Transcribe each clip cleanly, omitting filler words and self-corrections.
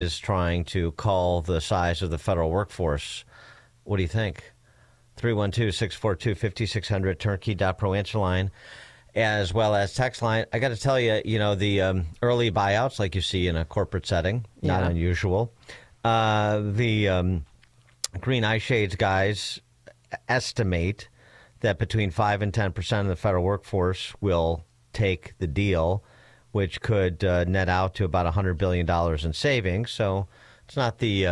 is trying to cull the size of the federal workforce. What do you think? 312-642-5600, turnkey.pro answer line, as well as text line. I got to tell you, the early buyouts like you see in a corporate setting, not unusual. The Green Eye Shades guys estimate that between 5 and 10% of the federal workforce will take the deal, which could net out to about $100 billion in savings. So it's not the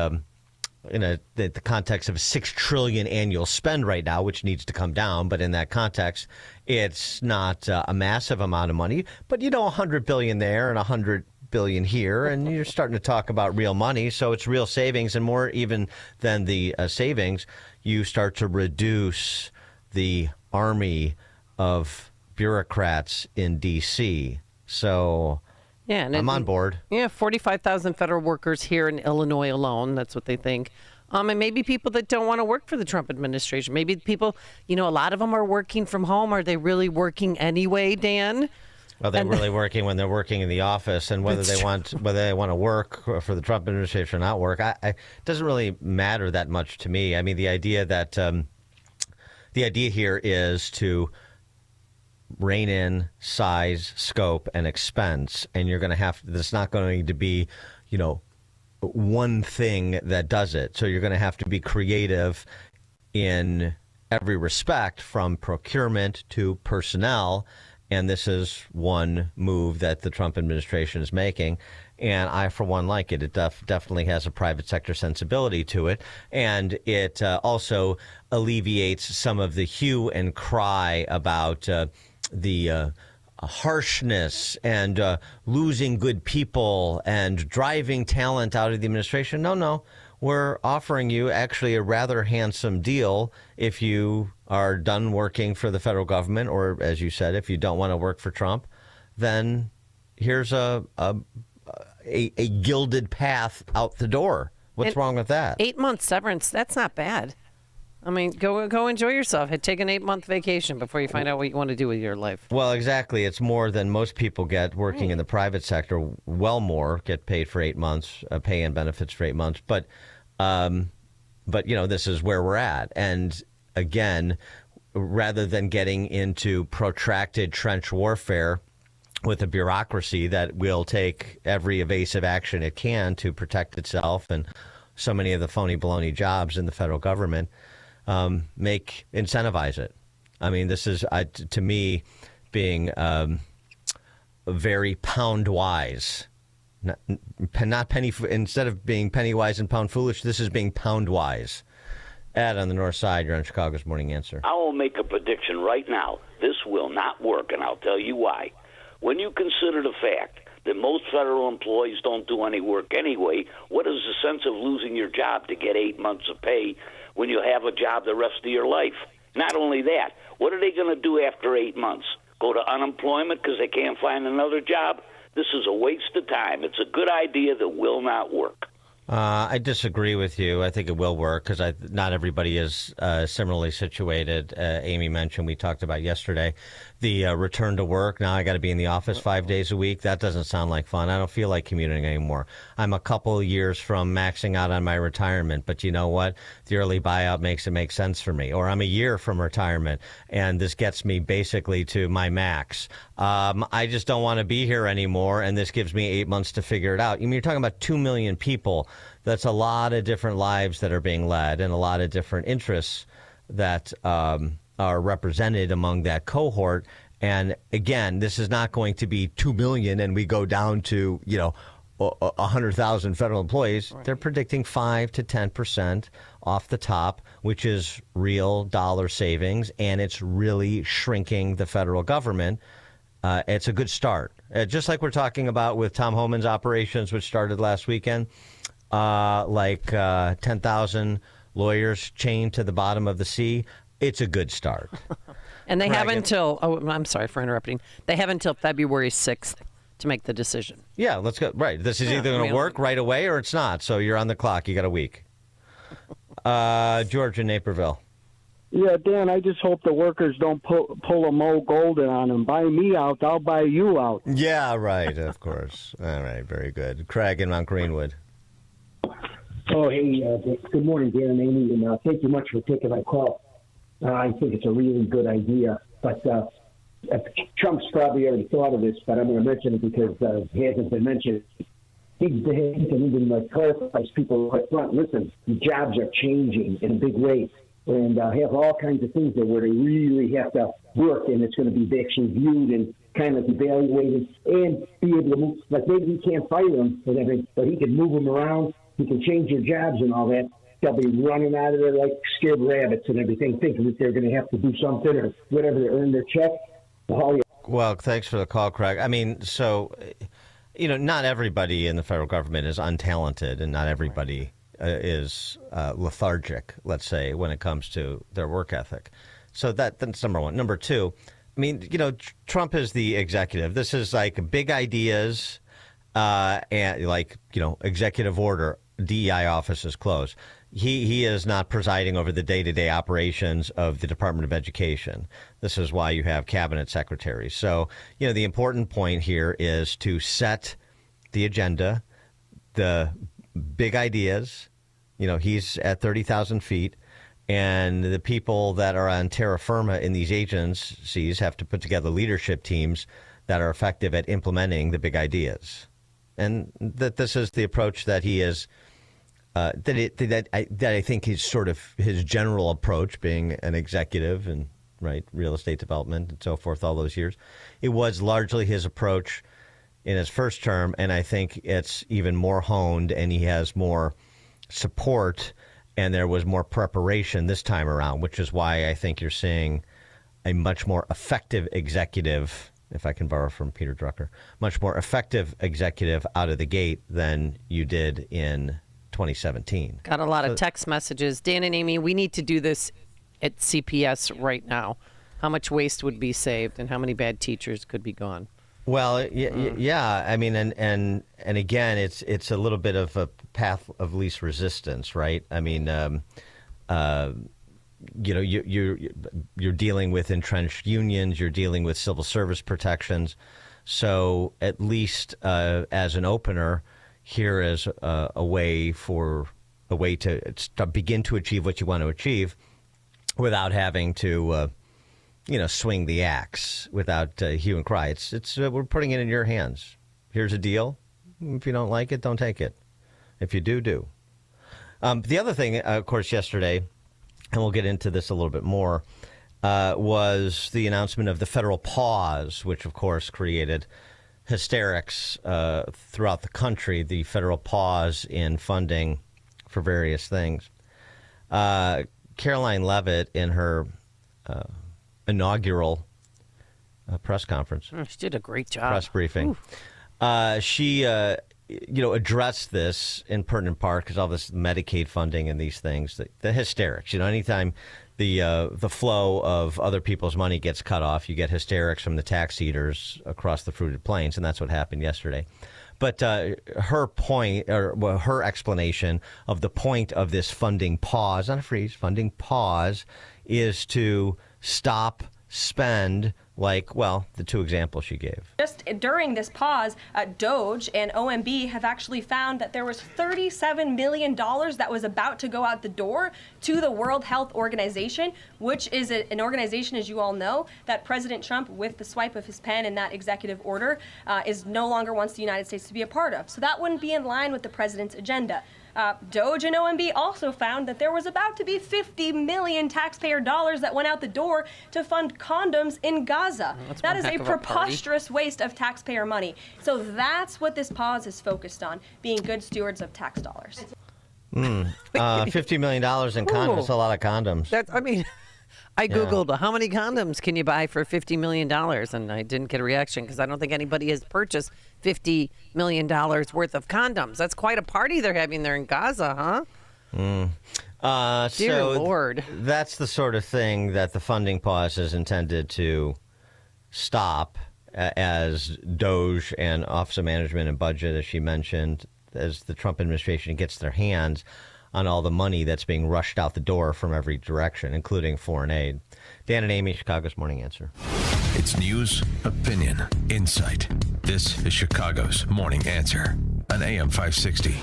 context of a $6 trillion annual spend right now, which needs to come down. But in that context, it's not a massive amount of money. But, $100 billion there and $100 billion here, and you're starting to talk about real money. So it's real savings, and more even than the savings, you start to reduce the army of bureaucrats in D.C. So I'm on board. Yeah, 45,000 federal workers here in Illinois alone. That's what they think. And maybe people that don't want to work for the Trump administration. Maybe people, a lot of them are working from home. Are they really working anyway, Dan? Well, they're really working when they're working in the office, and whether they want to work for the Trump administration or not work, it doesn't really matter that much to me. I mean, the idea here is to rein in size, scope, and expense, and you're going to have. There's not going to be, one thing that does it. So you're going to have to be creative in every respect, from procurement to personnel. And this is one move that the Trump administration is making. And I, for one, like it. It definitely has a private sector sensibility to it. And it also alleviates some of the hue and cry about the harshness and losing good people and driving talent out of the administration. No. We're offering you actually a rather handsome deal if you are done working for the federal government, or, as you said, if you don't want to work for Trump, then here's a gilded path out the door. What's wrong with that? 8 months severance, that's not bad. I mean, go enjoy yourself. Take an 8-month vacation before you find out what you want to do with your life. Well, exactly. It's more than most people get working in the private sector. Well more get paid for 8 months, pay and benefits for 8 months. But this is where we're at. And again, rather than getting into protracted trench warfare with a bureaucracy that will take every evasive action it can to protect itself and so many of the phony baloney jobs in the federal government, incentivize it. I mean, this is, to me, being very pound wise. Not penny. Instead of being penny wise and pound foolish, this is being pound wise. Ed on the north side, you're on Chicago's Morning Answer. I will make a prediction right now. This will not work, and I'll tell you why. When you consider the fact that most federal employees don't do any work anyway, what is the sense of losing your job to get 8 months of pay when you have a job the rest of your life? Not only that, what are they going to do after 8 months? Go to unemployment because they can't find another job? This is a waste of time. It's a good idea that will not work. I disagree with you. I think it will work because not everybody is similarly situated. Amy mentioned, we talked about yesterday, the return to work. Now I got to be in the office 5 days a week. That doesn't sound like fun. I don't feel like commuting anymore. I'm a couple of years from maxing out on my retirement, but you know what? The early buyout makes it make sense for me. Or I'm a year from retirement, and this gets me basically to my max. I just don't want to be here anymore, and this gives me 8 months to figure it out. I mean, you're talking about 2 million people. That's a lot of different lives that are being led and a lot of different interests that are represented among that cohort. And again, this is not going to be 2 million and we go down to, 100,000 federal employees. Right. They're predicting 5 to 10% off the top, which is real dollar savings, and it's really shrinking the federal government. It's a good start. Just like we're talking about with Tom Homan's operations, which started last weekend. 10,000 lawyers chained to the bottom of the sea. It's a good start. And they have until, I'm sorry for interrupting. They have until February 6th to make the decision. Yeah, let's go. Right. This is either going to work right away or it's not. So you're on the clock. You got a week. George in Naperville. Yeah, Dan, I just hope the workers don't pull a Mo Golden on them. Buy me out, I'll buy you out. Yeah, right, of course. All right, very good. Craig in Mount Greenwood. Oh, hey, good morning, Dan and Amy, and thank you much for taking my call. I think it's a really good idea, but Trump's probably already thought of this, but I'm going to mention it because it hasn't been mentioned. He can even clarify to people right front, listen, the jobs are changing in a big way, and have all kinds of things there where they really have to work, and it's going to be actually viewed and kind of evaluated and be able to move. Like maybe he can't fire them and everything, but he can move them around. He can change their jobs and all that. They'll be running out of there like scared rabbits and everything, thinking that they're going to have to do something or whatever to earn their check. Well, thanks for the call, Craig. I mean, so, not everybody in the federal government is untalented, and not everybody is lethargic, let's say, when it comes to their work ethic. So that's number one. Number two, I mean, Trump is the executive. This is like big ideas and executive order, DEI offices closed. He is not presiding over the day-to-day operations of the Department of Education. This is why you have cabinet secretaries. So, the important point here is to set the agenda, the big ideas. He's at 30,000 feet, and the people that are on terra firma in these agencies have to put together leadership teams that are effective at implementing the big ideas. And that this is the approach that he is. That I think is sort of his general approach, being an executive and real estate development and so forth all those years. It was largely his approach in his first term, and I think it's even more honed, and he has more support, and there was more preparation this time around, which is why I think you're seeing a much more effective executive, if I can borrow from Peter Drucker, much more effective executive out of the gate than you did in 2017. Got a lot of text messages. Dan and Amy, we need to do this at CPS right now. How much waste would be saved, and how many bad teachers could be gone? Well, yeah. I mean, and again, it's a little bit of a path of least resistance, right? I mean, you're dealing with entrenched unions, you're dealing with civil service protections, so at least as an opener. Here is a way to begin to achieve what you want to achieve without having to, swing the axe, without hue and cry. It's we're putting it in your hands. Here's a deal. If you don't like it, don't take it. If you do, do. The other thing, of course, yesterday, and we'll get into this a little bit more, was the announcement of the federal pause, which, of course, created hysterics throughout the country, the federal pause in funding for various things. Caroline Leavitt, in her inaugural press conference. She did a great job. Press briefing. She, addressed this in pertinent part because all this Medicaid funding and these things, the hysterics. Anytime the flow of other people's money gets cut off, you get hysterics from the tax eaters across the fruited plains, and that's what happened yesterday. But her point, or her explanation of the point of this funding pause, not a freeze, funding pause, is to stop, spend, the two examples she gave. Just during this pause, DOGE and OMB have actually found that there was $37 million that was about to go out the door to the World Health Organization, which is an organization, as you all know, that President Trump, with the swipe of his pen in that executive order, is no longer wants the United States to be a part of. So that wouldn't be in line with the president's agenda. DOGE and OMB also found that there was about to be 50 million taxpayer dollars that went out the door to fund condoms in Gaza. That is a preposterous waste of taxpayer money. So that's what this pause is focused on, being good stewards of tax dollars. $50 million in condoms, that's a lot of condoms. I Googled how many condoms can you buy for $50 million, and I didn't get a reaction because I don't think anybody has purchased $50 million worth of condoms. That's quite a party they're having there in Gaza, huh? Dear Lord. That's the sort of thing that the funding pause is intended to stop, as DOGE and Office of Management and Budget, as she mentioned, as the Trump administration gets their hands on all the money that's being rushed out the door from every direction, including foreign aid. Dan and Amy, Chicago's Morning Answer. It's news, opinion, insight. This is Chicago's Morning Answer on AM 560.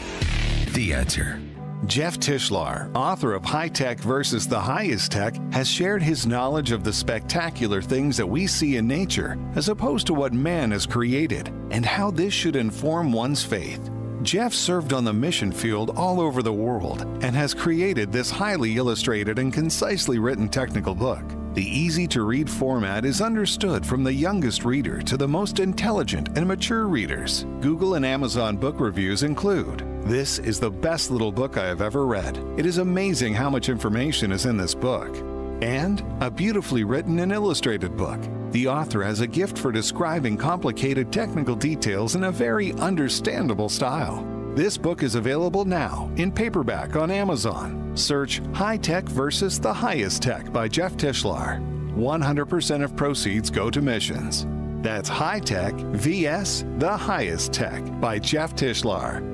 The Answer. Jeff Tishlar, author of High Tech versus the Highest Tech, has shared his knowledge of the spectacular things that we see in nature as opposed to what man has created, and how this should inform one's faith. Jeff served on the mission field all over the world and has created this highly illustrated and concisely written technical book. The easy-to-read format is understood from the youngest reader to the most intelligent and mature readers. Google and Amazon book reviews include, "This is the best little book I have ever read. It is amazing how much information is in this book." And a beautifully written and illustrated book. The author has a gift for describing complicated technical details in a very understandable style. This book is available now in paperback on Amazon. Search High Tech versus the Highest Tech by Jeff Tishlar. 100% of proceeds go to missions. That's High Tech vs. the Highest Tech by Jeff Tishlar.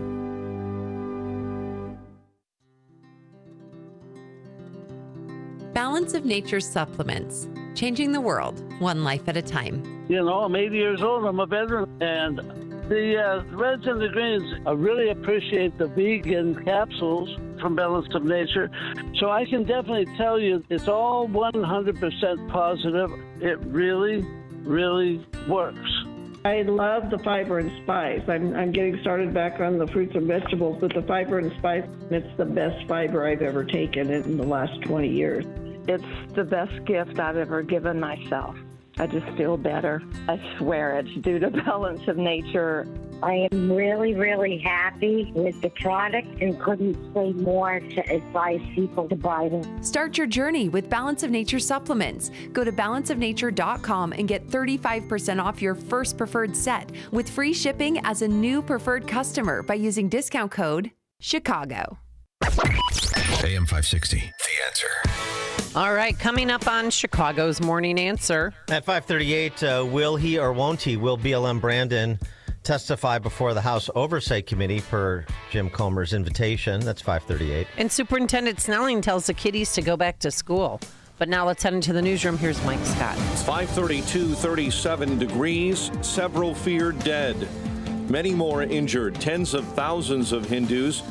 Balance of Nature supplements, changing the world, one life at a time. You know, I'm 80 years old, I'm a veteran, and the reds and the greens, I really appreciate the vegan capsules from Balance of Nature. So I can definitely tell you it's all 100% positive. It really, really works. I love the fiber and spice. I'm getting started back on the fruits and vegetables, but the fiber and spice, it's the best fiber I've ever taken in the last 20 years. It's the best gift I've ever given myself. I just feel better. I swear it's due to Balance of Nature. I am really, really happy with the product and couldn't say more to advise people to buy them. Start your journey with Balance of Nature supplements. Go to balanceofnature.com and get 35% off your first preferred set with free shipping as a new preferred customer by using discount code CHICAGO. AM 560, The Answer. All right, coming up on Chicago's Morning Answer. At 5:38, will he or won't he, will BLM Brandon testify before the House Oversight Committee per Jim Comer's invitation? That's 5:38. And Superintendent Snelling tells the kiddies to go back to school. But now let's head into the newsroom. Here's Mike Scott. It's 5:32, 37 degrees, several feared dead. Many more injured. Tens of thousands of Hindus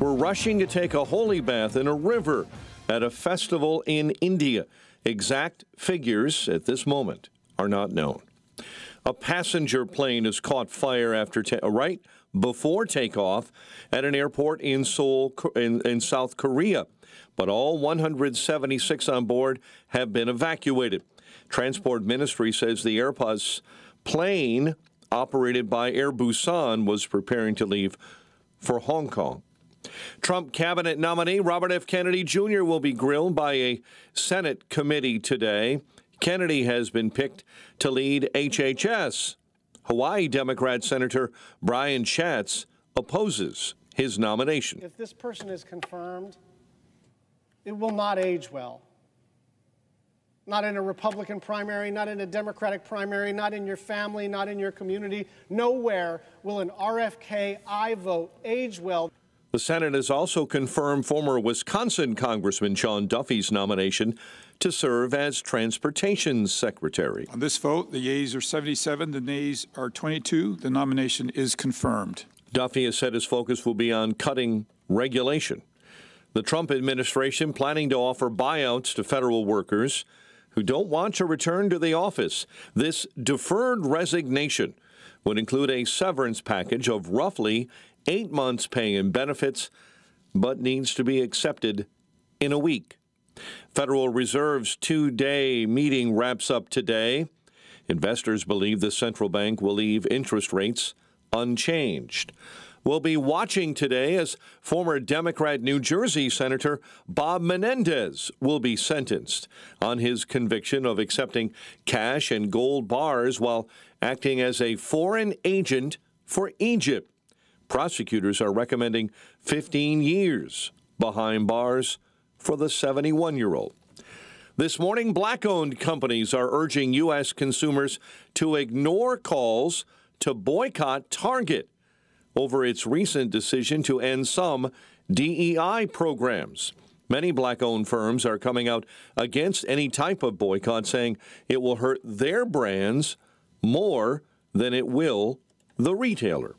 were rushing to take a holy bath in a river at a festival in India. Exact figures at this moment are not known. A passenger plane has caught fire after right before takeoff at an airport in Seoul, in South Korea. But all 176 on board have been evacuated. Transport Ministry says the Airbus plane, operated by Air Busan, was preparing to leave for Hong Kong. Trump cabinet nominee Robert F. Kennedy Jr. will be grilled by a Senate committee today. Kennedy has been picked to lead HHS. Hawaii Democrat Senator Brian Schatz opposes his nomination. If this person is confirmed, it will not age well. Not in a Republican primary, not in a Democratic primary, not in your family, not in your community. Nowhere will an RFK I vote age well. The Senate has also confirmed former Wisconsin Congressman Sean Duffy's nomination to serve as Transportation Secretary. On this vote, the yeas are 77, the nays are 22. The nomination is confirmed. Duffy has said his focus will be on cutting regulation. The Trump administration planning to offer buyouts to federal workers who don't want to return to the office. This deferred resignation would include a severance package of roughly 8 months' pay and benefits, but needs to be accepted in a week. Federal Reserve's two-day meeting wraps up today. Investors believe the central bank will leave interest rates unchanged. We'll be watching today as former Democrat New Jersey Senator Bob Menendez will be sentenced on his conviction of accepting cash and gold bars while acting as a foreign agent for Egypt. Prosecutors are recommending 15 years behind bars for the 71-year-old. This morning, black-owned companies are urging U.S. consumers to ignore calls to boycott Target over its recent decision to end some DEI programs. Many black-owned firms are coming out against any type of boycott, saying it will hurt their brands more than it will the retailer.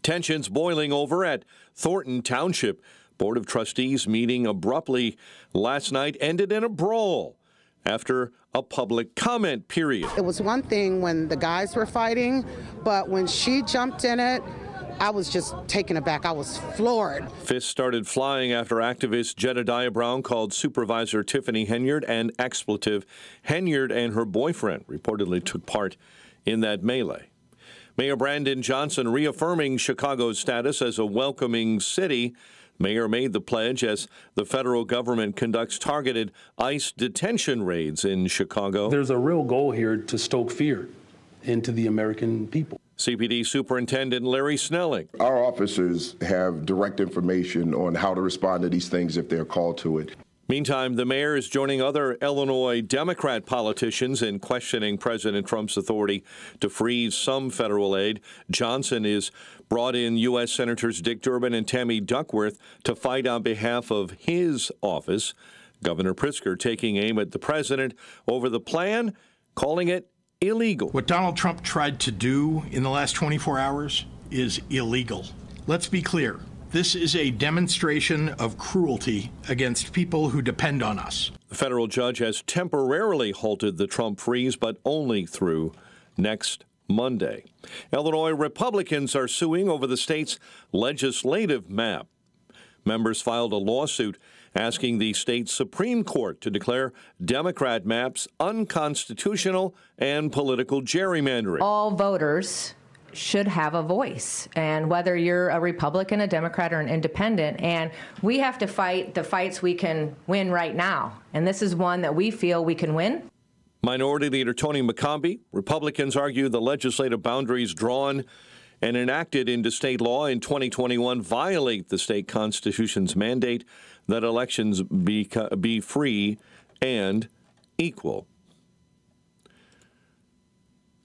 Tensions boiling over at Thornton Township Board of Trustees meeting abruptly last night ended in a brawl after a public comment period. It was one thing when the guys were fighting, but when she jumped in it, I was just taken aback. I was floored. Fists started flying after activist Jedediah Brown called Supervisor Tiffany Henyard an expletive. Henyard and her boyfriend reportedly took part in that melee. Mayor Brandon Johnson reaffirming Chicago's status as a welcoming city. Mayor made the pledge as the federal government conducts targeted ICE detention raids in Chicago. There's a real goal here to stoke fear into the American people. CPD Superintendent Larry Snelling. Our officers have direct information on how to respond to these things if they're called to it. Meantime, the mayor is joining other Illinois Democrat politicians in questioning President Trump's authority to freeze some federal aid. Johnson is brought in U.S. Senators Dick Durbin and Tammy Duckworth to fight on behalf of his office. Governor Pritzker taking aim at the president over the plan, calling it illegal. What Donald Trump tried to do in the last 24 hours is illegal. Let's be clear. This is a demonstration of cruelty against people who depend on us. The federal judge has temporarily halted the Trump freeze, but only through next Monday. Illinois Republicans are suing over the state's legislative map. Members filed a lawsuit asking the state Supreme Court to declare Democrat maps unconstitutional and political gerrymandering. All voters should have a voice, and whether you're a Republican, a Democrat, or an independent, and we have to fight the fights we can win right now, and this is one that we feel we can win. Minority Leader Tony McCombie. Republicans argue the legislative boundaries drawn and enacted into state law in 2021 violate the state constitution's mandate that elections be free and equal.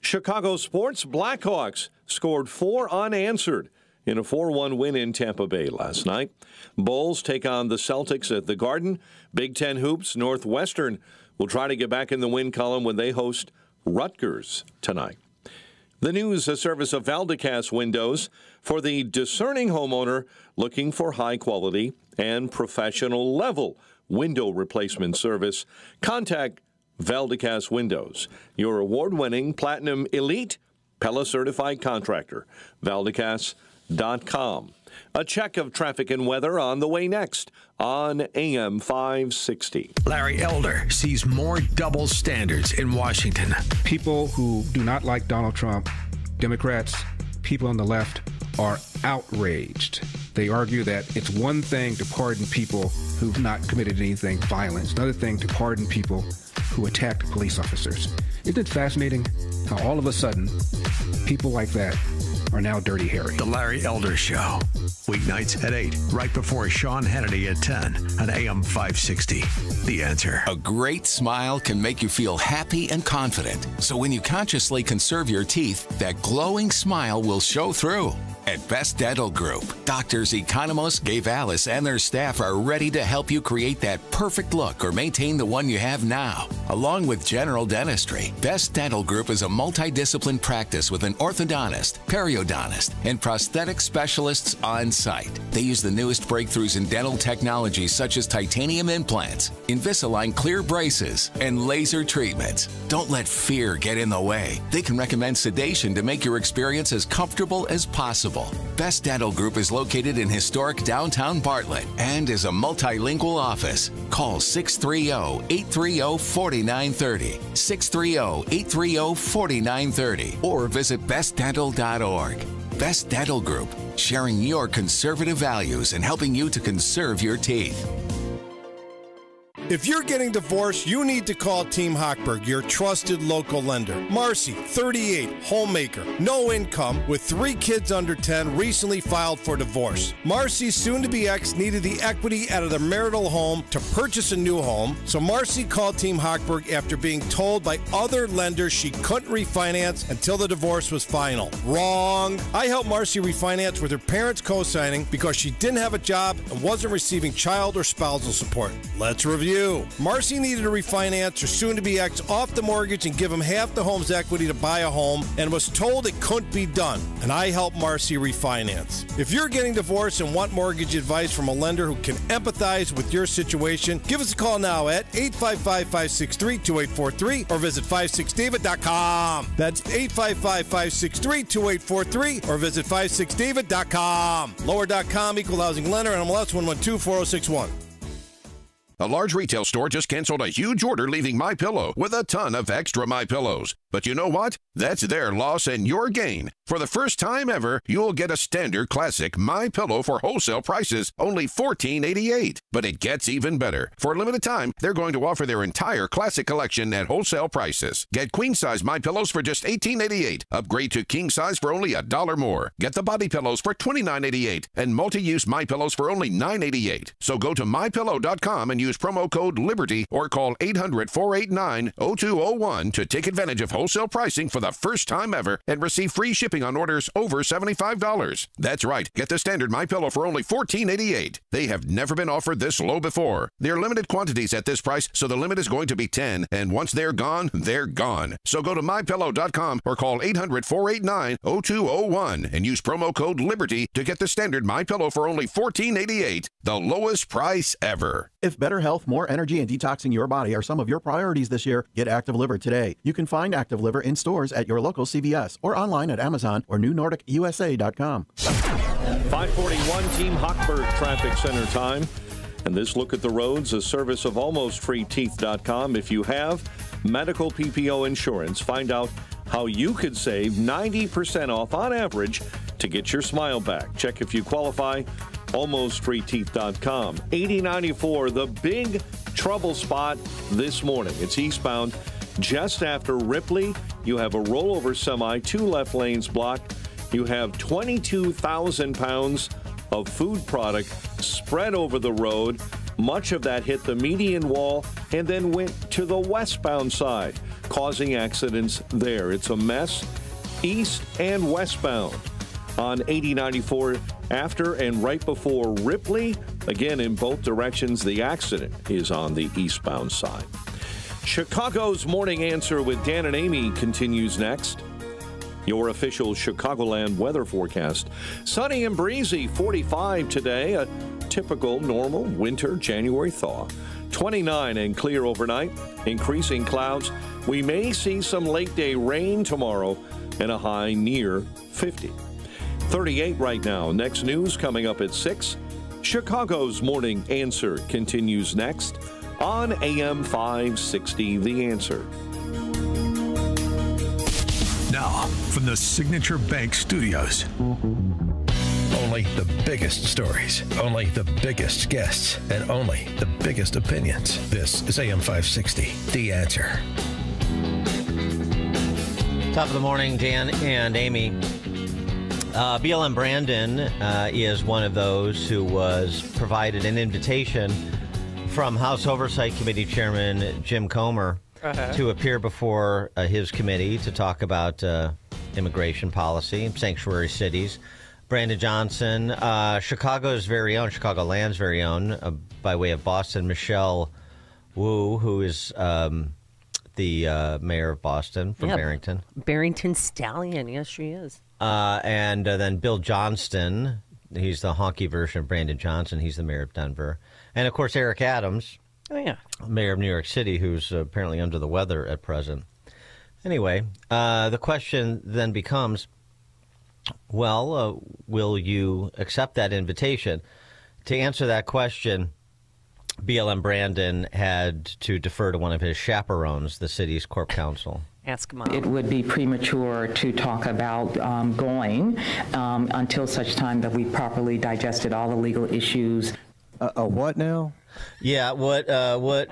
Chicago sports, Blackhawks scored 4 unanswered in a 4-1 win in Tampa Bay last night. Bulls take on the Celtics at the Garden. Big Ten hoops, Northwestern will try to get back in the win column when they host Rutgers tonight. The news, a service of Valdecast Windows for the discerning homeowner looking for high quality and professional level window replacement service. Contact Valdecast Windows, your award-winning Platinum Elite Pella certified contractor. Valdecast.com. A check of traffic and weather on the way next on AM 560. Larry Elder sees more double standards in Washington. People who do not like Donald Trump, Democrats, people on the left, are outraged. They argue that it's one thing to pardon people who've not committed anything violent. It's another thing to pardon people who attacked police officers. Isn't it fascinating how all of a sudden people like that are now Dirty Harry? The Larry Elder Show. Weeknights at 8, right before Sean Hannity at 10 on AM 560. The Answer. A great smile can make you feel happy and confident. So when you consciously conserve your teeth, that glowing smile will show through. At Best Dental Group, doctors Economos, Gavalis, and their staff are ready to help you create that perfect look or maintain the one you have now. Along with general dentistry, Best Dental Group is a multidiscipline practice with an orthodontist, periodontist, and prosthetic specialists on site. They use the newest breakthroughs in dental technology such as titanium implants, Invisalign clear braces, and laser treatments. Don't let fear get in the way. They can recommend sedation to make your experience as comfortable as possible. Best Dental Group is located in historic downtown Bartlett and is a multilingual office. Call 630-830-4930, 630-830-4930, or visit bestdental.org. Best Dental Group, sharing your conservative values and helping you to conserve your teeth. If you're getting divorced, you need to call Team Hochberg, your trusted local lender. Marcy, 38, homemaker, no income, with 3 kids under 10, recently filed for divorce. Marcy's soon-to-be ex needed the equity out of their marital home to purchase a new home, so Marcy called Team Hochberg after being told by other lenders she couldn't refinance until the divorce was final. Wrong. I helped Marcy refinance with her parents co-signing because she didn't have a job and wasn't receiving child or spousal support. Let's review. you. Marcy needed to refinance her soon-to-be ex off the mortgage and give him half the home's equity to buy a home and was told it couldn't be done. And I helped Marcy refinance. If you're getting divorced and want mortgage advice from a lender who can empathize with your situation, give us a call now at 855-563-2843 or visit 56david.com. That's 855-563-2843 or visit 56david.com. Lower.com, equal housing lender, NMLS 1124061. A large retail store just canceled a huge order, leaving MyPillow with a ton of extra MyPillows. But you know what? That's their loss and your gain. For the first time ever, you'll get a standard classic MyPillow for wholesale prices, only $14.88. But it gets even better. For a limited time, they're going to offer their entire classic collection at wholesale prices. Get queen-size MyPillows for just $18.88. Upgrade to king-size for only $1 more. Get the body pillows for $29.88 and multi-use MyPillows for only $9.88. So go to MyPillow.com and use promo code LIBERTY or call 800-489-0201 to take advantage of wholesale pricing for the first time ever and receive free shipping on orders over $75. That's right. Get the standard MyPillow for only $14.88. They have never been offered this low before. They're limited quantities at this price, so the limit is going to be 10, and once they're gone, they're gone. So go to MyPillow.com or call 800-489-0201 and use promo code LIBERTY to get the standard MyPillow for only $14.88, the lowest price ever. If better health, more energy, and detoxing your body are some of your priorities this year, get Active Liver today. You can find Active Liver in stores at your local CVS or online at Amazon or NewNordicUSA.com. 541 Team Hochberg Traffic Center time. And this look at the roads, a service of AlmostFreeTeeth.com. If you have medical PPO insurance, find out how you could save 90% off on average to get your smile back. Check if you qualify. AlmostFreeTeeth.com. 8094, the big trouble spot this morning. It's eastbound just after Ripley. You have a rollover semi, 2 left lanes blocked. You have 22,000 pounds of food product spread over the road. Much of that hit the median wall and then went to the westbound side, causing accidents there. It's a mess east and westbound on 8094 after and right before Ripley. Again, in both directions, the accident is on the eastbound side. Chicago's Morning Answer with Dan and Amy continues next. Your official Chicagoland weather forecast. Sunny and breezy, 45 today, a typical normal winter January thaw. 29 and clear overnight, increasing clouds. We may see some late day rain tomorrow and a high near 50. 38 right now. Next news coming up at 6. Chicago's Morning Answer continues next on AM 560, The Answer. Now, from the Signature Bank Studios. Only the biggest stories, only the biggest guests, and only the biggest opinions. This is AM 560, The Answer. Top of the morning, Dan and Amy. BLM Brandon is one of those who was provided an invitation from House Oversight Committee Chairman Jim Comer to appear before his committee to talk about immigration policy, sanctuary cities. Brandon Johnson, Chicago's very own, Chicagoland's very own, by way of Boston, Michelle Wu, who is the mayor of Boston from Barrington. Barrington Stallion, yes, she is. And then Bill Johnston, he's the honky version of Brandon Johnson. He's the mayor of Denver. And, of course, Eric Adams, mayor of New York City, who's apparently under the weather at present. Anyway, the question then becomes, well, will you accept that invitation? To answer that question, BLM Brandon had to defer to one of his chaperones, the city's corp counsel. Ask Mom. It would be premature to talk about going until such time that we properly digested all the legal issues. What now? Yeah, what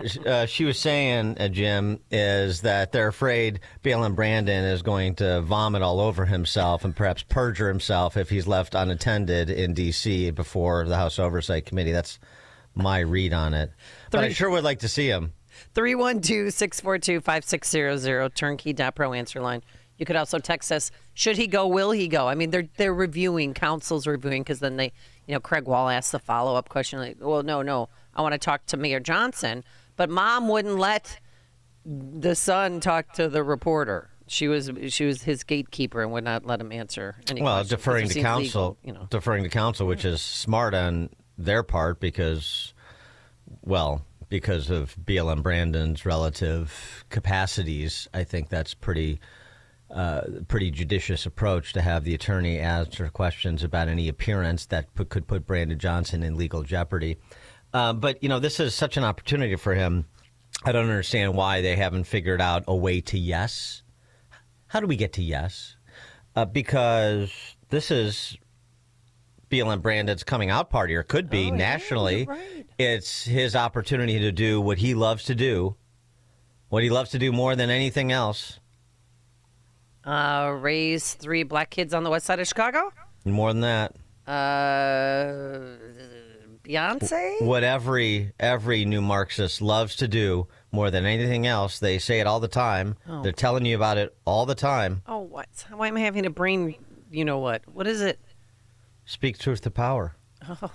she was saying, Jim, is that they're afraid BLM Brandon is going to vomit all over himself and perhaps perjure himself if he's left unattended in D.C. before the House Oversight Committee. That's my read on it. But I sure would like to see him. 312-642-5600, turnkey.pro answer line. You could also text us, should he go, will he go? I mean, they're reviewing, council's reviewing, because then they, Craig Wall asked the follow-up question, like, well, no, I want to talk to Mayor Johnson. But Mom wouldn't let the son talk to the reporter. She was his gatekeeper and would not let him answer any questions. Deferring to counsel, deferring to counsel, which is smart on their part because of BLM Brandon's relative capacities. I think that's pretty judicious approach to have the attorney answer questions about any appearance that could put Brandon Johnson in legal jeopardy. But this is such an opportunity for him. I don't understand why they haven't figured out a way to yes. How do we get to yes? Because this is BLM Brandon's coming out party, or could be nationally. Yeah, right. It's his opportunity to do what he loves to do, more than anything else. Raise 3 black kids on the west side of Chicago? More than that. Beyonce? What every new Marxist loves to do more than anything else. They say it all the time. Oh. They're telling you about it all the time. Oh, what? Why am I having a brain, what? What is it? Speak truth to power. Oh.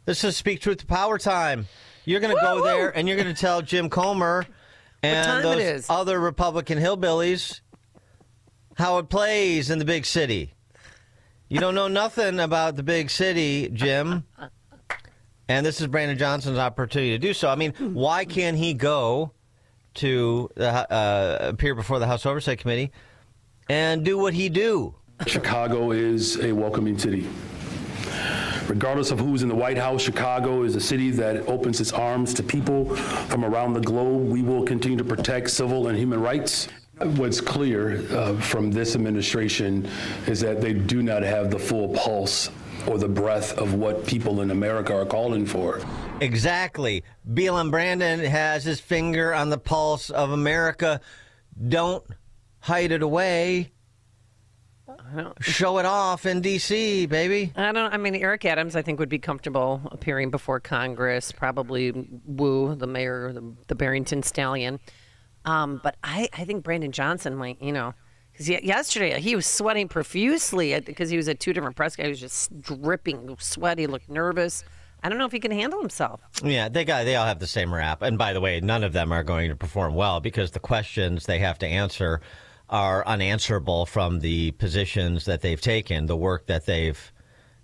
This is Speak Truth to Power time. You're going to go there and you're going to tell Jim Comer and those other Republican hillbillies how it plays in the big city. You don't know nothing about the big city, Jim. And this is Brandon Johnson's opportunity to do so. I mean, why can't he go to appear before the House Oversight Committee and do what he do? Chicago is a welcoming city. Regardless of who's in the White House, Chicago is a city that opens its arms to people from around the globe. We will continue to protect civil and human rights. What's clear from this administration is that they do not have the full pulse or the breadth of what people in America are calling for. Exactly. BLM Brandon has his finger on the pulse of America. Don't hide it away. Show it off in D.C., baby. Eric Adams, I think, would be comfortable appearing before Congress, probably woo the mayor, the Barrington Stallion. But I think Brandon Johnson might, because yesterday he was sweating profusely because he was at 2 different press. He was just dripping, sweaty, looked nervous. I don't know if he can handle himself. Yeah, they all have the same rap. And by the way, none of them are going to perform well because the questions they have to answer are unanswerable from the positions that they've taken, the work that they've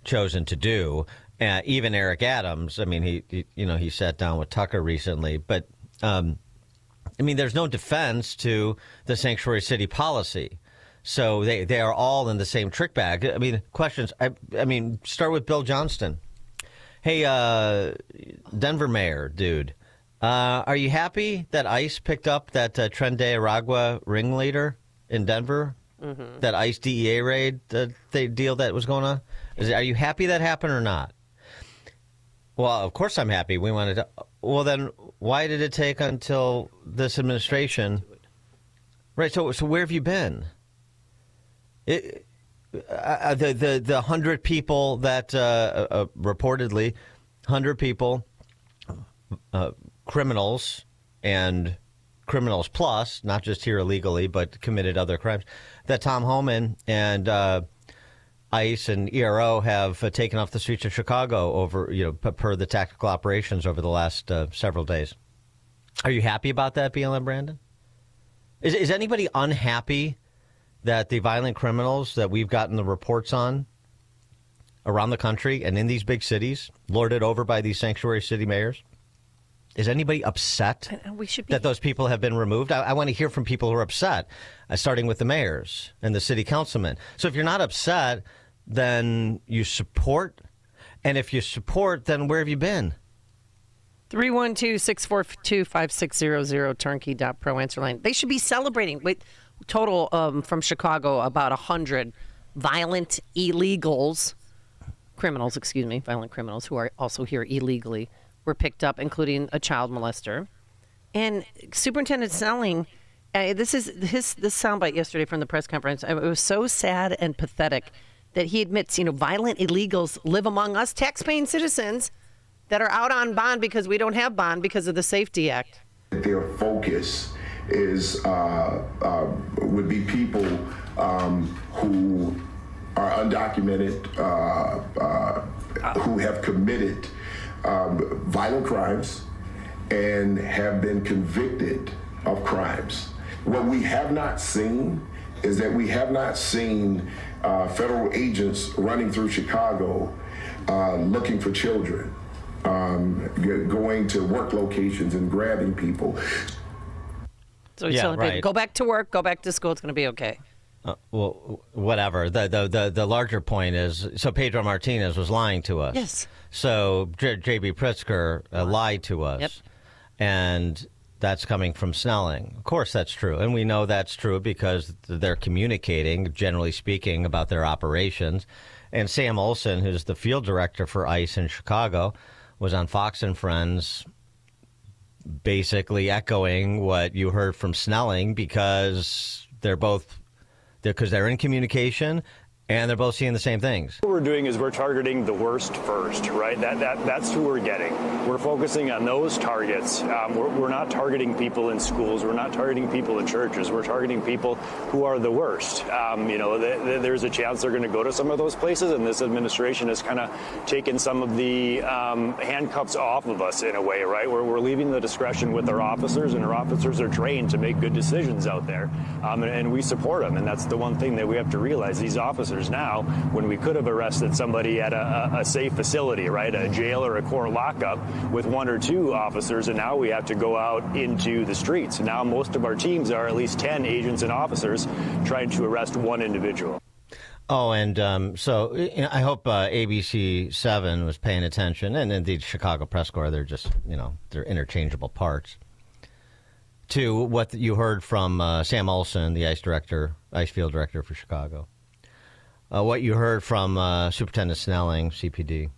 chosen to do. Even Eric Adams, he sat down with Tucker recently, but there's no defense to the sanctuary city policy. So they are all in the same trick bag. Questions. Start with Bill Johnston. Hey, Denver mayor, dude, are you happy that ICE picked up that Tren de Aragua ringleader in Denver? Mm-hmm. That ICE DEA raid deal that was going on? Are you happy that happened or not? Well, of course I'm happy. We wanted to. Well, then why did it take until this administration? Right. So where have you been? The 100 people that reportedly 100 people, criminals and criminals plus, not just here illegally, but committed other crimes, that Tom Homan and ICE and ERO have taken off the streets of Chicago over, per the tactical operations over the last several days. Are you happy about that, BLM Brandon? Is anybody unhappy that the violent criminals that we've gotten the reports on around the country and in these big cities, lorded over by these sanctuary city mayors, is anybody upset that those people have been removed? I want to hear from people who are upset, starting with the mayors and the city councilmen. So if you're not upset, then you support. And if you support, then where have you been? 312-642-5600, turnkey.pro answer line. They should be celebrating with total from Chicago about 100 violent criminals who are also here illegally were picked up, including a child molester. And Superintendent Snelling, this soundbite yesterday from the press conference, it was so sad and pathetic that he admits, violent illegals live among us taxpaying citizens that are out on bond because we don't have bond because of the Safety Act. Their focus is would be people who are undocumented, who have committed violent crimes, and have been convicted of crimes. What we have not seen is that we have not seen federal agents running through Chicago looking for children, going to work locations and grabbing people. So he's telling people, go back to work, go back to school, it's going to be okay. Well, whatever. The larger point is, so Pedro Martinez was lying to us. Yes. So J.B. Pritzker lied to us. Yep. And that's coming from Snelling. Of course that's true. And we know that's true because they're communicating, generally speaking, about their operations. And Sam Olson, who's the field director for ICE in Chicago, was on Fox and Friends basically echoing what you heard from Snelling because they're in communication and they're both seeing the same things. What we're doing is we're targeting the worst first, right? That's who we're getting. We're focusing on those targets. We're not targeting people in schools. We're not targeting people in churches. We're targeting people who are the worst. There's a chance they're going to go to some of those places, and this administration has kind of taken some of the handcuffs off of us in a way, right? We're leaving the discretion with our officers, and our officers are trained to make good decisions out there, and we support them. And that's the one thing that we have to realize. These officers now, when we could have arrested somebody at a safe facility, right, a jail or a court lockup with 1 or 2 officers, and now we have to go out into the streets. Now most of our teams are at least 10 agents and officers trying to arrest one individual. Oh, and so I hope ABC 7 was paying attention, and indeed Chicago Press Corps. They're just, they're interchangeable parts. To what you heard from Sam Olson, the ICE field director for Chicago. What you heard from Superintendent Snelling, CPD.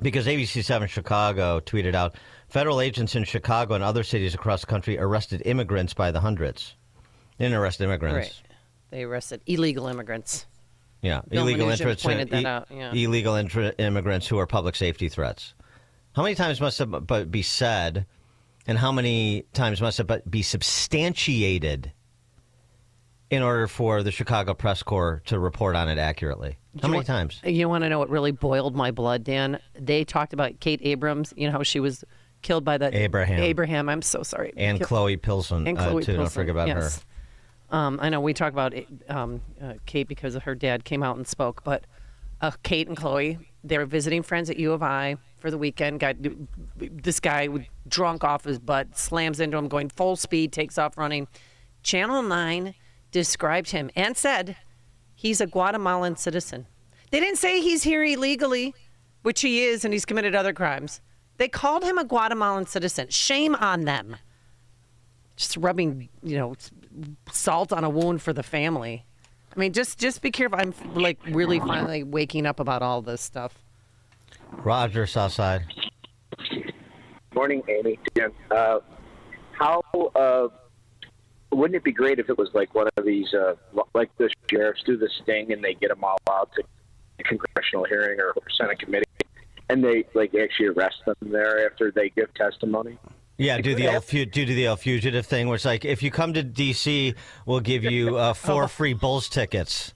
Because ABC 7 Chicago tweeted out, federal agents in Chicago and other cities across the country arrested immigrants by the hundreds. They didn't arrest immigrants. Right. They arrested illegal immigrants. Yeah, Bill illegal illegal immigrants who are public safety threats. How many times must it be said, and how many times must it be substantiated in order for the Chicago Press Corps to report on it accurately? How many times? You want to know what really boiled my blood, Dan? They talked about Kate Abrams, how she was killed by that... Abraham, I'm so sorry. And Chloe Pilson, too. Pilson. Don't forget about her. I know we talk about Kate because her dad came out and spoke, but Kate and Chloe, they were visiting friends at U of I for the weekend. This guy, drunk off his butt, slams into him, going full speed, takes off running. Channel 9 described him and said he's a Guatemalan citizen. They didn't say he's here illegally, which he is, and he's committed other crimes. They called him a Guatemalan citizen. Shame on them. Just rubbing, salt on a wound for the family. I mean, just be careful. I'm really finally waking up about all this stuff. Roger, Southside. Morning, Amy. Dan. Wouldn't it be great if it was like one of these, like the sheriffs do the sting and they get them all out to a congressional hearing or Senate committee, and they actually arrest them there after they give testimony? Yeah, do the old fugitive thing, which if you come to D.C., we'll give you 4 free Bulls tickets,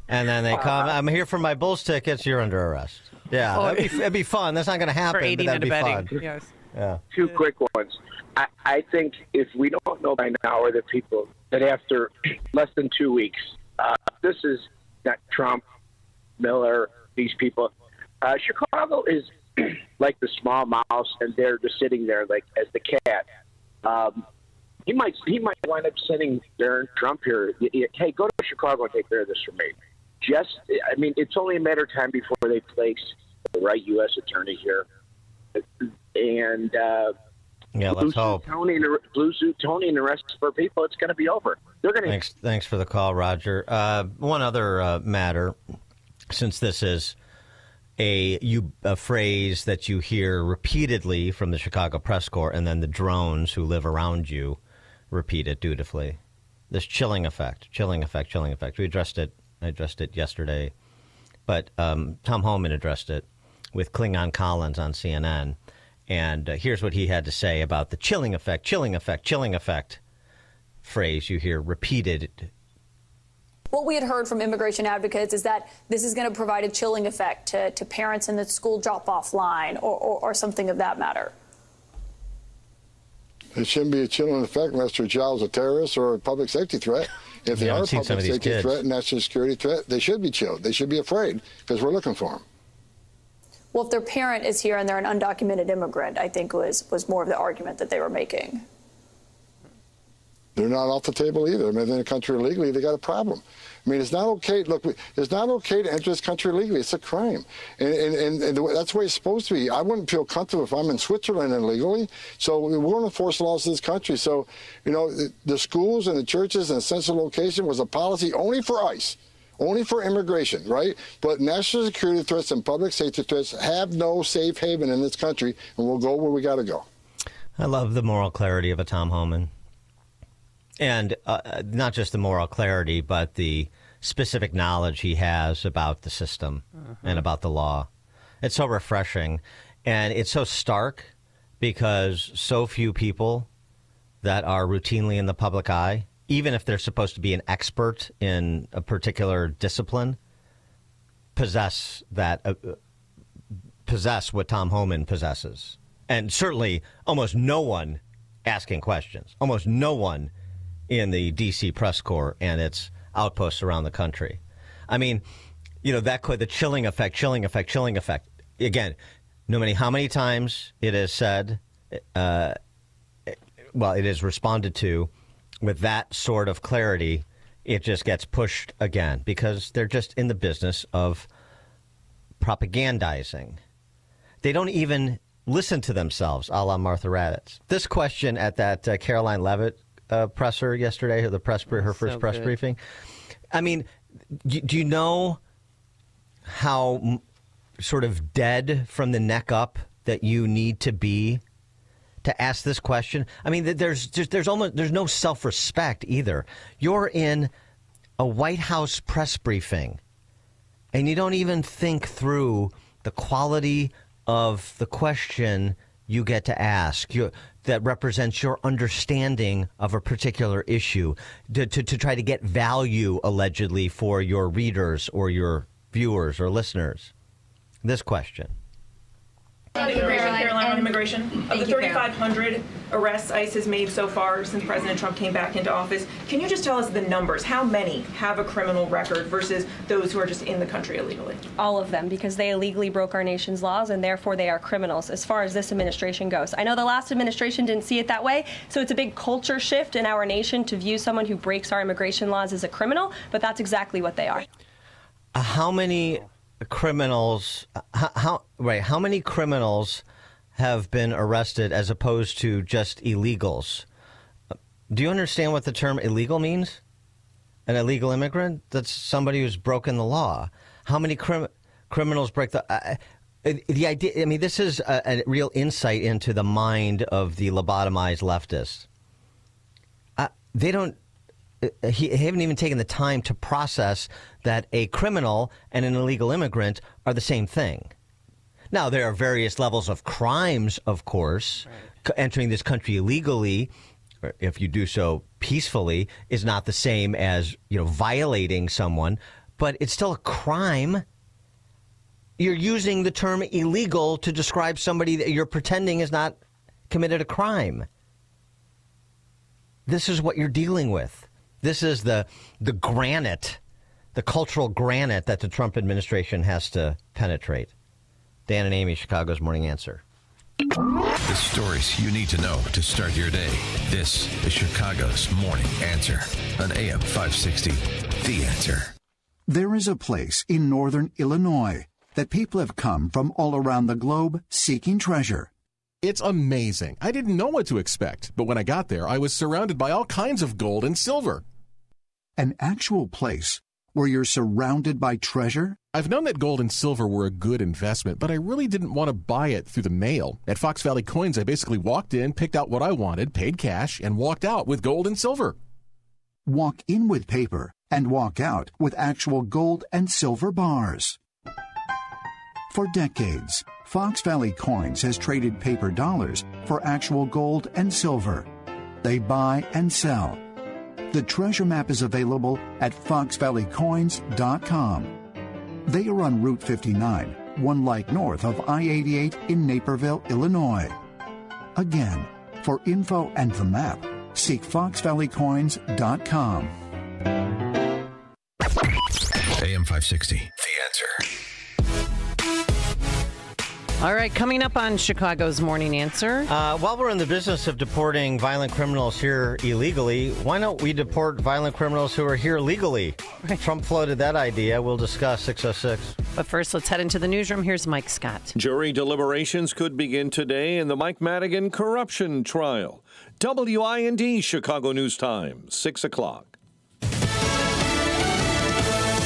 and then they come. I'm here for my Bulls tickets. You're under arrest. Yeah, that'd be fun. That's not going to happen, but that'd be fun. Yes. Yeah. 2 quick ones. I think if we don't know by now, are the people that after less than 2 weeks, this is not Trump, Miller, these people. Chicago is like the small mouse, and they're just sitting there like as the cat. He might wind up sending Darren Trump here. Hey, go to Chicago and take care of this for me. It's only a matter of time before they place the right U.S. attorney here. And let's hope. Blue suit Tony and the rest of our people, it's going to be over. They're going to. Thanks for the call, Roger. One other matter, since this is a phrase that you hear repeatedly from the Chicago Press Corps, and then the drones who live around you repeat it dutifully. This chilling effect. We addressed it. I addressed it yesterday, but Tom Homan addressed it with Klingon Collins on CNN. And here's what he had to say about the chilling effect phrase you hear repeated. What we had heard from immigration advocates is that this is going to provide a chilling effect to parents in the school drop-off line or something of that matter. It shouldn't be a chilling effect unless their child's a terrorist or a public safety threat. If they are a public safety threat and national security threat, they should be chilled. They should be afraid because we're looking for them. Well, if their parent is here and they're an undocumented immigrant, I think was more of the argument that they were making. They're not off the table either. I mean, they're in the country illegally, they got a problem. I mean, it's not okay. Look, it's not okay to enter this country illegally. It's a crime, and that's the way it's supposed to be. I wouldn't feel comfortable if I'm in Switzerland illegally. So we're going to enforce laws in this country. So, you know, the schools and the churches and central location was a policy only for ICE, only for immigration, right? But national security threats and public safety threats have no safe haven in this country, and we'll go where we got to go. I love the moral clarity of a Tom Homan. And not just the moral clarity, but the specific knowledge he has about the system and about the law. It's so refreshing. And it's so stark because so few people that are routinely in the public eye, even if they're supposed to be an expert in a particular discipline, possess what Tom Homan possesses. And certainly almost no one asking questions, almost no one in the D.C. press corps and its outposts around the country. I mean, you know, the chilling effect. Again, no matter how many times it is said, it is responded to with that sort of clarity, it just gets pushed again because they're just in the business of propagandizing. They don't even listen to themselves, a la Martha Raddatz. This question at that Caroline Leavitt presser yesterday, her first press briefing. I mean, do you know how sort of dead from the neck up that you need to be to ask this question? I mean, there's no self-respect either. You're in a White House press briefing, and you don't even think through the quality of the question you get to ask that represents your understanding of a particular issue to try to get value, allegedly, for your readers or your viewers or listeners. This question. Caroline, on immigration. Of the 3,500 arrests ICE has made so far since President Trump came back into office, can you just tell us the numbers? How many have a criminal record versus those who are just in the country illegally? All of them, because they illegally broke our nation's laws, and therefore they are criminals as far as this administration goes. I know the last administration didn't see it that way, so it's a big culture shift in our nation to view someone who breaks our immigration laws as a criminal, but that's exactly what they are. How many criminals? How many criminals have been arrested as opposed to just illegals? Do you understand what the term illegal means? An illegal immigrant? That's somebody who's broken the law. How many criminals break the idea? I mean, this is a real insight into the mind of the lobotomized leftists. They don't. Haven't even taken the time to process that a criminal and an illegal immigrant are the same thing. Now, there are various levels of crimes, of course. Right. Entering this country illegally, or if you do so peacefully, is not the same as, violating someone, but it's still a crime. You're using the term illegal to describe somebody that you're pretending has not committed a crime. This is what you're dealing with. This is the granite, the cultural granite that the Trump administration has to penetrate. Dan and Amy, Chicago's Morning Answer. The stories you need to know to start your day. This is Chicago's Morning Answer on AM 560. The Answer. There is a place in northern Illinois that people have come from all around the globe seeking treasure. It's amazing. I didn't know what to expect, but when I got there, I was surrounded by all kinds of gold and silver. An actual place where you're surrounded by treasure? I've known that gold and silver were a good investment, but I really didn't want to buy it through the mail. At Fox Valley Coins, I basically walked in, picked out what I wanted, paid cash, and walked out with gold and silver. Walk in with paper and walk out with actual gold and silver bars. For decades, Fox Valley Coins has traded paper dollars for actual gold and silver. They buy and sell. The treasure map is available at foxvalleycoins.com. They are on Route 59, 1 light north of I-88 in Naperville, Illinois. Again, For info and the map, seek foxvalleycoins.com. AM 560, The Answer. All right, coming up on Chicago's Morning Answer. While we're in the business of deporting violent criminals here illegally, why don't we deport violent criminals who are here legally? Right. Trump floated that idea. We'll discuss 606. But first, let's head into the newsroom. Here's Mike Scott. Jury deliberations could begin today in the Mike Madigan corruption trial. WIND Chicago News Time, 6 o'clock.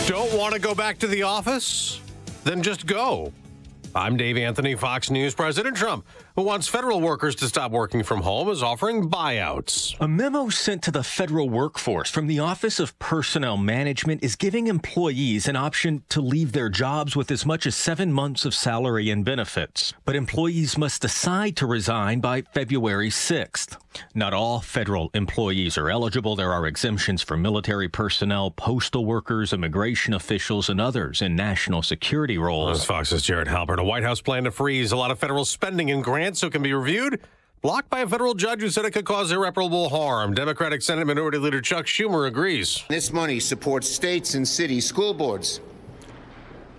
Don't want to go back to the office? Then just go. I'm Dave Anthony. Fox News. President Trump, who wants federal workers to stop working from home, is offering buyouts. A memo sent to the federal workforce from the Office of Personnel Management is giving employees an option to leave their jobs with as much as 7 months of salary and benefits. But employees must decide to resign by February 6th. Not all federal employees are eligible. There are exemptions for military personnel, postal workers, immigration officials, and others in national security roles. Fox's Jared Halpern. A White House plan to freeze a lot of federal spending and grants so it can be reviewed, blocked by a federal judge who said it could cause irreparable harm. Democratic Senate Minority Leader Chuck Schumer agrees. This money supports states and cities, school boards,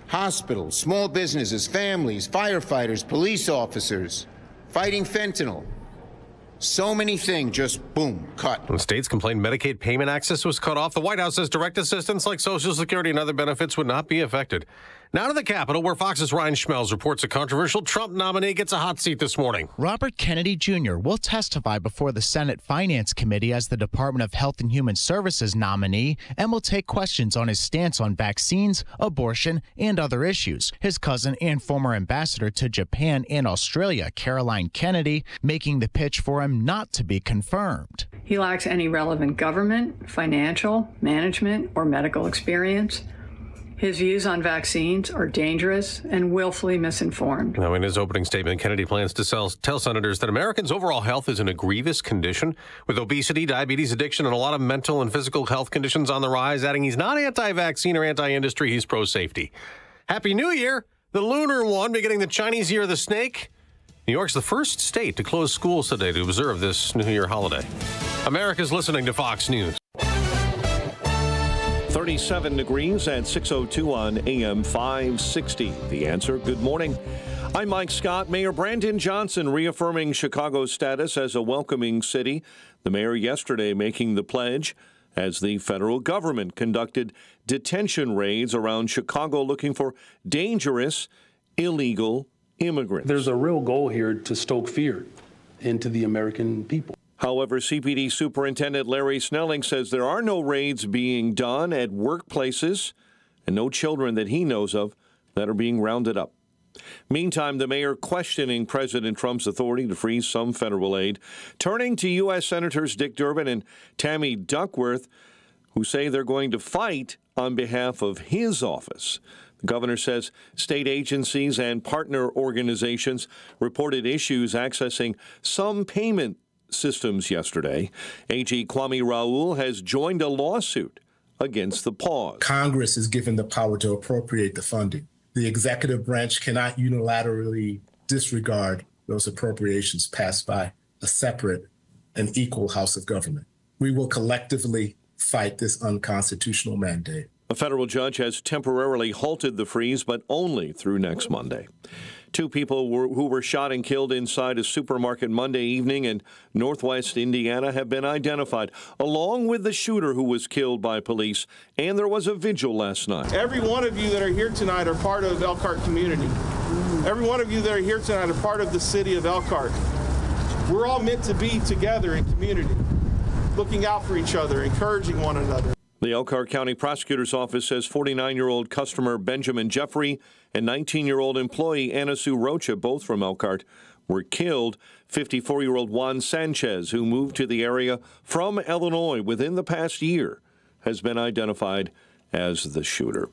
hospitals, small businesses, families, firefighters, police officers, fighting fentanyl. So many things just, boom, cut. When states complained Medicaid payment access was cut off, the White House says direct assistance like Social Security and other benefits would not be affected. Now to the Capitol, where Fox's Ryan Schmelz reports a controversial Trump nominee gets a hot seat this morning. Robert Kennedy Jr. will testify before the Senate Finance Committee as the Department of Health and Human Services nominee and will take questions on his stance on vaccines, abortion, and other issues. His cousin and former ambassador to Japan and Australia, Caroline Kennedy, making the pitch for him not to be confirmed. He lacks any relevant government, financial, management, or medical experience. His views on vaccines are dangerous and willfully misinformed. Now, in his opening statement, Kennedy plans to tell senators that Americans' overall health is in a grievous condition, with obesity, diabetes, addiction, and a lot of mental and physical health conditions on the rise, adding he's not anti-vaccine or anti-industry, he's pro-safety. Happy New Year, the lunar one, beginning the Chinese Year of the Snake. New York's the first state to close schools today to observe this New Year holiday. America's listening to Fox News. 37 degrees at 6:02 on AM 560. The Answer. Good morning. I'm Mike Scott. Mayor Brandon Johnson reaffirming Chicago's status as a welcoming city. The mayor yesterday making the pledge as the federal government conducted detention raids around Chicago looking for dangerous, illegal immigrants. There's a real goal here to stoke fear into the American people. However, CPD Superintendent Larry Snelling says there are no raids being done at workplaces and no children that he knows of that are being rounded up. Meantime, the mayor questioning President Trump's authority to freeze some federal aid, turning to U.S. Senators Dick Durbin and Tammy Duckworth, who say they're going to fight on behalf of his office. The governor says state agencies and partner organizations reported issues accessing some payment systems yesterday. AG Kwame Raoul has joined a lawsuit against the pause. Congress is given the power to appropriate the funding. The executive branch cannot unilaterally disregard those appropriations passed by a separate and equal House of Government. We will collectively fight this unconstitutional mandate. A federal judge has temporarily halted the freeze, but only through next Monday. Two people who were shot and killed inside a supermarket Monday evening in northwest Indiana have been identified, along with the shooter who was killed by police, and there was a vigil last night. Every one of you that are here tonight are part of Elkhart community. Every one of you that are here tonight are part of the city of Elkhart. We're all meant to be together in community, looking out for each other, encouraging one another. The Elkhart County Prosecutor's Office says 49-year-old customer Benjamin Jeffrey and 19-year-old employee Anna Sue Rocha, both from Elkhart, were killed. 54-year-old Juan Sanchez, who moved to the area from Illinois within the past year, has been identified as the shooter.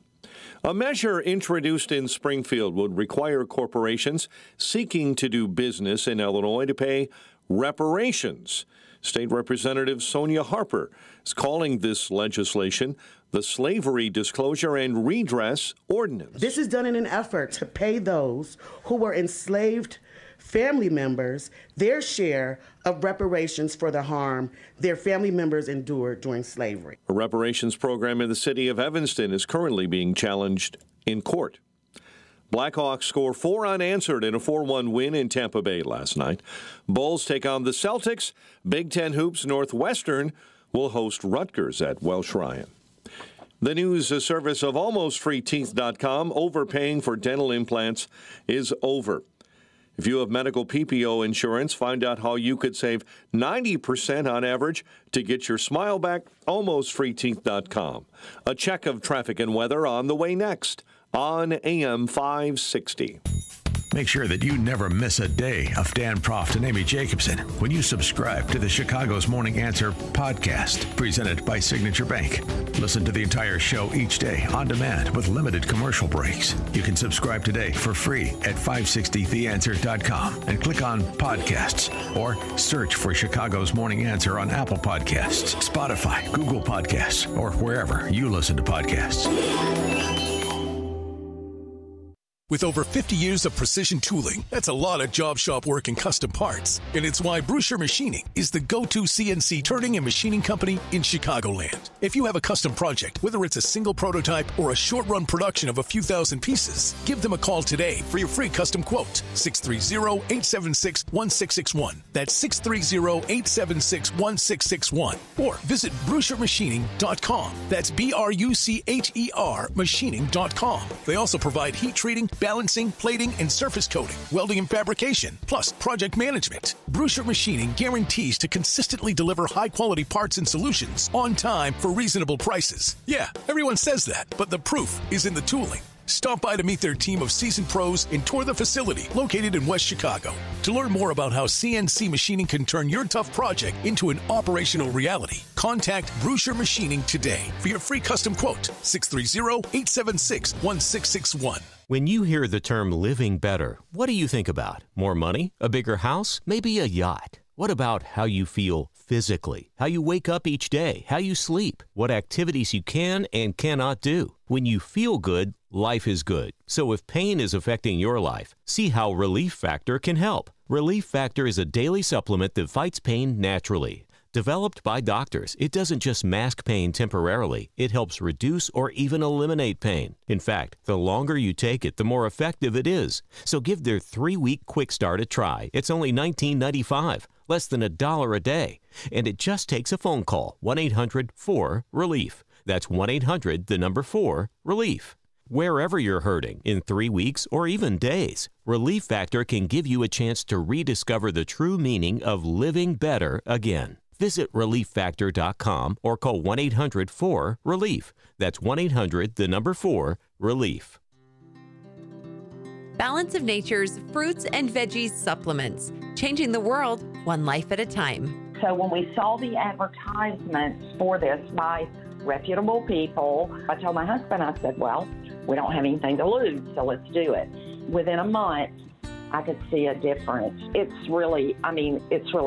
A measure introduced in Springfield would require corporations seeking to do business in Illinois to pay reparations. State Representative Sonia Harper is calling this legislation the Slavery Disclosure and Redress Ordinance. This is done in an effort to pay those who were enslaved family members their share of reparations for the harm their family members endured during slavery. A reparations program in the city of Evanston is currently being challenged in court. Blackhawks score 4 unanswered in a 4-1 win in Tampa Bay last night. Bulls take on the Celtics. Big Ten Hoops Northwestern will host Rutgers at Welsh Ryan. The news service of AlmostFreeTeeth.com, overpaying for dental implants is over. If you have medical PPO insurance, find out how you could save 90% on average to get your smile back. AlmostFreeTeeth.com. A check of traffic and weather on the way next on AM 560. Make sure that you never miss a day of Dan Proft and Amy Jacobson when you subscribe to the Chicago's Morning Answer podcast, presented by Signature Bank. Listen to the entire show each day on demand with limited commercial breaks. You can subscribe today for free at 560theanswer.com and click on podcasts or search for Chicago's Morning Answer on Apple Podcasts, Spotify, Google Podcasts, or wherever you listen to podcasts. With over 50 years of precision tooling, that's a lot of job shop work and custom parts. And it's why Bruscher Machining is the go-to CNC turning and machining company in Chicagoland. If you have a custom project, whether it's a single prototype or a short-run production of a few thousand pieces, give them a call today for your free custom quote. 630-876-1661. That's 630-876-1661. Or visit BruscherMachining.com. That's BRUCHER Machining.com. They also provide heat treating, balancing, plating, and surface coating, welding and fabrication, plus project management. Bruscher Machining guarantees to consistently deliver high-quality parts and solutions on time for reasonable prices. Yeah, everyone says that, but the proof is in the tooling. Stop by to meet their team of seasoned pros and tour the facility located in West Chicago. To learn more about how CNC machining can turn your tough project into an operational reality, contact Bruscher Machining today for your free custom quote. 630-876-1661. When you hear the term living better, what do you think about? More money? A bigger house? Maybe a yacht? What about how you feel physically? How you wake up each day? How you sleep? What activities you can and cannot do? When you feel good, life is good. So if pain is affecting your life, see how Relief Factor can help. Relief Factor is a daily supplement that fights pain naturally. Developed by doctors, it doesn't just mask pain temporarily, it helps reduce or even eliminate pain. In fact, the longer you take it, the more effective it is. So give their 3-week quick start a try. It's only $19.95, less than $1 a day. And it just takes a phone call, 1-800-4-RELIEF. That's 1-800-4-RELIEF. Wherever you're hurting, in 3 weeks or even days, Relief Factor can give you a chance to rediscover the true meaning of living better again. Visit ReliefFactor.com or call 1-800-4-RELIEF. That's 1-800-4-RELIEF. Balance of Nature's fruits and veggies supplements, changing the world one life at a time. So when we saw the advertisements for this by reputable people, I told my husband, I said, well, we don't have anything to lose, so let's do it. Within a month, I could see a difference. It's really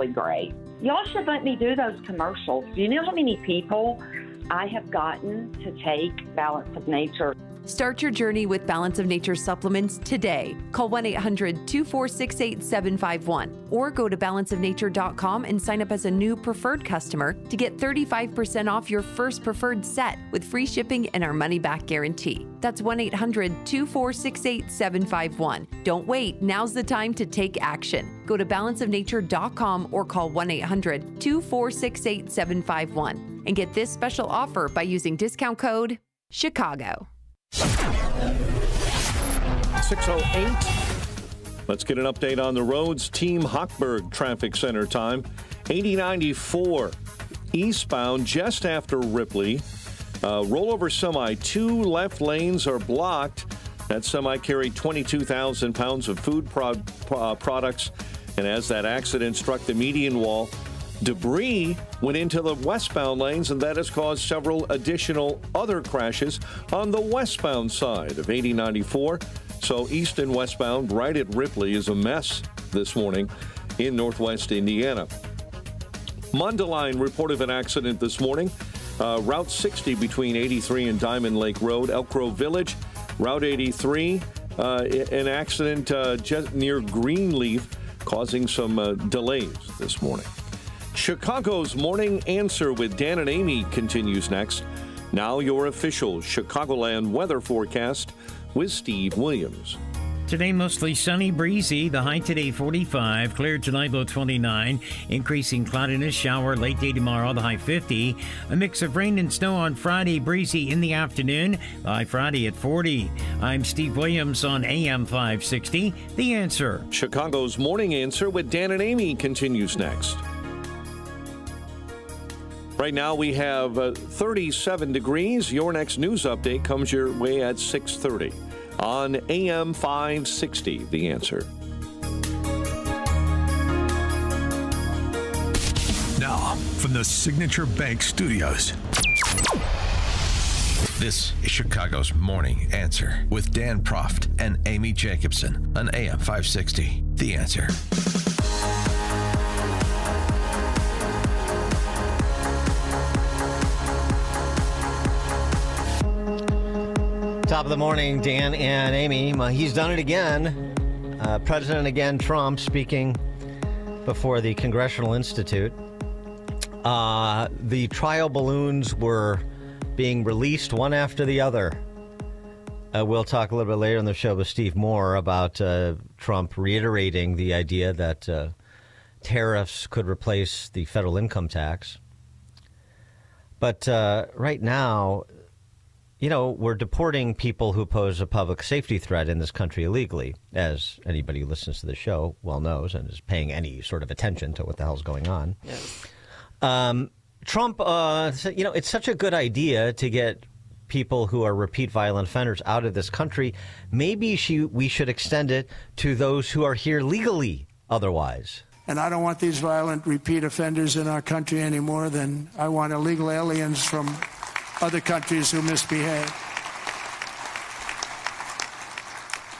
great. Y'all should let me do those commercials. Do you know how many people I have gotten to take Balance of Nature? Start your journey with Balance of Nature supplements today. Call 1-800-246-8751 or go to balanceofnature.com and sign up as a new preferred customer to get 35% off your first preferred set with free shipping and our money-back guarantee. That's 1-800-246-8751. Don't wait. Now's the time to take action. Go to balanceofnature.com or call 1-800-246-8751 and get this special offer by using discount code CHICAGO. 6:08. Let's get an update on the roads. Team Hochberg Traffic Center time. 8094 eastbound just after Ripley. Rollover semi. 2 left lanes are blocked. That semi carried 22,000 pounds of food products. And as that accident struck the median wall, debris went into the westbound lanes, and that has caused several additional other crashes on the westbound side of 8094. So east and westbound right at Ripley is a mess this morning in northwest Indiana. Mundelein reported an accident this morning. Route 60 between 83 and Diamond Lake Road, Elk Grove Village. Route 83, an accident just near Greenleaf. causing some delays this morning. Chicago's Morning Answer with Dan and Amy continues next. Now your official Chicagoland weather forecast with Steve Williams. Today, mostly sunny, breezy. The high today, 45. Clear tonight, low 29. Increasing cloudiness, shower late day tomorrow, the high 50. A mix of rain and snow on Friday, breezy in the afternoon. The high Friday at 40. I'm Steve Williams on AM 560. The Answer. Chicago's Morning Answer with Dan and Amy continues next. Right now we have 37 degrees. Your next news update comes your way at 6:30 on AM 560, The Answer. Now, from the Signature Bank Studios, this is Chicago's Morning Answer with Dan Proft and Amy Jacobson on AM 560, The Answer. Top of the morning, Dan and Amy. He's done it again. President again, Trump, speaking before the Congressional Institute. The trial balloons were being released one after the other. We'll talk a little bit later on the show with Steve Moore about Trump reiterating the idea that tariffs could replace the federal income tax. But right now, you know, we're deporting people who pose a public safety threat in this country illegally, as anybody who listens to the show well knows and is paying any sort of attention to what the hell's going on. Yes. Trump, you know, it's such a good idea to get people who are repeat violent offenders out of this country. Maybe we should extend it to those who are here legally otherwise. And I don't want these violent repeat offenders in our country any more than I want illegal aliens from other countries who misbehave.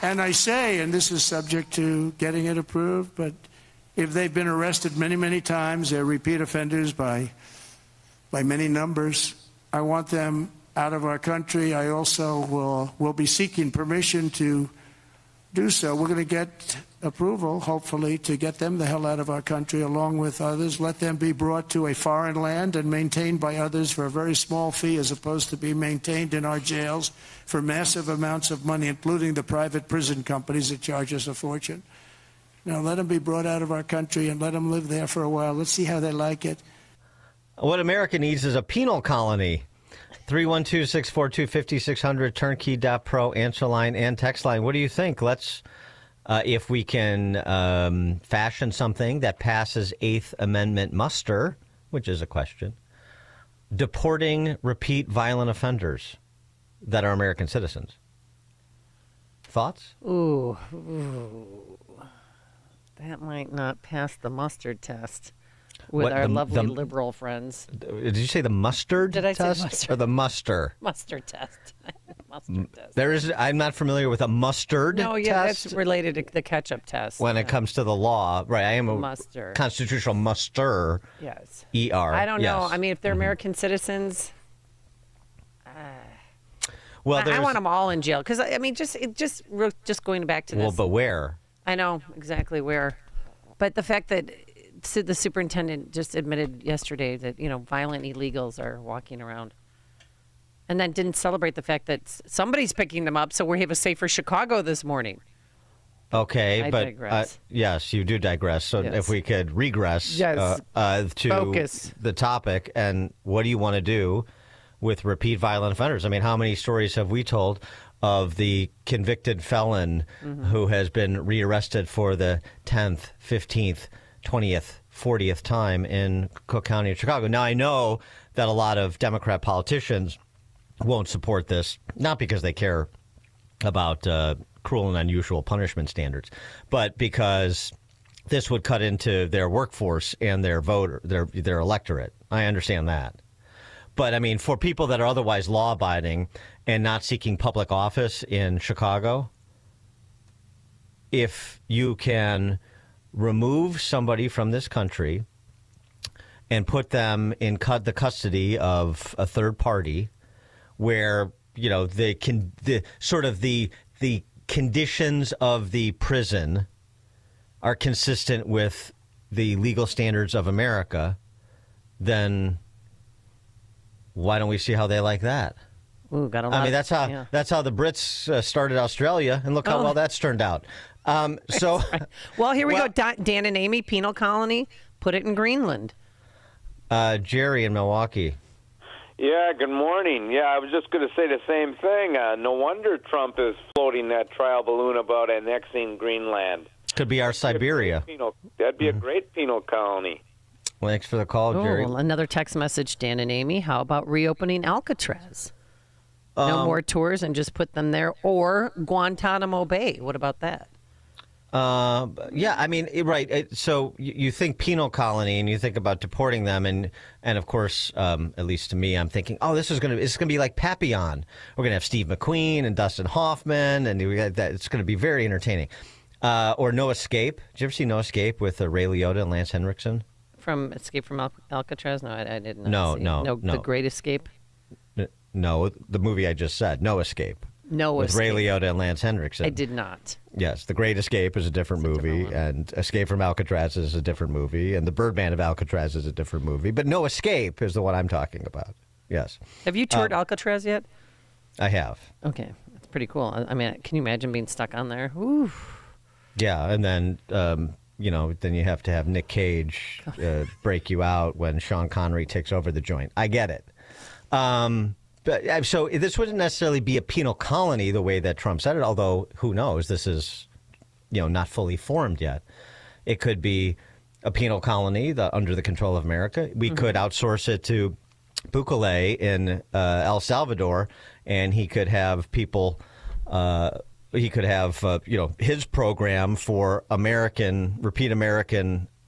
And I say, and this is subject to getting it approved, but if they've been arrested many, many times, they're repeat offenders by many numbers, I want them out of our country. I also will be seeking permission to do so. We're going to get approval, hopefully, to get them the hell out of our country along with others. Let them be brought to a foreign land and maintained by others for a very small fee as opposed to be maintained in our jails for massive amounts of money, including the private prison companies that charge us a fortune. Now, let them be brought out of our country and let them live there for a while. Let's see how they like it. What America needs is a penal colony. 312-642-5600, turnkey.pro, answer line, and text line. What do you think? Let's, if we can fashion something that passes Eighth Amendment muster, which is a question, deporting repeat violent offenders that are American citizens. Thoughts? Ooh. That might not pass the mustard test. With our lovely liberal friends. Did you say the mustard Did I test say mustard? or the muster? Mustard test. Mustard test. There is. I'm not familiar with a mustard No, yeah, test. that's related to the ketchup test. When it comes to the law, right? I am a Muster. constitutional muster. Yes. ER. I don't know. Yes. I mean, if they're American citizens, Well, I there's- want them all in jail because I mean, just going back to this. Well, but where? I know exactly where, but the fact that the superintendent just admitted yesterday that violent illegals are walking around, and then didn't celebrate the fact that somebody's picking them up. So we have a safer Chicago this morning. Okay, I but digress. yes, you do digress. So Yes. if we could regress Yes. To Focus. the topic, and what do you want to do with repeat violent offenders? I mean, how many stories have we told of the convicted felon who has been rearrested for the 10th, 15th, 20th, 40th time in Cook County, Chicago? Now, I know that a lot of Democrat politicians won't support this, not because they care about cruel and unusual punishment standards, but because this would cut into their workforce and their their electorate. I understand that. But, I mean, for people that are otherwise law-abiding and not seeking public office in Chicago, if you can remove somebody from this country and put them in the custody of a third party where, the conditions of the prison are consistent with the legal standards of America, then why don't we see how they like that? Ooh, got a lot. I mean, that's how the Brits started Australia, and look how well that's turned out. So, right. Well, here we go. Dan and Amy, penal colony, put it in Greenland. Jerry in Milwaukee. Yeah, good morning. Yeah, I was just going to say the same thing. No wonder Trump is floating that trial balloon about annexing Greenland. Could be our Siberia. That'd be a great penal colony. Well, thanks for the call, Jerry. Well, another text message, Dan and Amy. How about reopening Alcatraz? No more tours and just put them there. Or Guantanamo Bay. What about that? Yeah, I mean, right. So you think penal colony, and you think about deporting them, and of course, at least to me, I'm thinking, oh, it's going to be like Papillon. We're going to have Steve McQueen and Dustin Hoffman, and it's going to be very entertaining. Or No Escape. Did you ever see No Escape with Ray Liotta and Lance Henriksen? From Escape from Alcatraz? No, I didn't. No. The Great Escape. No, the movie I just said, No Escape. With Ray Liotta and Lance Henriksen. I did not. Yes, The Great Escape is a different movie, and Escape from Alcatraz is a different movie, and The Birdman of Alcatraz is a different movie. But No Escape is the one I'm talking about. Yes. Have you toured Alcatraz yet? I have. Okay, that's pretty cool. I mean, can you imagine being stuck on there? Ooh. Yeah, and then then you have to have Nick Cage break you out when Sean Connery takes over the joint. I get it. But so this wouldn't necessarily be a penal colony the way that Trump said it, although who knows? This is, not fully formed yet. It could be a penal colony under the control of America. We could outsource it to Bukele in El Salvador, and he could have people. He could have his program for repeat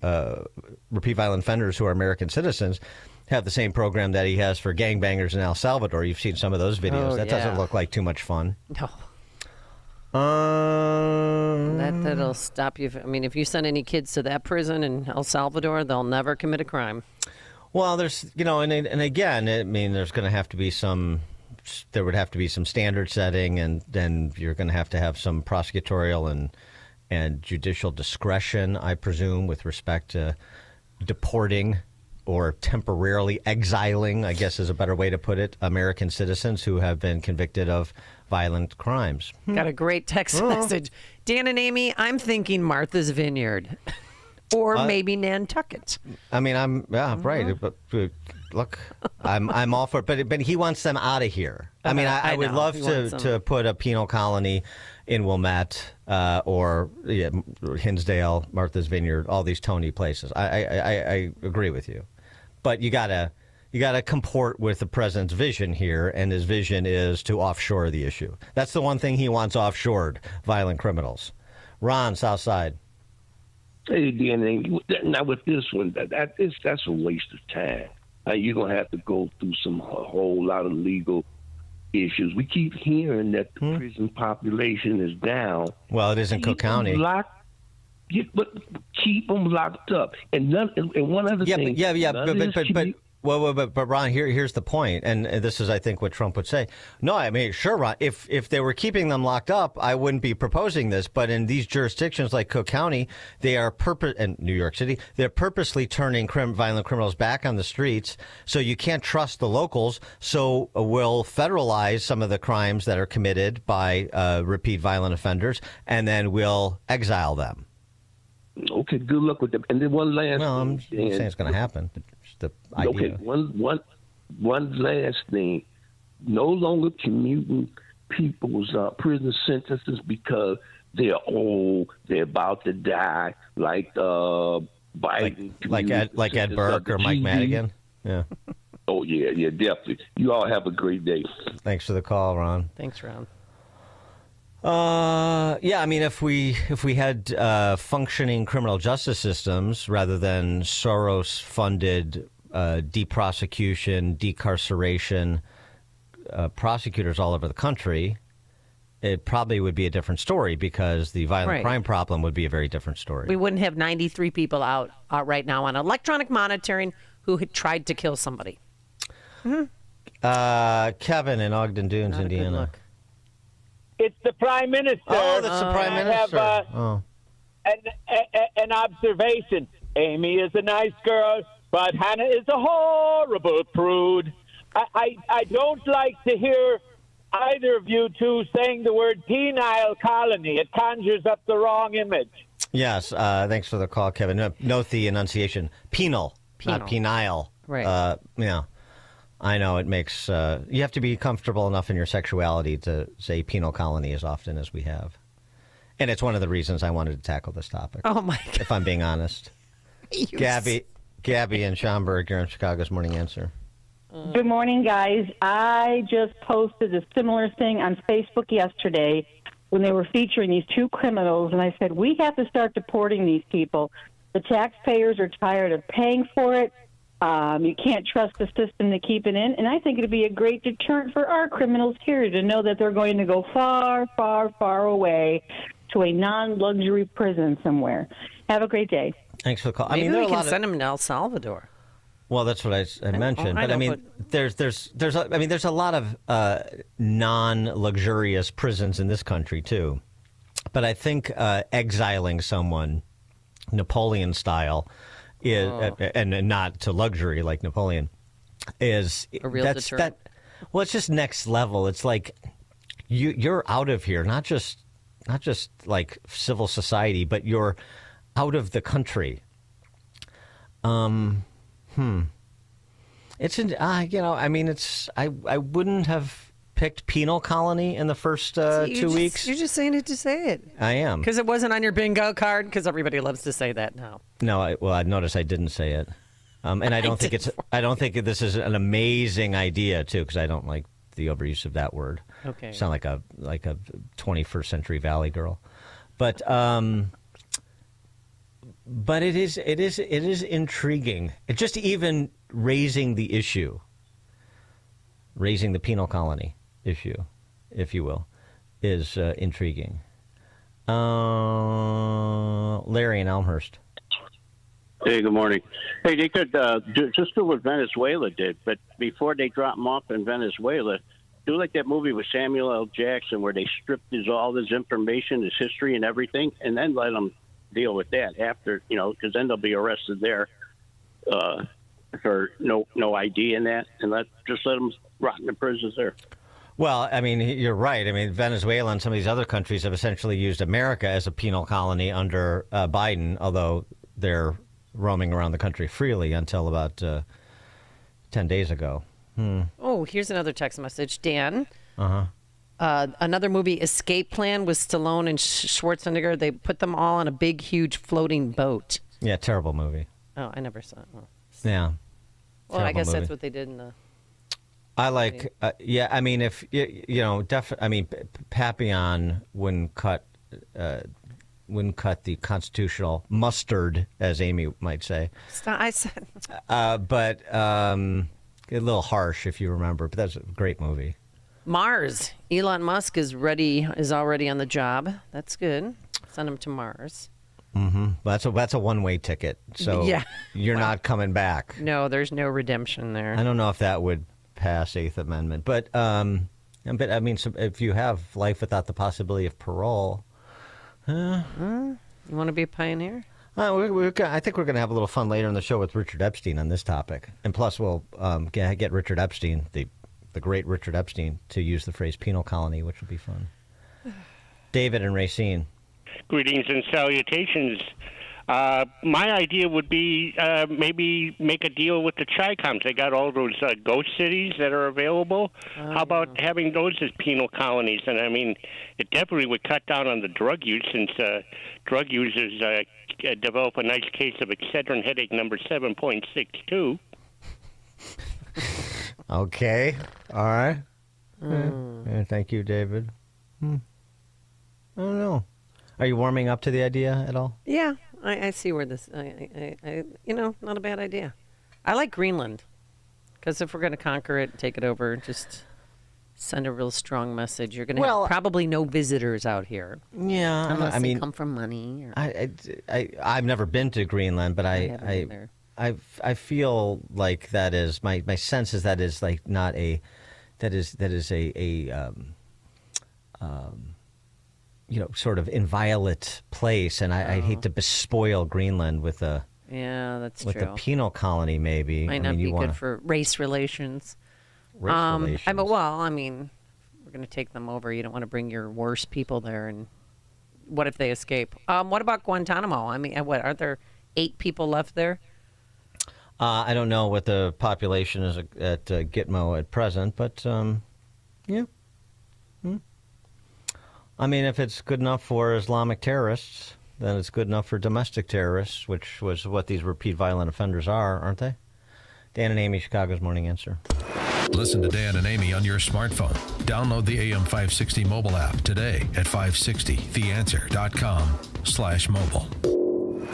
violent offenders who are American citizens. Have the same program that he has for gangbangers in El Salvador. You've seen some of those videos. That doesn't look like too much fun. No. That'll stop you. I mean, if you send any kids to that prison in El Salvador, they'll never commit a crime. Well, there's, and again, I mean, there would have to be some standard setting, and then you're going to have some prosecutorial and judicial discretion, I presume, with respect to deporting or temporarily exiling, I guess is a better way to put it, American citizens who have been convicted of violent crimes. Got a great text message. Dan and Amy, I'm thinking Martha's Vineyard. Or maybe Nantucket. I mean, right. But look, I'm all for it. But he wants them out of here. I mean, I would love to put a penal colony in Wilmette or Hinsdale, Martha's Vineyard, all these Tony places. I agree with you. But you gotta comport with the president's vision here, and his vision is to offshore the issue. That's the one thing he wants offshored: violent criminals. Ron, Southside. Hey, DNA. Now with this one, that's a waste of time. You're gonna have to go through a whole lot of legal issues. We keep hearing that the prison population is down. Well, it is in Cook County. But keep them locked up. And one other thing. But Ron, here's the point, and this is, I think, what Trump would say. No, I mean, sure, Ron, if they were keeping them locked up, I wouldn't be proposing this. But in these jurisdictions like Cook County, they are and New York City, they're purposely turning violent criminals back on the streets. So you can't trust the locals. So we'll federalize some of the crimes that are committed by repeat violent offenders, and then we'll exile them. Okay, good luck with them. And then one last. Well, I'm saying it's going to happen. The idea. Okay, one last thing. No longer commuting people's prison sentences because they're old, they're about to die, like Biden, like Ed Burke or Mike Madigan. Yeah. Oh yeah, definitely. You all have a great day. Thanks for the call, Ron. Thanks, Ron. Yeah, I mean, if we had functioning criminal justice systems rather than Soros-funded deprosecution, decarceration prosecutors all over the country, it probably would be a different story because the violent crime problem would be a very different story. We wouldn't have 93 people out right now on electronic monitoring who had tried to kill somebody. Kevin in Ogden Dunes, Indiana. It's the Prime Minister. Oh, that's the Prime Minister. an observation. Amy is a nice girl, but Hannah is a horrible prude. I don't like to hear either of you two saying the word penile colony. It conjures up the wrong image. Yes, thanks for the call, Kevin. Note the enunciation. Penal, not penile. Right. Yeah. I know it makes, you have to be comfortable enough in your sexuality to say penal colony as often as we have. And it's one of the reasons I wanted to tackle this topic. Oh, my God. If I'm being honest. Gabby in Schaumburg, you're on Chicago's Morning Answer. Good morning, guys. I just posted a similar thing on Facebook yesterday when they were featuring these two criminals, and I said, we have to start deporting these people. The taxpayers are tired of paying for it. You can't trust the system to keep it in, and I think it would be a great deterrent for our criminals here to know that they're going to go far, far, far away to a non-luxury prison somewhere. Have a great day. Thanks for the call. Maybe there we are a can lot send them to El Salvador. Well, that's what I mentioned. I But I know, mean, there's a lot of non-luxurious prisons in this country too. But I think exiling someone Napoleon style is, and not to luxury like Napoleon, is a real deterrent. Well, it's just next level. It's like you're out of here, not just like civil society, but you're out of the country. It's I mean, it's I wouldn't have picked penal colony in the first 2 weeks. You're just saying it to say it. I am. Because it wasn't on your bingo card, because everybody loves to say that now. No, I noticed I didn't say it. And I don't think this is an amazing idea too, because I don't like the overuse of that word. Okay. Sound like a 21st century Valley girl. But it is intriguing. It just even raising the issue, raising the penal colony issue, if you will, is intriguing. Larry in Elmhurst. Hey, good morning. Hey, they could just do what Venezuela did, but before they drop them off in Venezuela, do like that movie with Samuel L. Jackson where they stripped all his information, his history and everything, and then let them deal with that after, because then they'll be arrested there for no ID in that, and let them rot in the prisons there. Well, I mean, you're right. I mean, Venezuela and some of these other countries have essentially used America as a penal colony under Biden, although they're roaming around the country freely until about 10 days ago. Oh, here's another text message. Dan. Uh-huh. Another movie, Escape Plan, with Stallone and Schwarzenegger. They put them all on a big, huge floating boat. Yeah, terrible movie. Oh, I never saw it. Yeah. Well, I guess movie. that's what they did in the... I like, I mean, if, I mean, Papillon wouldn't cut the constitutional mustard, as Amy might say. I said... but a little harsh, if you remember, but that's a great movie. Mars. Elon Musk is already on the job. That's good. Send him to Mars. Mm-hmm. That's a one-way ticket, so yeah. You're not coming back. No, there's no redemption there. I don't know if that would pass Eighth Amendment, but I mean, if you have life without the possibility of parole, you want to be a pioneer? I think we're going to have a little fun later in the show with Richard Epstein on this topic, and plus we'll get Richard Epstein, the great Richard Epstein, to use the phrase penal colony, which will be fun. David and Racine. Greetings and salutations. My idea would be maybe make a deal with the Chi-Coms. They got all those ghost cities that are available. How about having those as penal colonies? And I mean, it definitely would cut down on the drug use, since drug users develop a nice case of Excedrin headache number 7.62. Okay. All right. Yeah, thank you, David. I don't know. Are you warming up to the idea at all? Yeah, I see where this. Not a bad idea. I like Greenland, because if we're going to conquer it, take it over, just send a real strong message. You're going to have probably no visitors out here. Yeah, unless I mean, they come from money. Or... I've never been to Greenland, but I feel like that is my sense is that is like not a that is a sort of inviolate place, and I'd hate to bespoil Greenland with a that's with true. a penal colony. Maybe Might not be good for race relations. relations. I mean, we're going to take them over. You don't want to bring your worst people there, and what if they escape? What about Guantanamo? I mean, aren't there 8 people left there? I don't know what the population is at Gitmo at present, but yeah. I mean, if it's good enough for Islamic terrorists, then it's good enough for domestic terrorists, which was what these repeat violent offenders are, aren't they? Dan and Amy, Chicago's Morning Answer. Listen to Dan and Amy on your smartphone. Download the AM 560 mobile app today at 560theanswer.com/mobile.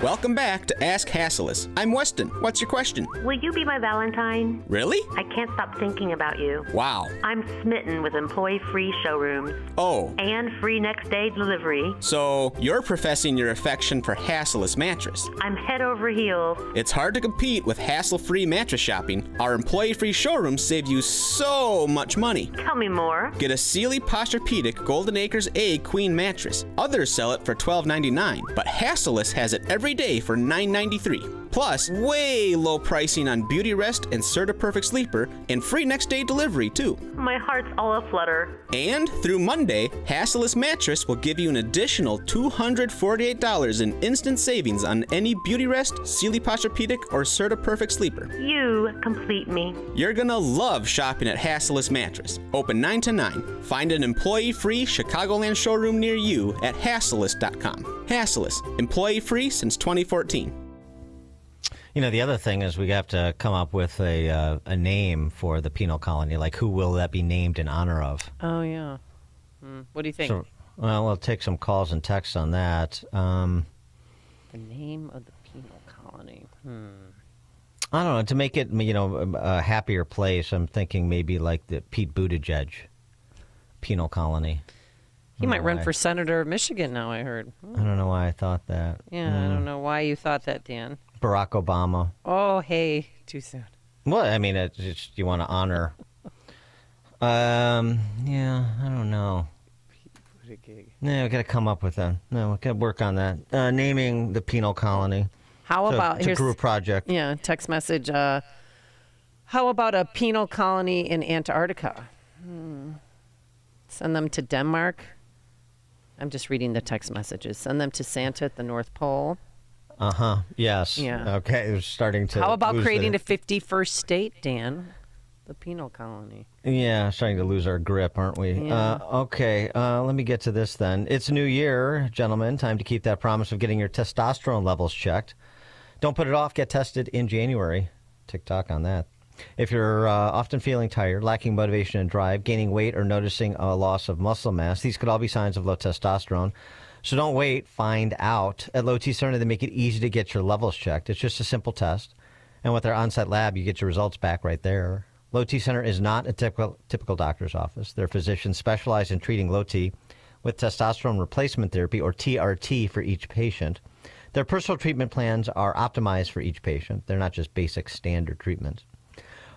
Welcome back to Ask Hassellus. I'm Weston. What's your question? Will you be my Valentine? Really? I can't stop thinking about you. Wow. I'm smitten with employee-free showrooms. Oh. And free next-day delivery. So you're professing your affection for Hassellus Mattress. I'm head over heels. It's hard to compete with hassle-free mattress shopping. Our employee-free showrooms save you so much money. Tell me more. Get a Sealy Posturepedic Golden Acres A Queen mattress. Others sell it for $12.99, but Hassellus has it every day for $9.93. Plus, way low pricing on Beauty Rest and Serta Perfect Sleeper, and free next-day delivery, too. My heart's all aflutter. And through Monday, Hassellus Mattress will give you an additional $248 in instant savings on any Beauty Rest, Sealy Posturepedic, or Serta Perfect Sleeper. You complete me. You're gonna love shopping at Hassellus Mattress. Open 9 to 9. Find an employee-free Chicagoland showroom near you at hassellus.com. Hassellus, employee-free since 2014. The other thing is we have to come up with a name for the penal colony. Like, who will that be named in honor of? Oh, yeah. What do you think? So, well, we'll take some calls and texts on that. The name of the penal colony. I don't know. To make it, a happier place, I'm thinking maybe like the Pete Buttigieg penal colony. He might run for senator of Michigan now, I heard. I don't know why I thought that. Yeah, I don't know why you thought that, Dan. Barack Obama. Oh, hey, too soon. Well, I mean, it's just, you want to honor. Yeah, I don't know. Yeah, we got to come up with that. No, we got to work on that. Naming the penal colony. How about it's a group project? Yeah, text message. How about a penal colony in Antarctica? Send them to Denmark. I'm just reading the text messages. Send them to Santa at the North Pole. Yes. Yeah. Okay. It was starting to. How about creating a 51st state, Dan? The penal colony. Yeah, starting to lose our grip, aren't we? Yeah. Okay. Let me get to this then. It's a new year, gentlemen. Time to keep that promise of getting your testosterone levels checked. Don't put it off. Get tested in January. TikTok on that. If you're often feeling tired, lacking motivation and drive, gaining weight, or noticing a loss of muscle mass, these could all be signs of low testosterone. So don't wait. Find out. At Low T Center, they make it easy to get your levels checked. It's just a simple test. And with their on-site lab, you get your results back right there. Low T Center is not a typical doctor's office. Their physicians specialize in treating low T with testosterone replacement therapy, or TRT, for each patient. Their personal treatment plans are optimized for each patient. They're not just basic standard treatments.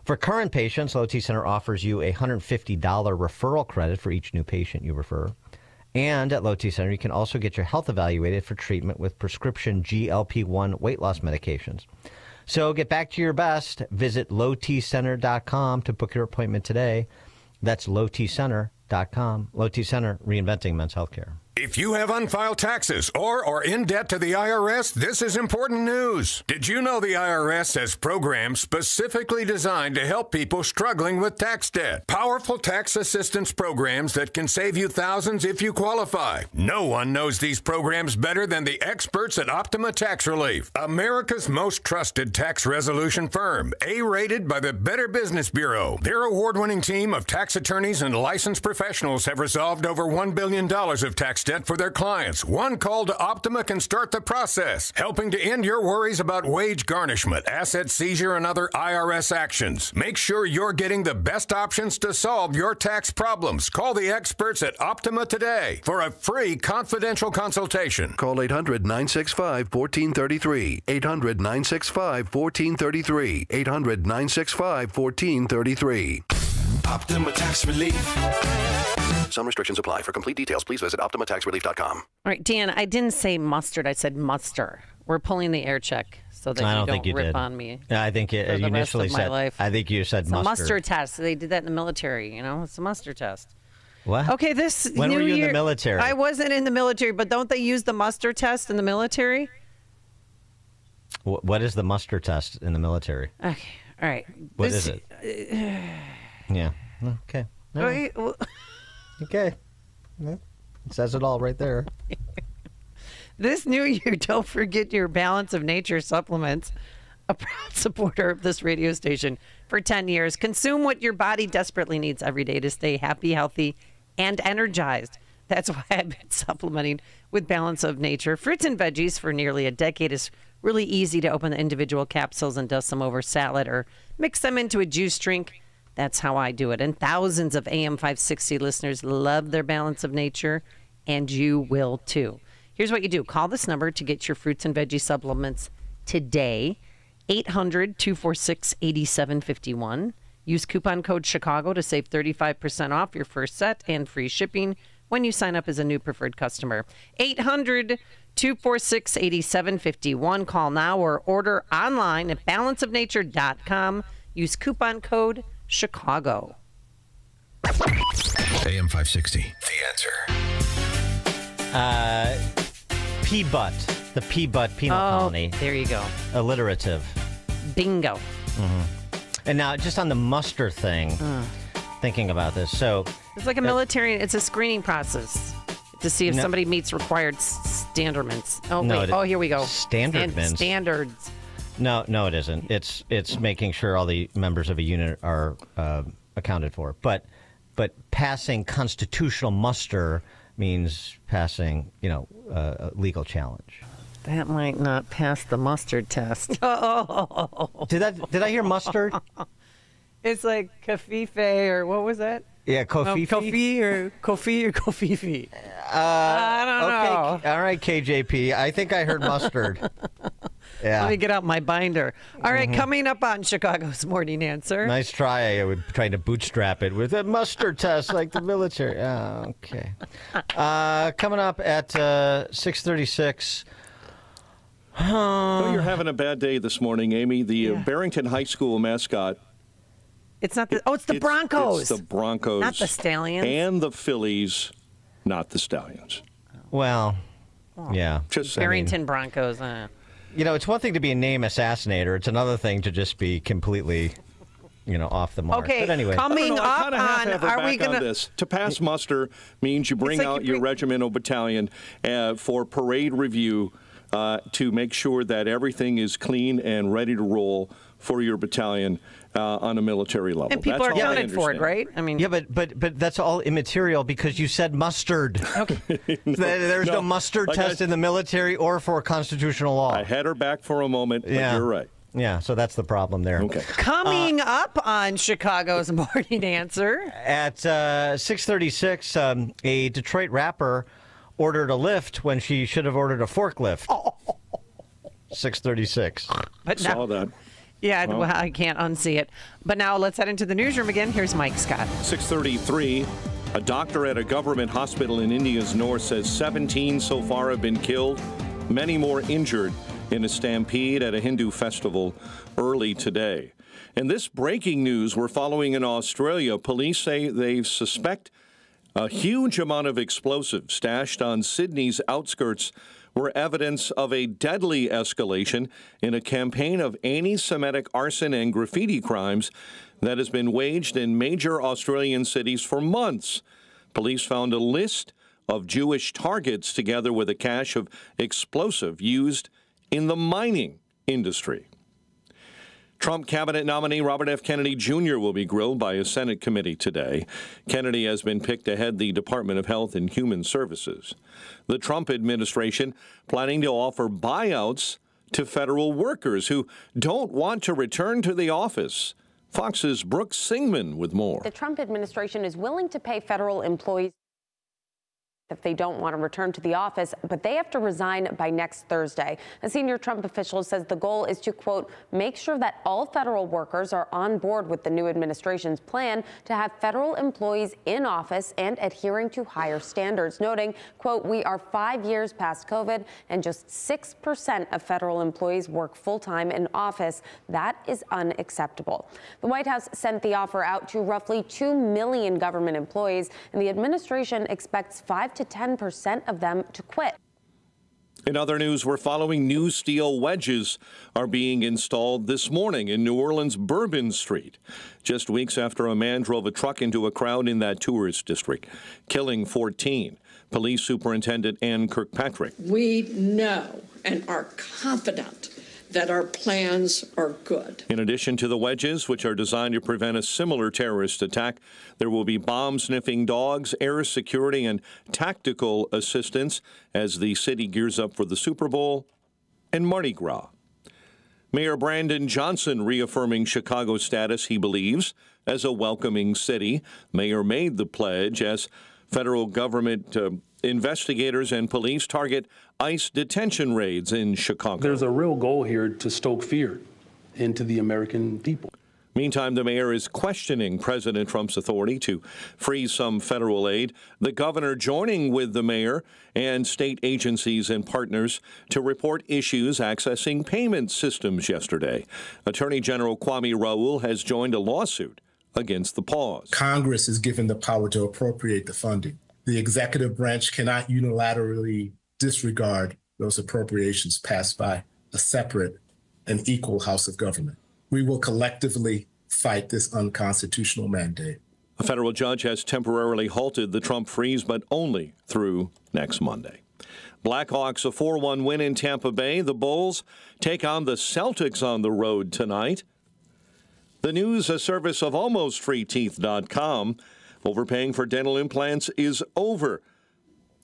For current patients, Low T Center offers you a $150 referral credit for each new patient you refer. And at Low T Center, you can also get your health evaluated for treatment with prescription GLP-1 weight loss medications. So get back to your best. Visit lowtcenter.com to book your appointment today. That's lowtcenter.com. Low T Center, reinventing men's healthcare. If you have unfiled taxes or are in debt to the IRS, this is important news. Did you know the IRS has programs specifically designed to help people struggling with tax debt? Powerful tax assistance programs that can save you thousands if you qualify. No one knows these programs better than the experts at Optima Tax Relief, America's most trusted tax resolution firm, A-rated by the Better Business Bureau. Their award-winning team of tax attorneys and licensed professionals have resolved over $1 billion of tax debt for their clients. One call to Optima can start the process, helping to end your worries about wage garnishment, asset seizure, and other IRS actions. Make sure you're getting the best options to solve your tax problems. Call the experts at Optima today for a free confidential consultation. Call 800-965-1433. 800-965-1433. 800-965-1433. Optima Tax Relief. Some restrictions apply. For complete details, please visit OptimaTaxRelief.com. All right, Dan, I didn't say mustard. I said muster. We're pulling the air check so that I don't you think don't you rip did. on me. Yeah, I think you for the initially rest of my said. life. I think you said It's mustard. a muster test. They did that in the military. It's a muster test. What? Okay, this When New were you in Year, the military? I wasn't in the military, but don't they use the muster test in the military? What is the muster test in the military? Okay, all right. What is it? Yeah. Okay. All right. Okay. Yeah. It says it all right there. This New Year, don't forget your Balance of Nature supplements. A proud supporter of this radio station for 10 years. Consume what your body desperately needs every day to stay happy, healthy, and energized. That's why I've been supplementing with Balance of Nature. Fruits and veggies for nearly a decade is really easy to open the individual capsules and dust them over salad or mix them into a juice drink. That's how I do it. And thousands of AM 560 listeners love their Balance of Nature, and you will too. Here's what you do. Call this number to get your fruits and veggie supplements today. 800-246-8751. Use coupon code Chicago to save 35% off your first set and free shipping when you sign up as a new preferred customer. 800-246-8751. Call now or order online at balanceofnature.com. Use coupon code Chicago. AM 560. The Answer. Pea-butt. The Pea-butt Penal Colony. There you go. Alliterative. Bingo. Mm-hmm. And now, just on the muster thing, thinking about this. So It's like a military, it's a screening process to see if somebody meets required standards. Oh, No, wait. Oh, here we go. Standardments. Standards. No, it isn't. It's making sure all the members of a unit are accounted for. But passing constitutional muster means passing, a legal challenge. That might not pass the mustard test. Oh. Did I hear mustard? It's like kafife or what was that? Yeah, kofifi. Kofi or kofifi. I don't know. All right, KJP. I think I heard mustard. Yeah. Let me get out my binder. All right, coming up on Chicago's Morning Answer. Nice try. I would try to bootstrap it with a mustard test like the military. Oh, okay. Coming up at 6:36. Well, you're having a bad day this morning, Amy. The Barrington High School mascot. It's not the. Oh, it's the Broncos. It's the Broncos, not the Stallions, and the Phillies, not the Stallions. Well, yeah. Just Barrington Broncos. It's one thing to be a name assassinator. It's another thing to just be completely, off the mark. Okay, but anyway. coming I up on, are we going to... To pass muster means you bring out your regimental battalion for parade review to make sure that everything is clean and ready to roll for your battalion on a military level. And people are accounted for it, right? I mean, yeah, but that's all immaterial because you said mustard. Okay. There's no mustard test in the military or for constitutional law. I had her back for a moment, but you're right. Yeah, so that's the problem there. Okay. Coming up on Chicago's Morning Answer. At 6:36, a Detroit rapper ordered a lift when she should have ordered a forklift. 6:36. But now, saw that. Yeah, well, I can't unsee it. But now let's head into the newsroom again. Here's Mike Scott. 6:33. A doctor at a government hospital in India's north says 17 so far have been killed, many more injured in a stampede at a Hindu festival early today. And this breaking news we're following in Australia. Police say they suspect a huge amount of explosives stashed on Sydney's outskirts were evidence of a deadly escalation in a campaign of anti-Semitic arson and graffiti crimes that has been waged in major Australian cities for months. Police found a list of Jewish targets together with a cache of explosive used in the mining industry. Trump cabinet nominee Robert F. Kennedy Jr. will be grilled by a Senate committee today. Kennedy has been picked to head the Department of Health and Human Services. The Trump administration planning to offer buyouts to federal workers who don't want to return to the office. Fox's Brooke Singman with more. The Trump administration is willing to pay federal employees if they don't want to return to the office, but they have to resign by next Thursday. A senior Trump official says the goal is to, quote, make sure that all federal workers are on board with the new administration's plan to have federal employees in office and adhering to higher standards, noting, quote, we are 5 years past COVID and just 6% of federal employees work full-time in office. That is unacceptable. The White House sent the offer out to roughly 2 million government employees, and the administration expects 5 to 10% of them to quit. In other news, we're following new steel wedges are being installed this morning in New Orleans' Bourbon Street, just weeks after a man drove a truck into a crowd in that tourist district, killing 14. Police Superintendent Ann Kirkpatrick. We know and are confident that our plans are good. In addition to the wedges, which are designed to prevent a similar terrorist attack, there will be bomb-sniffing dogs, air security, and tactical assistance as the city gears up for the Super Bowl and Mardi Gras. Mayor Brandon Johnson reaffirming Chicago's status, he believes, as a welcoming city. Mayor made the pledge as federal government investigators and police target ICE detention raids in Chicago. There's a real goal here to stoke fear into the American people. Meantime, the mayor is questioning President Trump's authority to freeze some federal aid. The governor joining with the mayor and state agencies and partners to report issues accessing payment systems yesterday. Attorney General Kwame Raoul has joined a lawsuit against the pause. Congress is given the power to appropriate the funding. The executive branch cannot unilaterally disregard those appropriations passed by a separate and equal House of Government. We will collectively fight this unconstitutional mandate. A federal judge has temporarily halted the Trump freeze, but only through next Monday. Blackhawks a 4-1 win in Tampa Bay. The Bulls take on the Celtics on the road tonight. The news, a service of AlmostFreeTeeth.com. Overpaying for dental implants is over.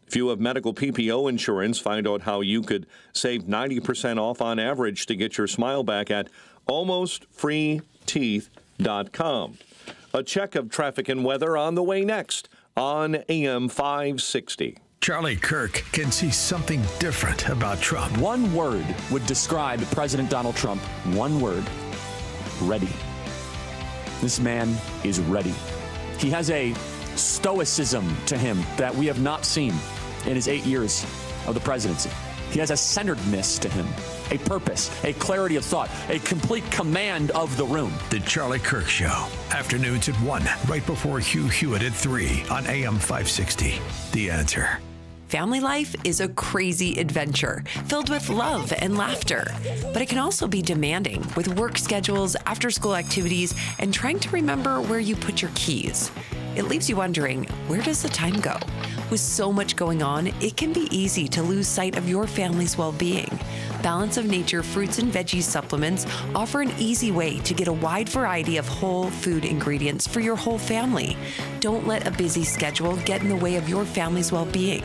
If you have medical PPO insurance, find out how you could save 90% off on average to get your smile back at AlmostFreeTeeth.com. A check of traffic and weather on the way next on AM 560. Charlie Kirk can see something different about Trump. One word would describe President Donald Trump. One word: ready. This man is ready. He has a stoicism to him that we have not seen in his 8 years of the presidency. He has a centeredness to him, a purpose, a clarity of thought, a complete command of the room. The Charlie Kirk Show. Afternoons at 1, right before Hugh Hewitt at 3 on AM 560. The Answer. Family life is a crazy adventure filled with love and laughter, but it can also be demanding with work schedules, after-school activities, and trying to remember where you put your keys. It leaves you wondering, where does the time go? With so much going on, it can be easy to lose sight of your family's well-being. Balance of Nature fruits and veggies supplements offer an easy way to get a wide variety of whole food ingredients for your whole family. Don't let a busy schedule get in the way of your family's well-being.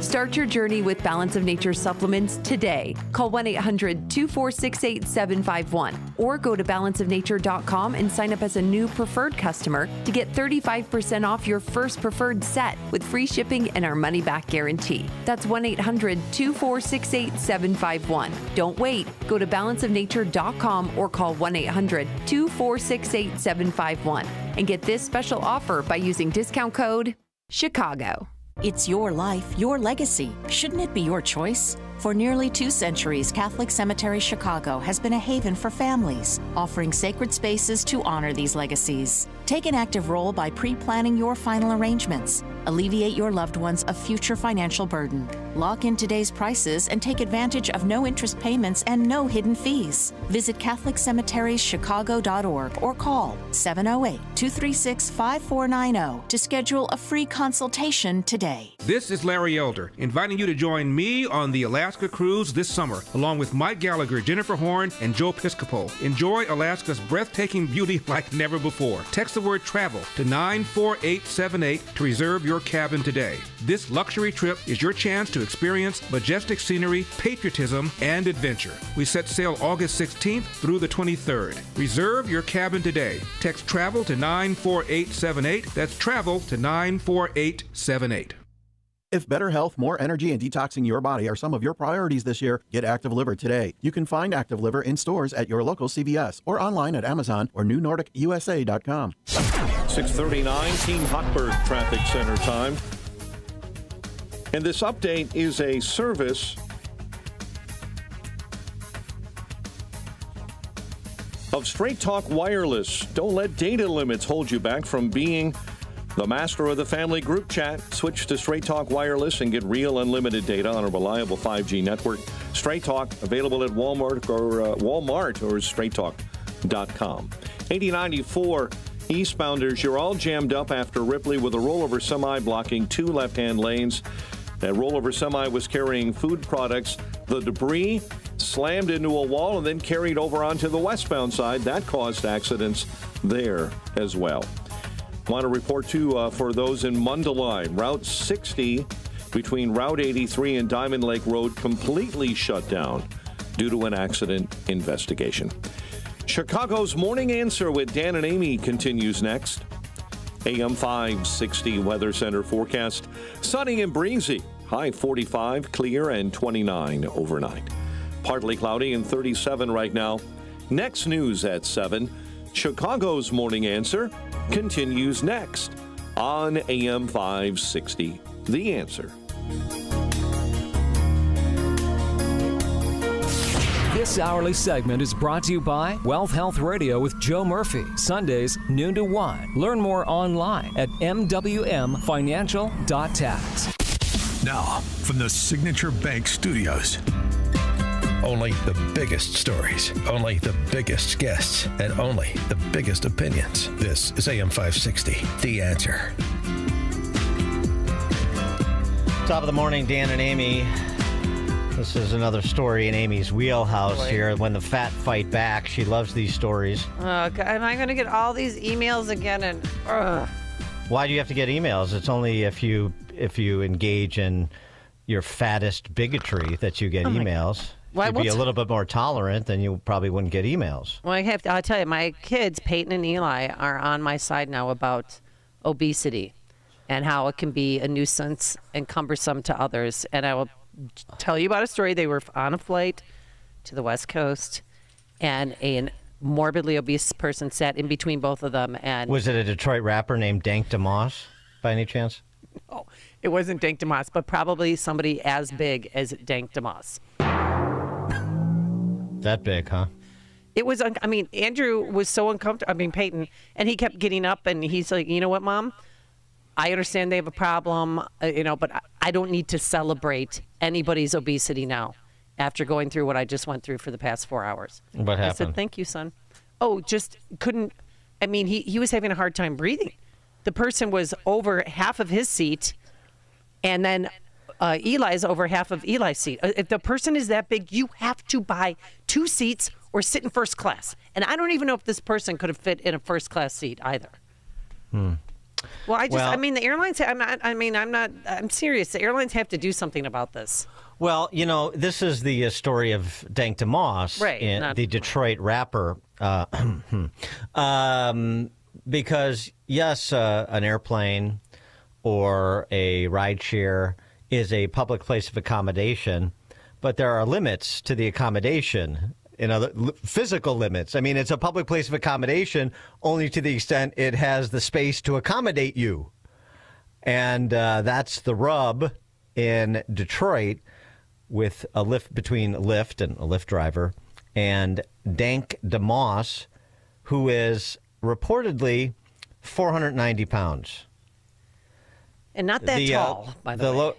Start your journey with Balance of Nature supplements today. Call 1-800-246-8751 or go to balanceofnature.com and sign up as a new preferred customer to get 35% off your first preferred set with free shipping and our money-back guarantee. That's 1-800-246-8751. Don't wait. Go to balanceofnature.com or call 1-800-246-8751 and get this special offer by using discount code CHICAGO. It's your life, your legacy. Shouldn't it be your choice? For nearly 2 centuries, Catholic Cemetery Chicago has been a haven for families, offering sacred spaces to honor these legacies. Take an active role by pre-planning your final arrangements. Alleviate your loved ones a future financial burden. Lock in today's prices and take advantage of no interest payments and no hidden fees. Visit CatholicCemeteriesChicago.org or call 708-236-5490 to schedule a free consultation today. This is Larry Elder, inviting you to join me on the Alaska cruise this summer, along with Mike Gallagher, Jennifer Horn, and Joe Piscopo. Enjoy Alaska's breathtaking beauty like never before. Text the word TRAVEL to 94878 to reserve your cabin today. This luxury trip is your chance to experience majestic scenery, patriotism, and adventure. We set sail August 16th through the 23rd. Reserve your cabin today. Text TRAVEL to 94878. That's TRAVEL to 94878. If better health, more energy, and detoxing your body are some of your priorities this year, get Active Liver today. You can find Active Liver in stores at your local CVS or online at Amazon or NewNordicUSA.com. 6:39, Team Hochberg Traffic Center time. And this update is a service of Straight Talk Wireless. Don't let data limits hold you back from being the master of the family group chat. Switch to Straight Talk Wireless and get real unlimited data on a reliable 5G network. Straight Talk, available at Walmart or straighttalk.com. 8094 eastbounders, you're all jammed up after Ripley with a rollover semi blocking 2 left-hand lanes. That rollover semi was carrying food products. The debris slammed into a wall and then carried over onto the westbound side. That caused accidents there as well. Want to report, too, for those in Mundelein. Route 60 between Route 83 and Diamond Lake Road completely shut down due to an accident investigation. Chicago's Morning Answer with Dan and Amy continues next. AM 560 Weather Center forecast. Sunny and breezy. High 45, clear, and 29 overnight. Partly cloudy and 37 right now. Next news at 7. Chicago's Morning Answer continues next on AM 560. The Answer. This hourly segment is brought to you by Wealth Health Radio with Joe Murphy, Sundays, noon to 1. Learn more online at mwmfinancial.tax. Now, from the Signature Bank Studios. Only the biggest stories, only the biggest guests, and only the biggest opinions. This is AM 560, The Answer. Top of the morning, Dan and Amy. This is another story in Amy's wheelhouse here. When the fat fight back, she loves these stories. Am I going to get all these emails again? And why do you have to get emails? It's only if you engage in your fattest bigotry that you get emails. If you'd be a little bit more tolerant, then you probably wouldn't get emails. Well, I'll tell you, my kids, Peyton and Eli, are on my side now about obesity and how it can be a nuisance and cumbersome to others. And I will tell you about a story. They were on a flight to the West Coast, and a morbidly obese person sat in between both of them. And was it a Detroit rapper named Dank DeMoss, by any chance? No, it wasn't Dank DeMoss, but probably somebody as big as Dank DeMoss. That big, huh? It was, I mean, Andrew was so uncomfortable. I mean, Peyton, and he kept getting up, and he's like, you know what, Mom? I understand they have a problem, but I don't need to celebrate anybody's obesity now after going through what I just went through for the past 4 hours. What happened? I said, thank you, son. Oh, just couldn't. I mean, he was having a hard time breathing. The person was over half of his seat, and then Eli's over half of Eli's seat. If the person is that big, you have to buy 2 seats or sit in first class. And I don't even know if this person could have fit in a first class seat either. Well, I mean, the airlines, I'm serious. The airlines have to do something about this. Well, this is the story of Dank DeMoss, right, the Detroit rapper. Because, yes, an airplane or a rideshare is a public place of accommodation, but there are limits to the accommodation. Physical limits. I mean, it's a public place of accommodation only to the extent it has the space to accommodate you. And that's the rub in Detroit with a lift between Lyft and a Lyft driver and Dank DeMoss, who is reportedly 490 pounds. And not that tall, by the way.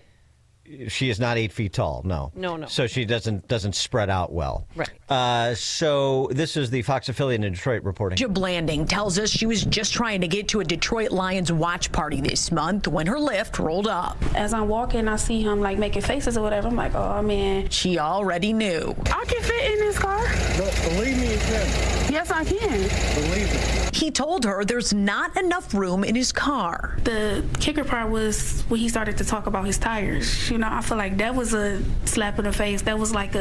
She is not 8 feet tall, no. No. So she doesn't spread out well. Right. So this is the Fox affiliate in Detroit reporting. Jim Blanding tells us she was just trying to get to a Detroit Lions watch party this month when her lift rolled up. As I'm walking, I see him making faces or whatever. I'm like, oh man. She already knew. I can fit in this car. Believe me, you can. Yes, I can. Believe me. He told her there's not enough room in his car. The kicker part was when he started to talk about his tires. I feel like that was a slap in the face. That was like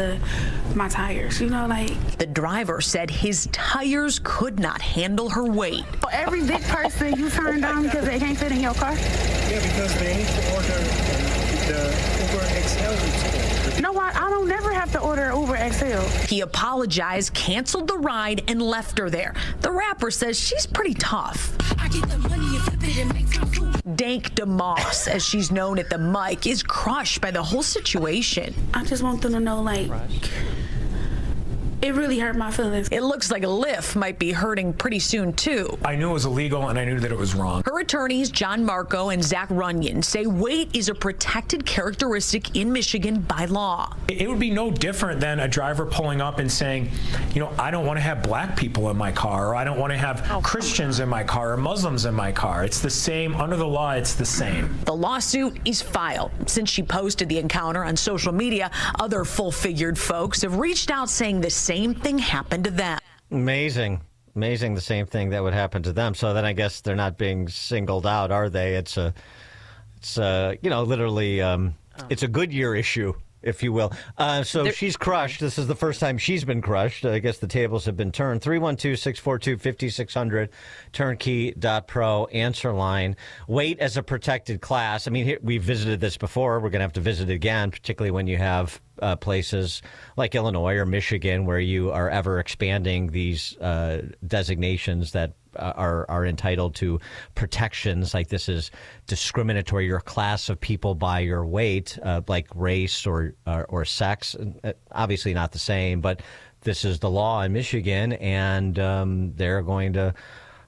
my tires, The driver said his tires could not handle her weight. Every big person you turn down because they can't fit in your car? Yeah, because they need to order the Uber XL installed. No, I don't never have to order Uber XL. He apologized, canceled the ride, and left her there. The rapper says she's pretty tough. I get the money and flip it and make some food. Dank DeMoss, as she's known at the mic, is crushed by the whole situation. I just want them to know, like, it really hurt my feelings. It looks like Lyft might be hurting pretty soon, too. I knew it was illegal, and I knew that it was wrong. Her attorneys, John Marco and Zach Runyon, say weight is a protected characteristic in Michigan by law. It would be no different than a driver pulling up and saying, you know, I don't want to have black people in my car, or I don't want to have Christians in my car, or Muslims in my car. It's the same. Under the law, it's the same. The lawsuit is filed. Since she posted the encounter on social media, other full-figured folks have reached out saying the same thing happened to them. Amazing the same thing that would happen to them. So then I guess they're not being singled out, are they? It's you know, literally it's a Goodyear issue, if you will. So she's crushed. This is the first time she's been crushed. I guess the tables have been turned. 312-642-5600, turnkey.pro, answer line. Weight as a protected class. I mean, here, we've visited this before. We're going to have to visit it again, particularly when you have places like Illinois or Michigan where you are ever expanding these designations that are entitled to protections. Like, this is discriminatory. You're a class of people by your weight, like race or sex. Obviously not the same, but this is the law in Michigan, and they're going to,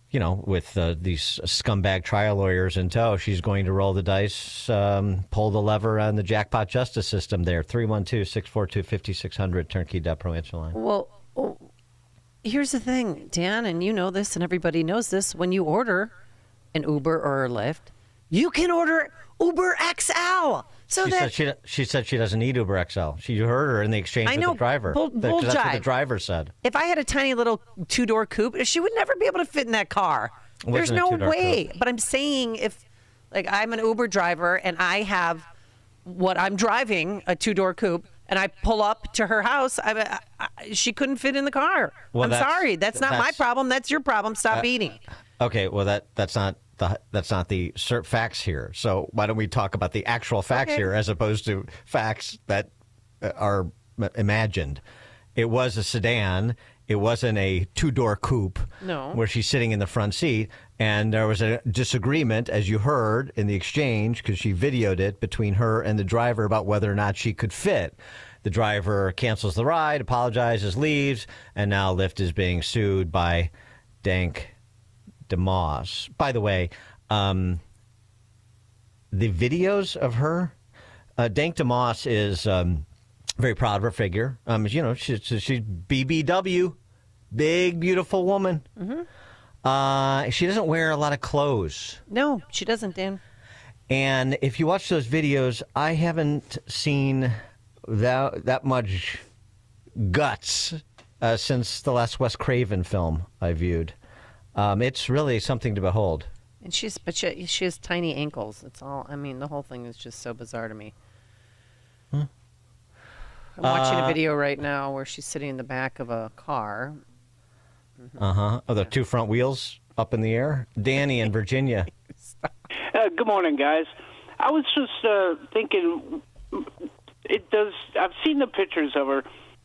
you know, with these scumbag trial lawyers in tow, she's going to roll the dice, pull the lever on the jackpot justice system there. 312-642-5600, turnkey.pro, answer line. Well, here's the thing, Dan, and you know this, and everybody knows this. When you order an Uber or a Lyft, you can order Uber XL. So she said she doesn't need Uber XL. You heard her in the exchange with the driver. That's what the driver said. If I had a tiny little two-door coupe, she would never be able to fit in that car. There's no way. Coupe. But I'm saying, if, like, I'm an Uber driver and I have what I'm driving, a two-door coupe, and I pull up to her house, she couldn't fit in the car. Well, I'm sorry. That's not my problem. That's your problem. Stop eating. Okay, well, that's not the facts here. So why don't we talk about the actual facts here as opposed to facts that are imagined? It was a sedan. It wasn't a two-door coupe where she's sitting in the front seat. And there was a disagreement, as you heard, in the exchange, because she videoed it, between her and the driver about whether or not she could fit. The driver cancels the ride, apologizes, leaves, and now Lyft is being sued by Dank DeMoss. By the way, the videos of her, Dank DeMoss is very proud of her figure. You know, she's BBW, big, beautiful woman. Mm-hmm. She doesn't wear a lot of clothes. No, she doesn't, Dan. And if you watch those videos, I haven't seen that much guts since the last Wes Craven film I viewed. It's really something to behold. And she has tiny ankles. It's all. I mean, the whole thing is just so bizarre to me. I'm watching a video right now where she's sitting in the back of a car. Oh, the two front wheels up in the air. Danny in Virginia. Good morning, guys. I was just thinking. I've seen the pictures of her,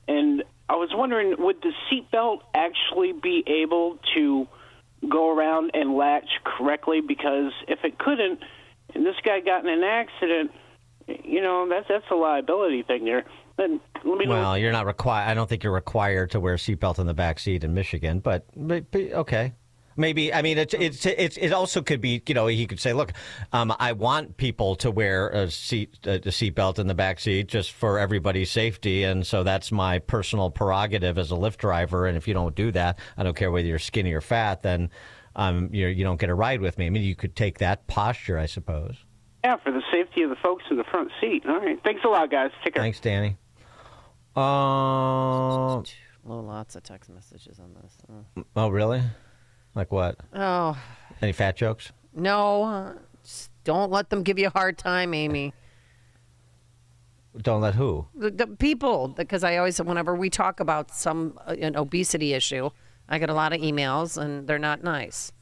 and I was wondering, would the seatbelt actually be able to go around and latch correctly? Because if it couldn't, and this guy got in an accident, you know, that's a liability thing there. Then let me know. Well, you're not required. I don't think you're required to wear a seatbelt in the back seat in Michigan, but okay. Maybe. I mean, it also could be, you know, he could say, look, I want people to wear a seatbelt in the back seat just for everybody's safety, and so that's my personal prerogative as a Lyft driver. And if you don't do that, I don't care whether you're skinny or fat, then you don't get a ride with me. I mean, you could take that posture, I suppose. Yeah, for the safety of the folks in the front seat. All right. Thanks a lot, guys. Take care. Thanks, Danny. Lots of text messages on this. Oh, really? Like what? Oh. Any fat jokes? No. Just don't let them give you a hard time, Amy. Don't let who? The people. Because I always, whenever we talk about an obesity issue, I get a lot of emails, and they're not nice.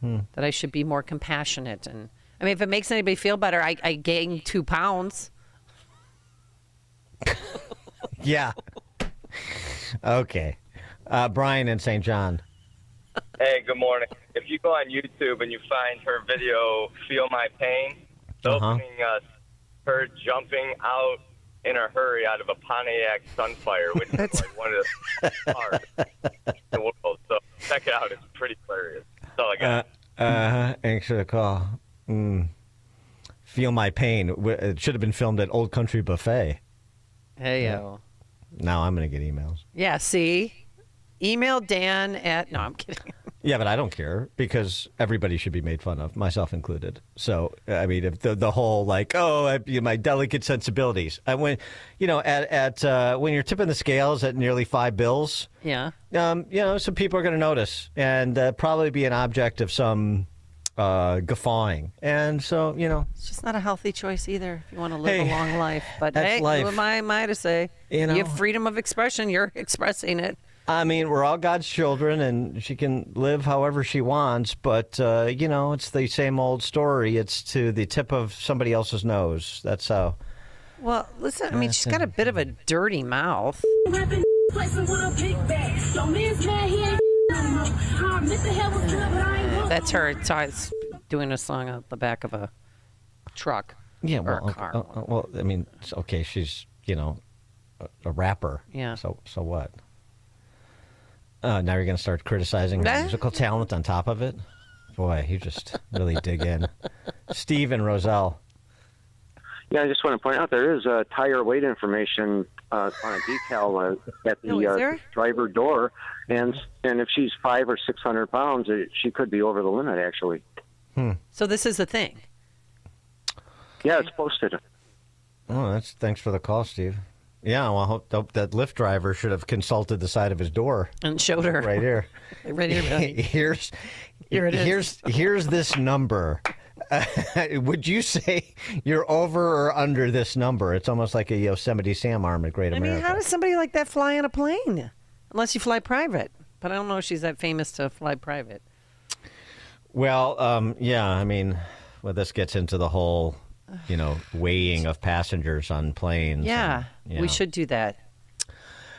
That I should be more compassionate. And I mean, if it makes anybody feel better, I gained 2 pounds. Yeah. Okay. Brian in St. John. Hey, good morning. If you go on YouTube and you find her video, Feel My Pain, the opening, her jumping out in a hurry out of a Pontiac Sunfire, which is like one of the cars in the world. So check it out. It's pretty hilarious. That's all I got. Thanks for the call. Feel My Pain. It should have been filmed at Old Country Buffet. Hey, yo. Now I'm going to get emails. Yeah, see? Email Dan at... No, I'm kidding. Yeah, but I don't care because everybody should be made fun of, myself included. So, I mean, if the whole like, my delicate sensibilities. When, when you're tipping the scales at nearly $5 Yeah. Some people are going to notice and probably be an object of some guffawing. And so, It's just not a healthy choice either if you want to live a long life. But that's hey, life. who am I to say? You have freedom of expression. You're expressing it. I mean, we're all God's children, and she can live however she wants, but, it's the same old story. It's to the tip of somebody else's nose. That's how. Well, listen, I mean, she's got a bit of a dirty mouth. That's her. It's doing a song at the back of a truck. Yeah, or a car. Well, I mean, okay, she's, a rapper. Yeah. So what? Now you're going to start criticizing her musical talent on top of it? Boy, you just really dig in. Steve and Roselle. Yeah, I just want to point out there is tire weight information on a decal at the driver door, and if she's 500 or 600 pounds, she could be over the limit actually. So this is the thing. Yeah, it's posted. Oh, thanks for the call, Steve. Yeah, well, I hope that Lyft driver should have consulted the side of his door and showed her right here. Right here. Here it is. Here's this number. Would you say you're over or under this number? It's almost like a Yosemite Sam arm at Great America. I mean, how does somebody like that fly on a plane? Unless you fly private. But I don't know if she's that famous to fly private. Well, yeah, I mean, this gets into the whole, weighing of passengers on planes. Yeah, we should do that.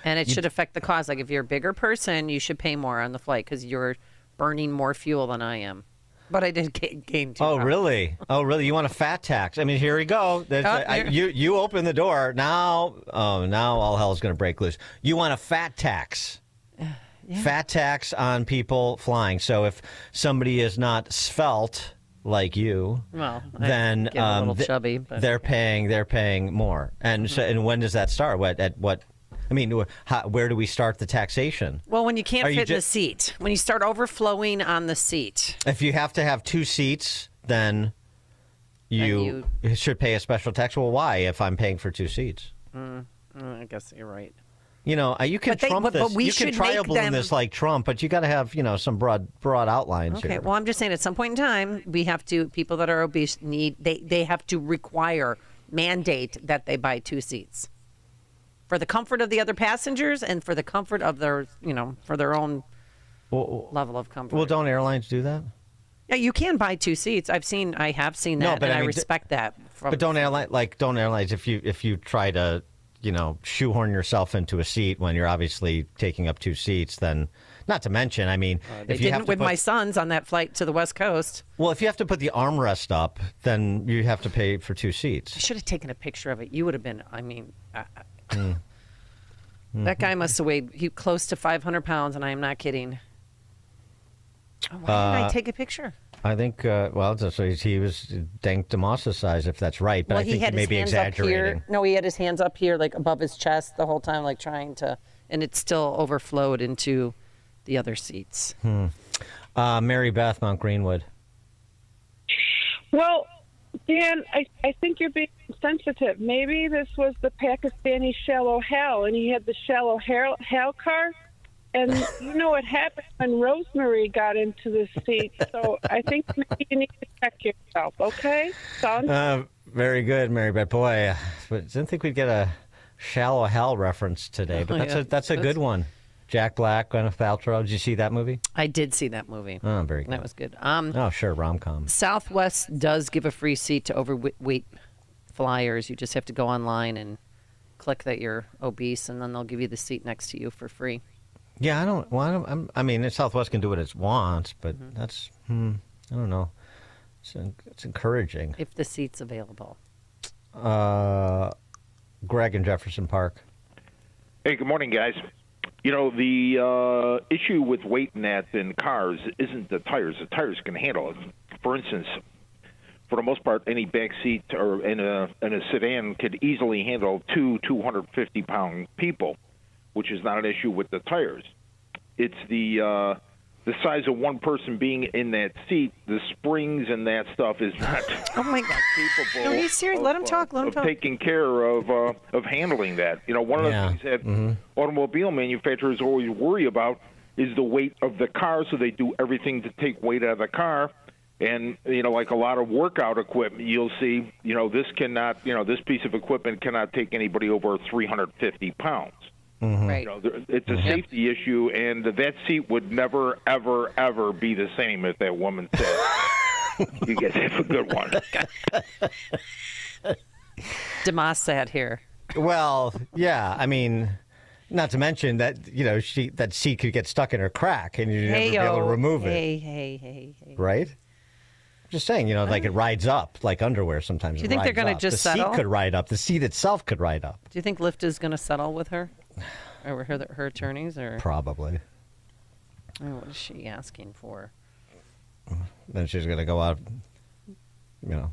And it should affect the cost. Like if you're a bigger person, you should pay more on the flight because you're burning more fuel than I am. But I did gain 2 pounds. Really? Oh, really? You want a fat tax? I mean, here we go. You open the door. Now all hell's going to break loose. You want a fat tax. Yeah. Fat tax on people flying. So if somebody is not svelte like you, then get a little chubby, but they're paying more. And so, and when does that start? I mean, where do we start the taxation? Well, when you can't fit in the seat, when you start overflowing on the seat. If you have to have 2 seats, then you should pay a special tax. Well, why? If I'm paying for 2 seats, I guess you're right. You can Trump this. You can trial balloon this like Trump, but you got to have some broad outlines. Okay. Here. Well, I'm just saying, at some point in time, we have to. People that are obese they have to mandate that they buy 2 seats for the comfort of the other passengers and for the comfort of their for their own level of comfort. Well, don't airlines do that? Yeah, you can buy 2 seats. I have seen that, and I respect that. But don't airlines if you try to shoehorn yourself into a seat when you're obviously taking up 2 seats, then not to mention, I mean, if you didn't with my sons on that flight to the West Coast. Well, if you have to put the armrest up, then you have to pay for 2 seats. I should have taken a picture of it. You would have been. I mean, that guy must have weighed close to 500 pounds, and I am not kidding. Why didn't I take a picture? I think, he was Dank DeMoss's size, if that's right. But I think he may be exaggerating. No, he had his hands up here, like above his chest the whole time, like trying to, and it still overflowed into the other seats. Mary Beth, Mount Greenwood. Well, Dan, I think you're being sensitive. Maybe this was the Pakistani Shallow Hal, and he had the Shallow Hal car. And you know what happened when Rosemary got into the seat. So I think maybe you need to check yourself, okay, son? Very good, Mary Beth. Boy, I didn't think we'd get a Shallow Hal reference today, but that's a good one. Jack Black, Gwyneth Paltrow. Did you see that movie? I did see that movie. Oh, very good. That was good. Oh, sure, rom-com. Southwest does give a free seat to overweight flyers. You just have to go online and click that you're obese, and then they'll give you the seat next to you for free. Yeah, I mean, Southwest can do what it wants, but that's, I don't know. It's encouraging. If the seat's available. Greg in Jefferson Park. Hey, good morning, guys. You know, the issue with weighting that in cars isn't the tires. The tires can handle it. For instance, for the most part, any back seat or in a sedan could easily handle 250-pound people, which is not an issue with the tires. It's the size of one person being in that seat. The springs and that stuff is not capable. No, he's serious. Let him talk. Let him talk. Taking care of handling that. You know, one of the things that automobile manufacturers always worry about is the weight of the car, so they do everything to take weight out of the car. And, you know, like a lot of workout equipment, you'll see, you know, this piece of equipment cannot take anybody over 350 pounds. Right. You know, it's a safety issue, and that seat would never, ever, ever be the same if that woman said, you guys have a good one. DeMoss sat here. Well, yeah, I mean, not to mention that, you know, that seat could get stuck in her crack, and you'd never be able to remove it. Hey. Right? Just saying, you know, like it rides up, like underwear sometimes. Do you think they're going to just settle? The seat could ride up. The seat itself could ride up. Do you think Lyft is going to settle with her? Or her attorneys? Or probably. Oh, what is she asking for? Then she's going to go out, you know.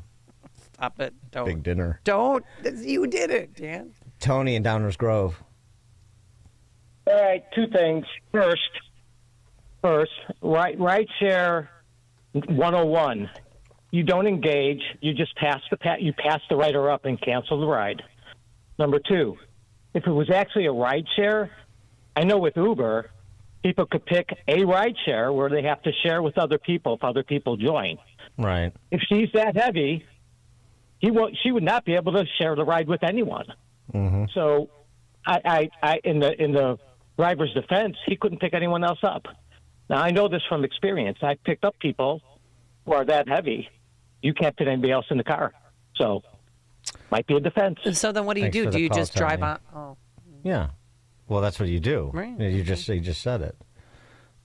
Stop it. Don't. Big dinner. Don't. You did it, Dan. Tony in Downers Grove. All right, two things. First, ride share 101. You don't engage. You just pass the rider up and cancel the ride. Number two, if it was actually a ride share, I know with Uber, people could pick a ride share where they have to share with other people if other people join. Right. If she's that heavy, she would not be able to share the ride with anyone. Mm-hmm. So, I in the driver's defense, he couldn't pick anyone else up. Now I know this from experience. I picked up people who are that heavy. You can't fit anybody else in the car. So, might be a defense. So then what do you do? Do you just drive on? Oh. Yeah. Well, that's what you do. Right. You just said it.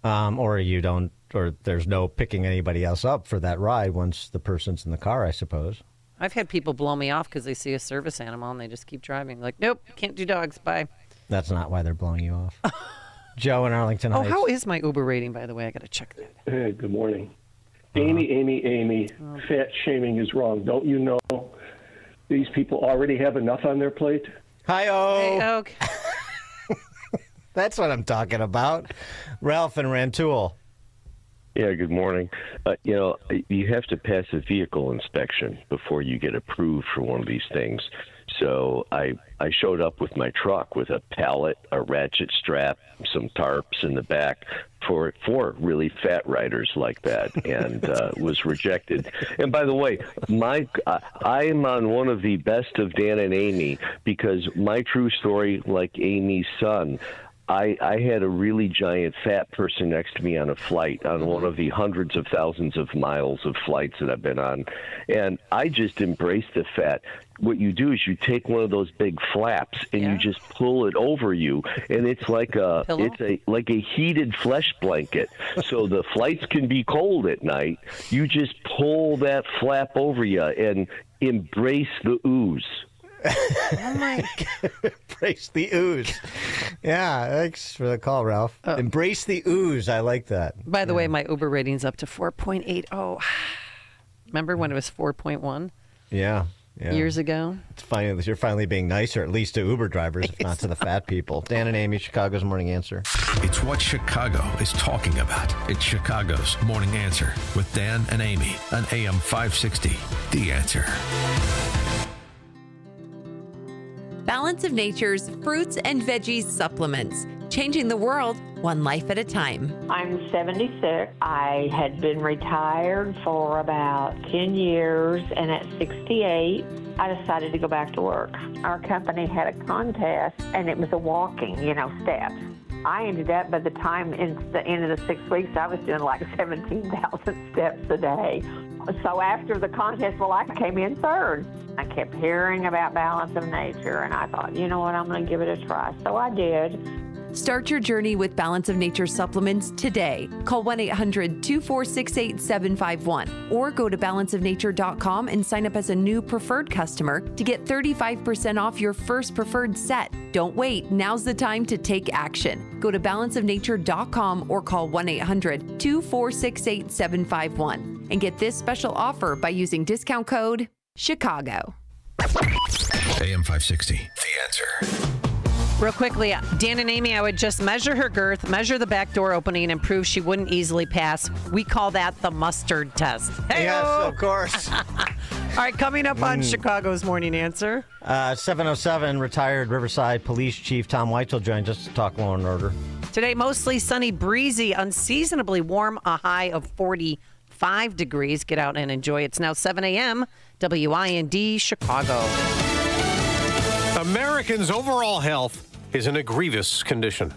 Or you don't, or there's no picking anybody else up for that ride once the person's in the car, I suppose. I've had people blow me off because they see a service animal and they just keep driving. Like, nope, can't do dogs. Bye. That's not why they're blowing you off. Joe in Arlington Heights. Oh, how is my Uber rating, by the way? I got to check that. Hey, good morning. Amy, fat shaming is wrong. Don't you know these people already have enough on their plate? Hi-oh. Hey, okay. That's what I'm talking about. Ralph and Rantoul. Yeah, good morning. You have to pass a vehicle inspection before you get approved for one of these things. So I showed up with my truck with a pallet, a ratchet strap, some tarps in the back for really fat riders like that, and was rejected. And by the way, I'm on one of the best of Dan and Amy, because my true story, like Amy's son, I had a really giant fat person next to me on a flight, on one of the hundreds of thousands of miles of flights that I've been on, and I just embraced the fat. What you do is you take one of those big flaps and you just pull it over you, and it's like a heated flesh blanket. So the flights can be cold at night. You just pull that flap over you and embrace the ooze. Oh my God. Embrace the ooze. Yeah, thanks for the call, Ralph. Embrace the ooze. I like that. By the way, my Uber rating's up to 4.80. Remember when it was 4.1? Yeah. Years ago. It's funny that you're finally being nicer, at least to Uber drivers, if not to the fat people. Dan and Amy, Chicago's Morning Answer. It's what Chicago is talking about. It's Chicago's Morning Answer with Dan and Amy on AM 560. The Answer. Balance of Nature's fruits and veggies supplements, changing the world one life at a time. I'm 76. I had been retired for about 10 years, and at 68, I decided to go back to work. Our company had a contest, and it was a walking, steps. I ended up, by the time it's the end of the 6 weeks, I was doing like 17,000 steps a day. So after the contest, I came in third. I kept hearing about Balance of Nature, and I thought, you know what, I'm going to give it a try. So I did. Start your journey with Balance of Nature supplements today. Call 1-800-246-8751 or go to balanceofnature.com and sign up as a new preferred customer to get 35% off your first preferred set. Don't wait. Now's the time to take action. Go to balanceofnature.com or call 1-800-246-8751 and get this special offer by using discount code CHICAGO. AM 560, The Answer. Real quickly, Dan and Amy, I would just measure her girth, measure the back door opening, and prove she wouldn't easily pass. We call that the mustard test. Hey-o! Yes, of course. All right, coming up on Chicago's Morning Answer. 7:07, retired Riverside Police Chief Tom Weitzel joins us to talk law and order. Today, mostly sunny, breezy, unseasonably warm, a high of 45 degrees. Get out and enjoy. It's now 7 a.m., WIND, Chicago. Americans' overall health is in a grievous condition.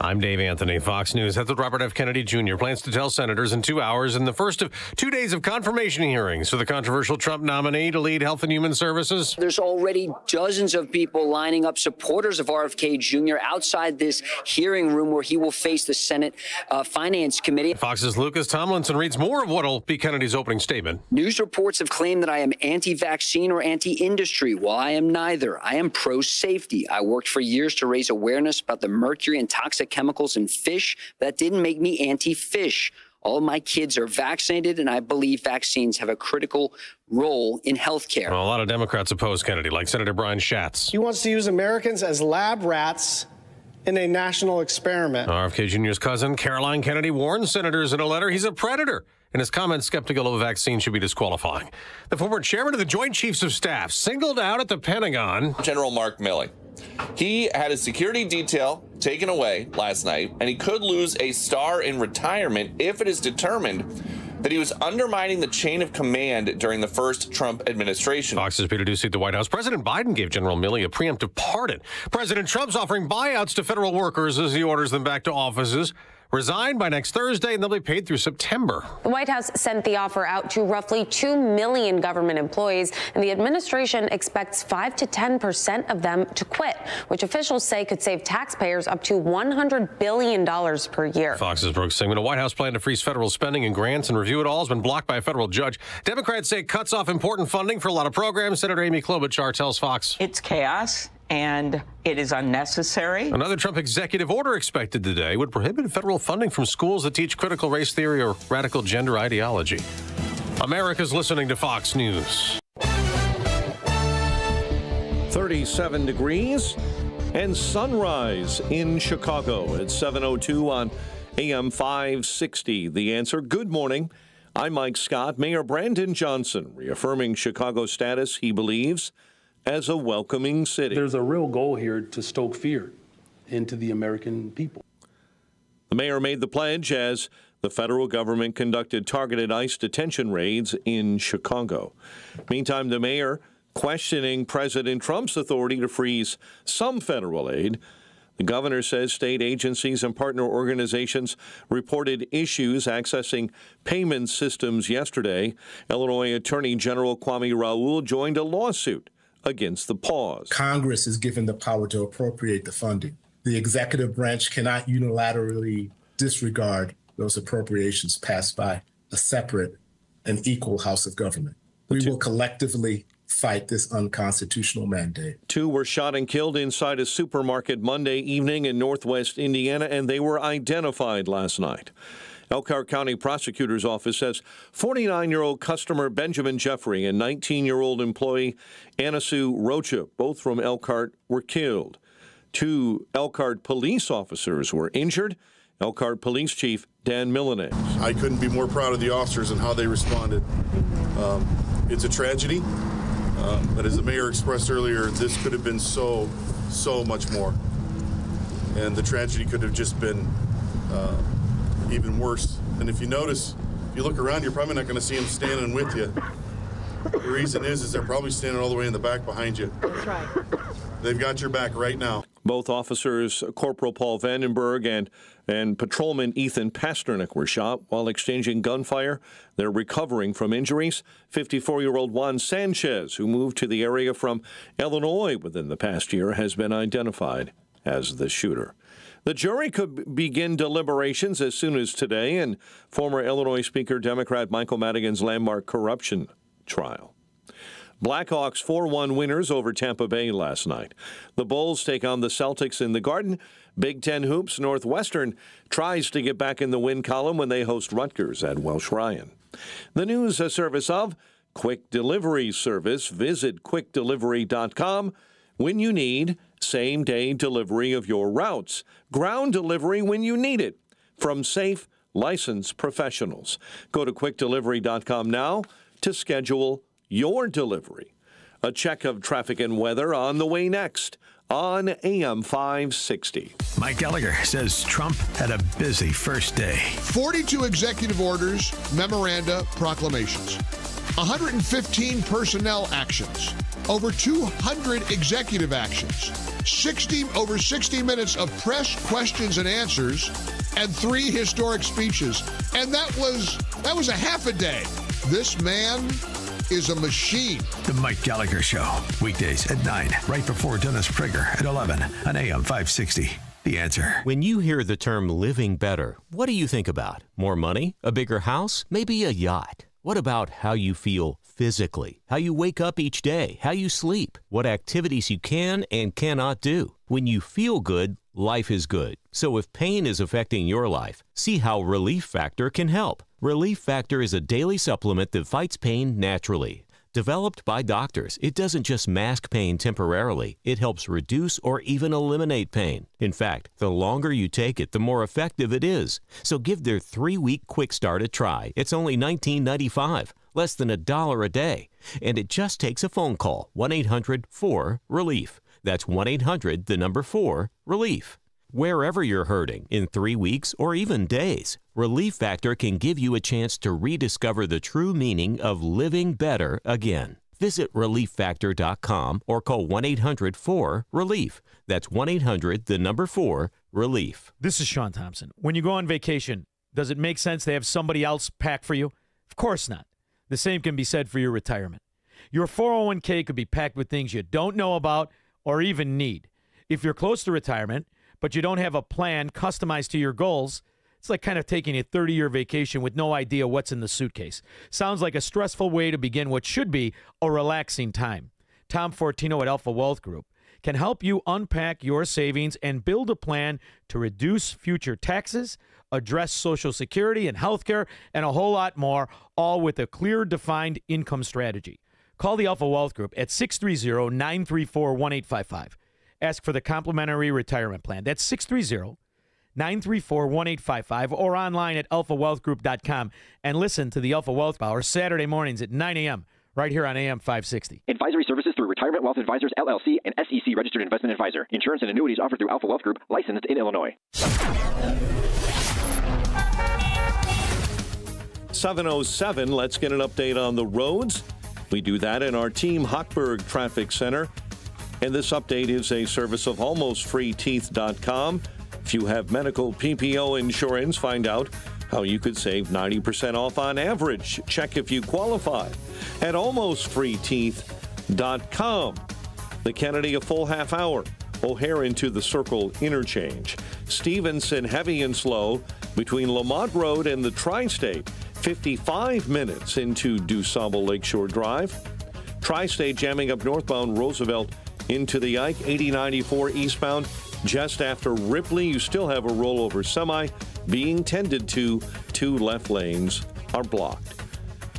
I'm Dave Anthony, Fox News. That's what Robert F. Kennedy Jr. plans to tell senators in 2 hours in the first of 2 days of confirmation hearings for the controversial Trump nominee to lead Health and Human Services. There's already dozens of people lining up, supporters of RFK Jr. outside this hearing room where he will face the Senate Finance Committee. Fox's Lucas Tomlinson reads more of what will be Kennedy's opening statement. News reports have claimed that I am anti-vaccine or anti-industry. Well, I am neither. I am pro-safety. I worked for years to raise awareness about the mercury and toxic chemicals in fish. That didn't make me anti-fish. All of my kids are vaccinated, and I believe vaccines have a critical role in healthcare. Well, a lot of Democrats oppose Kennedy, like Senator Brian Schatz. He wants to use Americans as lab rats in a national experiment. RFK Jr.'s cousin, Caroline Kennedy, warns senators in a letter he's a predator. In his comments, skeptical of a vaccine should be disqualifying. The former chairman of the Joint Chiefs of Staff singled out at the Pentagon. General Mark Milley. He had his security detail taken away last night, and he could lose a star in retirement if it is determined that he was undermining the chain of command during the first Trump administration. Fox's Peter Doocy at the White House. President Biden gave General Milley a preemptive pardon. President Trump's offering buyouts to federal workers as he orders them back to offices. Resign by next Thursday, and they'll be paid through September. The White House sent the offer out to roughly 2 million government employees, and the administration expects 5 to 10% of them to quit, which officials say could save taxpayers up to $100 billion per year. Fox's Brooks Singman. A White House plan to freeze federal spending and grants and review it all has been blocked by a federal judge. Democrats say it cuts off important funding for a lot of programs. Senator Amy Klobuchar tells Fox. It's chaos, and it is unnecessary. Another Trump executive order expected today would prohibit federal funding from schools that teach critical race theory or radical gender ideology. America's listening to Fox News. 37 degrees and sunrise in Chicago at 7:02 on AM 560. The Answer. Good morning. I'm Mike Scott. Mayor Brandon Johnson reaffirming Chicago's status, he believes, as a welcoming city. There's a real goal here to stoke fear into the American people. The mayor made the pledge as the federal government conducted targeted ICE detention raids in Chicago. Meantime, the mayor questioning President Trump's authority to freeze some federal aid. The governor says state agencies and partner organizations reported issues accessing payment systems yesterday. Illinois Attorney General Kwame Raoul joined a lawsuit against the pause. Congress is given the power to appropriate the funding. The executive branch cannot unilaterally disregard those appropriations passed by a separate and equal House of Government. We will collectively fight this unconstitutional mandate. 2 were shot and killed inside a supermarket Monday evening in northwest Indiana, and they were identified last night. Elkhart County Prosecutor's Office says 49-year-old customer Benjamin Jeffrey and 19-year-old employee Anna Sue Rocha, both from Elkhart, were killed. 2 Elkhart police officers were injured. Elkhart Police Chief Dan Milanese. I couldn't be more proud of the officers and how they responded. It's a tragedy, but as the mayor expressed earlier, this could have been so much more. And the tragedy could have just been even worse. And if you notice, if you look around, you're probably not going to see them standing with you. The reason is they're probably standing all the way in the back behind you. That's right. They've got your back right now. Both officers, Corporal Paul Vandenberg and Patrolman Ethan Pasternak, were shot while exchanging gunfire. They're recovering from injuries. 54-year-old Juan Sanchez, who moved to the area from Illinois within the past year, has been identified as the shooter. The jury could begin deliberations as soon as today in former Illinois Speaker Democrat Michael Madigan's landmark corruption trial. Blackhawks 4-1 winners over Tampa Bay last night. The Bulls take on the Celtics in the Garden. Big Ten hoops, Northwestern tries to get back in the win column when they host Rutgers at Welsh Ryan. The news a service of Quick Delivery Service. Visit quickdelivery.com when you need same-day delivery of your routes. Ground delivery when you need it from safe, licensed professionals. Go to quickdelivery.com now to schedule your delivery. A check of traffic and weather on the way next on AM 560. Mike Gallagher says Trump had a busy first day. 42 executive orders, memoranda, proclamations, 115 personnel actions, over 200 executive actions, over 60 minutes of press questions and answers, and 3 historic speeches. And that was a half a day. This man is a machine. The Mike Gallagher Show, weekdays at 9, right before Dennis Prager at 11 on AM 560. The Answer. When you hear the term living better, what do you think about? More money? A bigger house? Maybe a yacht? What about how you feel physically? How you wake up each day? How you sleep? What activities you can and cannot do? When you feel good, life is good. So if pain is affecting your life, see how Relief Factor can help. Relief Factor is a daily supplement that fights pain naturally. Developed by doctors, it doesn't just mask pain temporarily, it helps reduce or even eliminate pain. In fact, the longer you take it, the more effective it is. So give their 3-week quick start a try. It's only $19.95, less than $1 a day. And it just takes a phone call, 1-800-4-RELIEF. That's 1-800-4-RELIEF. Wherever you're hurting, in 3 weeks or even days, Relief Factor can give you a chance to rediscover the true meaning of living better again. Visit ReliefFactor.com or call 1-800-4-RELIEF. That's 1-800-4-RELIEF. This is Sean Thompson. When you go on vacation, does it make sense to have somebody else pack for you? Of course not. The same can be said for your retirement. Your 401k could be packed with things you don't know about or even need. If you're close to retirement, but you don't have a plan customized to your goals, it's like kind of taking a 30-year vacation with no idea what's in the suitcase. Sounds like a stressful way to begin what should be a relaxing time. Tom Fortino at Alpha Wealth Group can help you unpack your savings and build a plan to reduce future taxes, address Social Security and health care, and a whole lot more, all with a clear, defined income strategy. Call the Alpha Wealth Group at 630-934-1855. Ask for the complimentary retirement plan. That's 630-934-1855 or online at alphawealthgroup.com. And listen to the Alpha Wealth Hour Saturday mornings at 9 a.m. right here on AM 560. Advisory services through Retirement Wealth Advisors, LLC, and SEC Registered Investment Advisor. Insurance and annuities offered through Alpha Wealth Group, licensed in Illinois. 7:07, let's get an update on the roads. We do that in our Team Hochberg Traffic Center. And this update is a service of almostfreeteeth.com. If you have medical PPO insurance, find out how you could save 90% off on average. Check if you qualify at almostfreeteeth.com. The Kennedy, a full half hour. O'Hare into the Circle interchange. Stevenson, heavy and slow between Lamont Road and the Tri-State. 55 minutes into DuSable Lakeshore Drive. Tri-State jamming up northbound Roosevelt into the Ike, 8094 eastbound. Just after Ripley, you still have a rollover semi being tended to. 2 left lanes are blocked.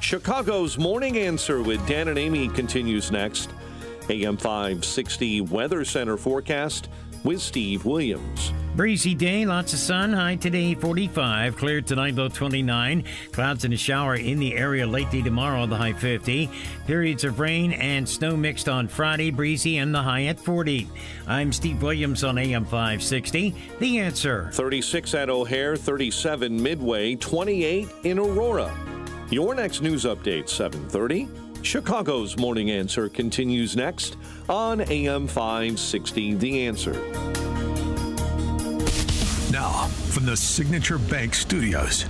Chicago's Morning Answer with Dan and Amy continues next. AM 560 Weather Center forecast with Steve Williams. Breezy day, lots of sun, high today 45, clear tonight low 29, clouds and a shower in the area lately tomorrow, the high 50, periods of rain and snow mixed on Friday, breezy and the high at 40. I'm Steve Williams on AM 560, The Answer. 36 at O'Hare, 37 Midway, 28 in Aurora. Your next news update, 7:30. Chicago's Morning Answer continues next on AM 560, The Answer. Now, from the Signature Bank Studios.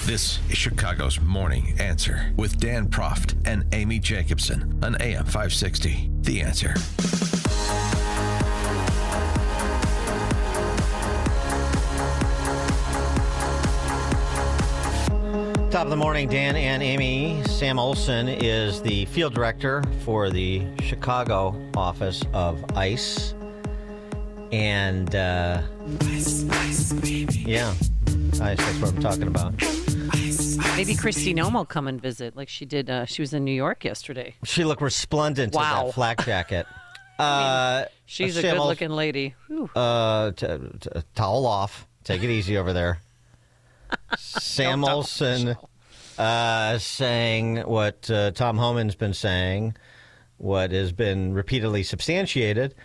This is Chicago's Morning Answer with Dan Proft and Amy Jacobson on AM 560. The Answer. Top of the morning, Dan and Amy. Sam Olson is the field director for the Chicago office of ICE. And, Ice, baby. Yeah, ICE, that's what I'm talking about. Maybe Kristi Noem will come and visit like she did. She was in New York yesterday. She looked resplendent in that flak jacket. She's a good-looking lady. Towel off. Take it easy over there. Sam Olson saying what Tom Homan's been saying, what has been repeatedly substantiated,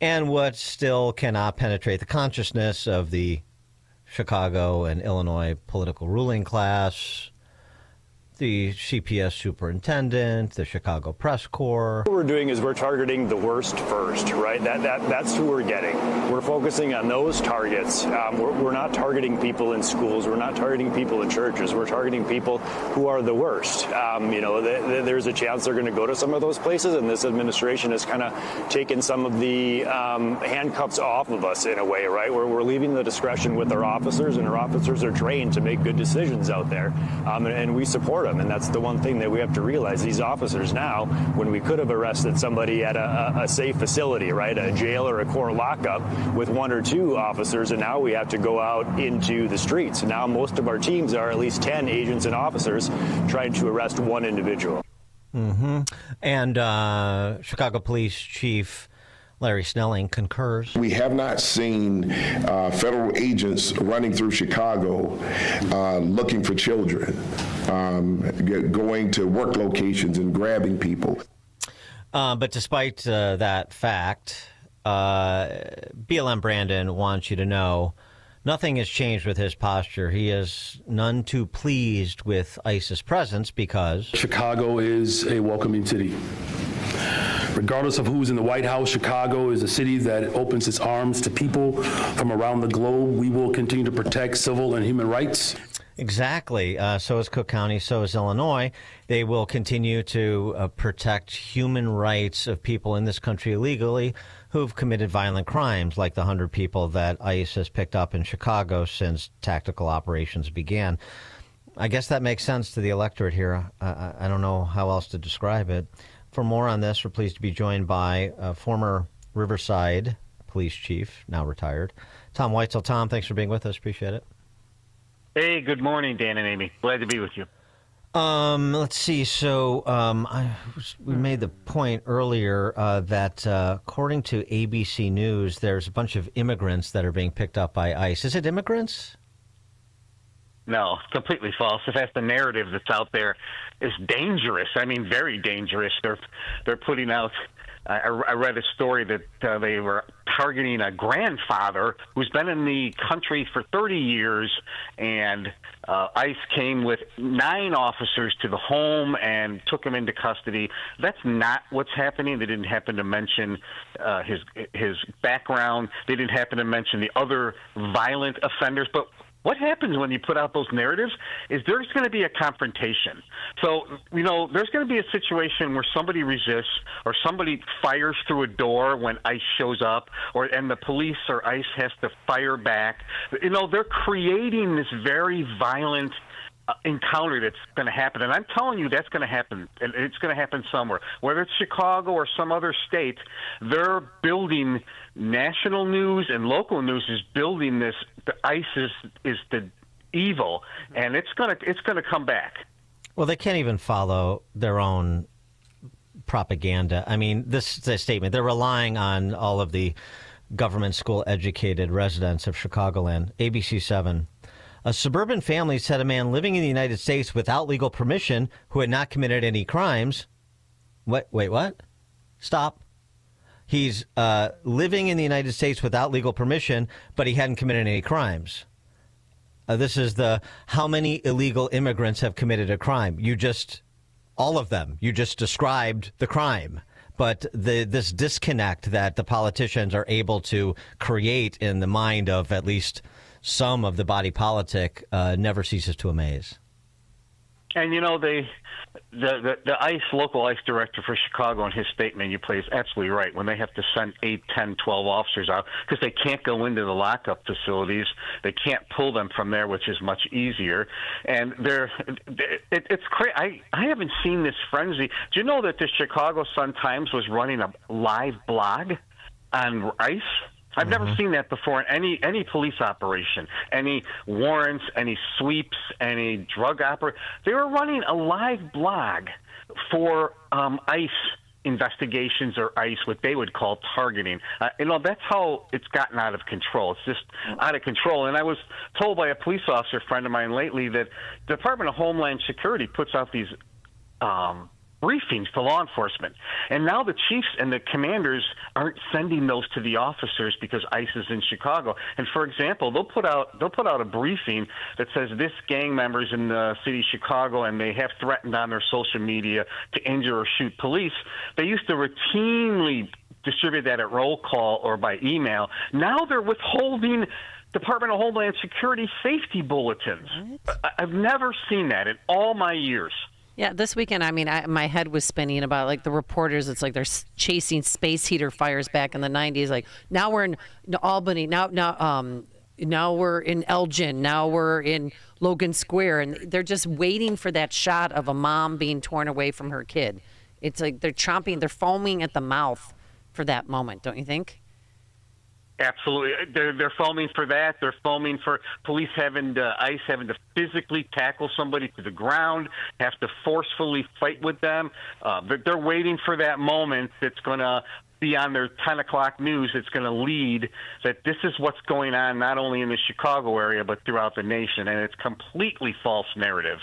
and what still cannot penetrate the consciousness of the Chicago and Illinois political ruling class, the CPS superintendent, the Chicago Press Corps. What we're doing is we're targeting the worst first, right? That's who we're getting. We're focusing on those targets. We're not targeting people in schools. We're not targeting people in churches. We're targeting people who are the worst. There's a chance they're going to go to some of those places, and this administration has kind of taken some of the handcuffs off of us in a way, right? Where we're leaving the discretion with our officers, and our officers are trained to make good decisions out there, and we support them. And that's the one thing that we have to realize. These officers now, when we could have arrested somebody at a safe facility, right, a jail or a court lockup with one or two officers, and now we have to go out into the streets. Now most of our teams are at least 10 agents and officers trying to arrest one individual. Mm-hmm. And Chicago Police Chief Larry Snelling concurs. We have not seen federal agents running through Chicago looking for children, going to work locations and grabbing people. But despite that fact, BLM Brandon wants you to know nothing has changed with his posture. He is none too pleased with ICE's presence because Chicago is a welcoming city. Regardless of who's in the White House, Chicago is a city that opens its arms to people from around the globe. We will continue to protect civil and human rights. Exactly. So is Cook County, so is Illinois. They will continue to protect human rights of people in this country illegally who've committed violent crimes, like the 100 people that ICE has picked up in Chicago since tactical operations began. I guess that makes sense to the electorate here. I don't know how else to describe it. For more on this, we're pleased to be joined by former Riverside Police Chief, now retired, Tom Weitzel. Tom, thanks for being with us. Appreciate it. Hey, good morning, Dan and Amy. Glad to be with you. Let's see. So we made the point earlier that according to ABC News, there's a bunch of immigrants that are being picked up by ICE. Is it immigrants? No, completely false. If that's the narrative that's out there, it's dangerous. I mean, very dangerous. They're putting out. I read a story that they were targeting a grandfather who's been in the country for 30 years, and ICE came with 9 officers to the home and took him into custody. That's not what's happening. They didn't happen to mention his background. They didn't happen to mention the other violent offenders. But what happens when you put out those narratives is there's going to be a confrontation. So, there's going to be a situation where somebody resists or somebody fires through a door when ICE shows up, and the police or ICE has to fire back. They're creating this very violent encounter that's going to happen. And I'm telling you that's going to happen, and it's going to happen somewhere. Whether it's Chicago or some other state, they're building national news and local news is building this. The ICE is the evil, and it's going to come back. Well, they can't even follow their own propaganda. I mean, this is a statement. They're relying on all of the government school-educated residents of Chicagoland. ABC 7. A suburban family said a man living in the United States without legal permission who had not committed any crimes. Wait, what? Stop. He's living in the United States without legal permission, but he hadn't committed any crimes. This is the how many illegal immigrants have committed a crime. All of them. You just described the crime. But this disconnect that the politicians are able to create in the mind of at least some of the body politic never ceases to amaze. And, you know, the local ICE director for Chicago in his statement you play is absolutely right. When they have to send 8, 10, 12 officers out because they can't go into the lockup facilities, they can't pull them from there, which is much easier. And it's crazy. I haven't seen this frenzy. Do you know that the Chicago Sun-Times was running a live blog on ICE? I've never seen that before in any police operation, any warrants, any sweeps, any drug operation. They were running a live blog for ICE investigations or ICE, what they would call targeting. You know, that's how it's gotten out of control. It's just out of control. And I was told by a police officer friend of mine lately that the Department of Homeland Security puts out these briefings to law enforcement. And now the chiefs and the commanders aren't sending those to the officers because ICE is in Chicago. And for example, they'll put out a briefing that says this gang member's in the city of Chicago and they have threatened on their social media to injure or shoot police. They used to routinely distribute that at roll call or by email. Now they're withholding Department of Homeland Security safety bulletins. I've never seen that in all my years. Yeah, this weekend, I mean, my head was spinning about, like, the reporters. It's like they're chasing space heater fires back in the 90s. Like, now we're in Albany. Now we're in Elgin. Now we're in Logan Square. And they're just waiting for that shot of a mom being torn away from her kid. It's like they're foaming at the mouth for that moment, don't you think? Absolutely. They're foaming for that. They're foaming for police ICE having to physically tackle somebody to the ground, have to forcefully fight with them. They're waiting for that moment that's going to be on their 10 o'clock news. It's going to lead that this is what's going on not only in the Chicago area but throughout the nation, and it's completely false narrative.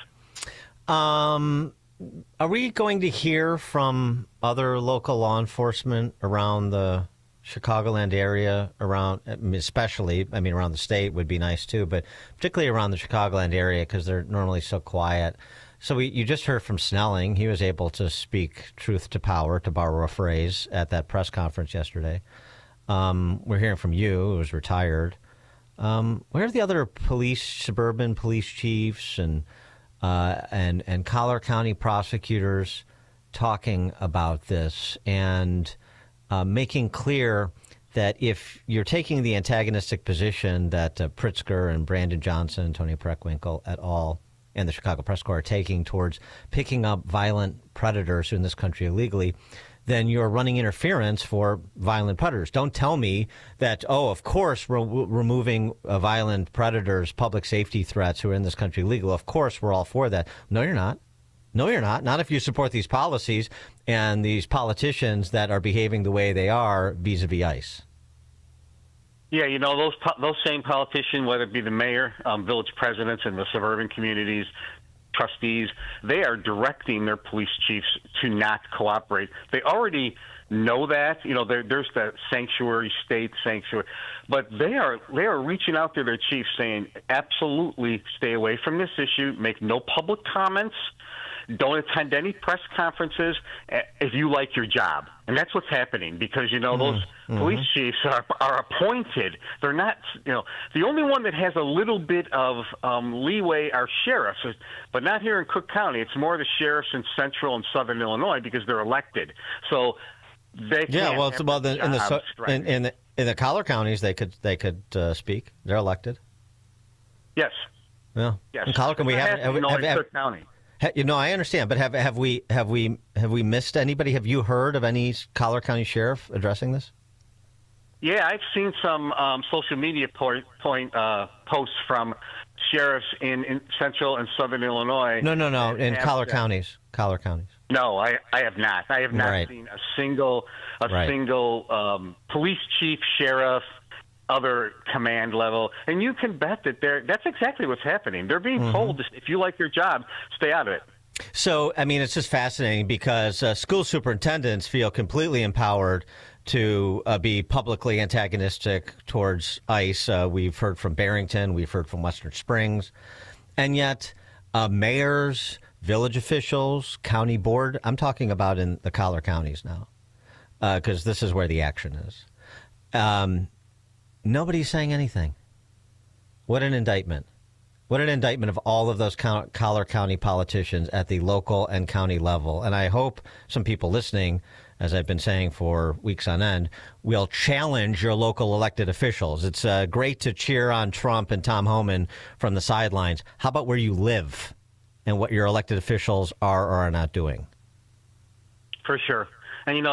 Are we going to hear from other local law enforcement around the Chicagoland area, around, especially, I mean, around the state would be nice too, but particularly around the Chicagoland area because they're normally so quiet. So you just heard from Snelling. He was able to speak truth to power, to borrow a phrase, at that press conference yesterday. We're hearing from you, who was retired. Where are the other suburban police chiefs and Collier County prosecutors talking about this and making clear that if you're taking the antagonistic position that Pritzker and Brandon Johnson, Tony Preckwinkle et al., and the Chicago Press Corps are taking towards picking up violent predators in this country illegally, then you're running interference for violent predators. Don't tell me that, oh, of course, removing violent predators, public safety threats who are in this country illegal, of course, we're all for that. No, you're not. No, you're not. Not if you support these policies and these politicians that are behaving the way they are vis-a-vis ICE. Yeah, you know, those same politicians, whether it be the mayor, village presidents in the suburban communities, trustees, they are directing their police chiefs to not cooperate. They already know that. You know, there's that sanctuary state, but they are reaching out to their chiefs saying, absolutely stay away from this issue, make no public comments, don't attend any press conferences if you like your job. And that's what's happening because, you know, those police chiefs are appointed. They're not, you know, the only one that has a little bit of leeway are sheriffs, but not here in Cook County. It's more the sheriffs in central and southern Illinois because they're elected. So they can't in the Collier counties, they could speak. They're elected. Yes. Yeah. Yes. In Collier, we have Cook County. You know, I understand, but have we missed anybody? Have you heard of any Collier County sheriff addressing this? Yeah, I've seen some social media posts from sheriffs in central and southern Illinois. No, in Collier counties. Collier counties. No, I have not. I have not seen a single police chief, sheriff, other command level, and you can bet that that's exactly what's happening. They're being told, if you like your job, stay out of it. So, I mean, it's just fascinating because school superintendents feel completely empowered to be publicly antagonistic towards ICE. We've heard from Barrington, we've heard from Western Springs, and yet mayors, village officials, county board, I'm talking about in the Collier counties now, because this is where the action is. Nobody's saying anything. What an indictment. What an indictment of all of those Collier County politicians at the local and county level. And I hope some people listening, as I've been saying for weeks on end, will challenge your local elected officials. It's great to cheer on Trump and Tom Homan from the sidelines. How about where you live and what your elected officials are or are not doing? For sure. And,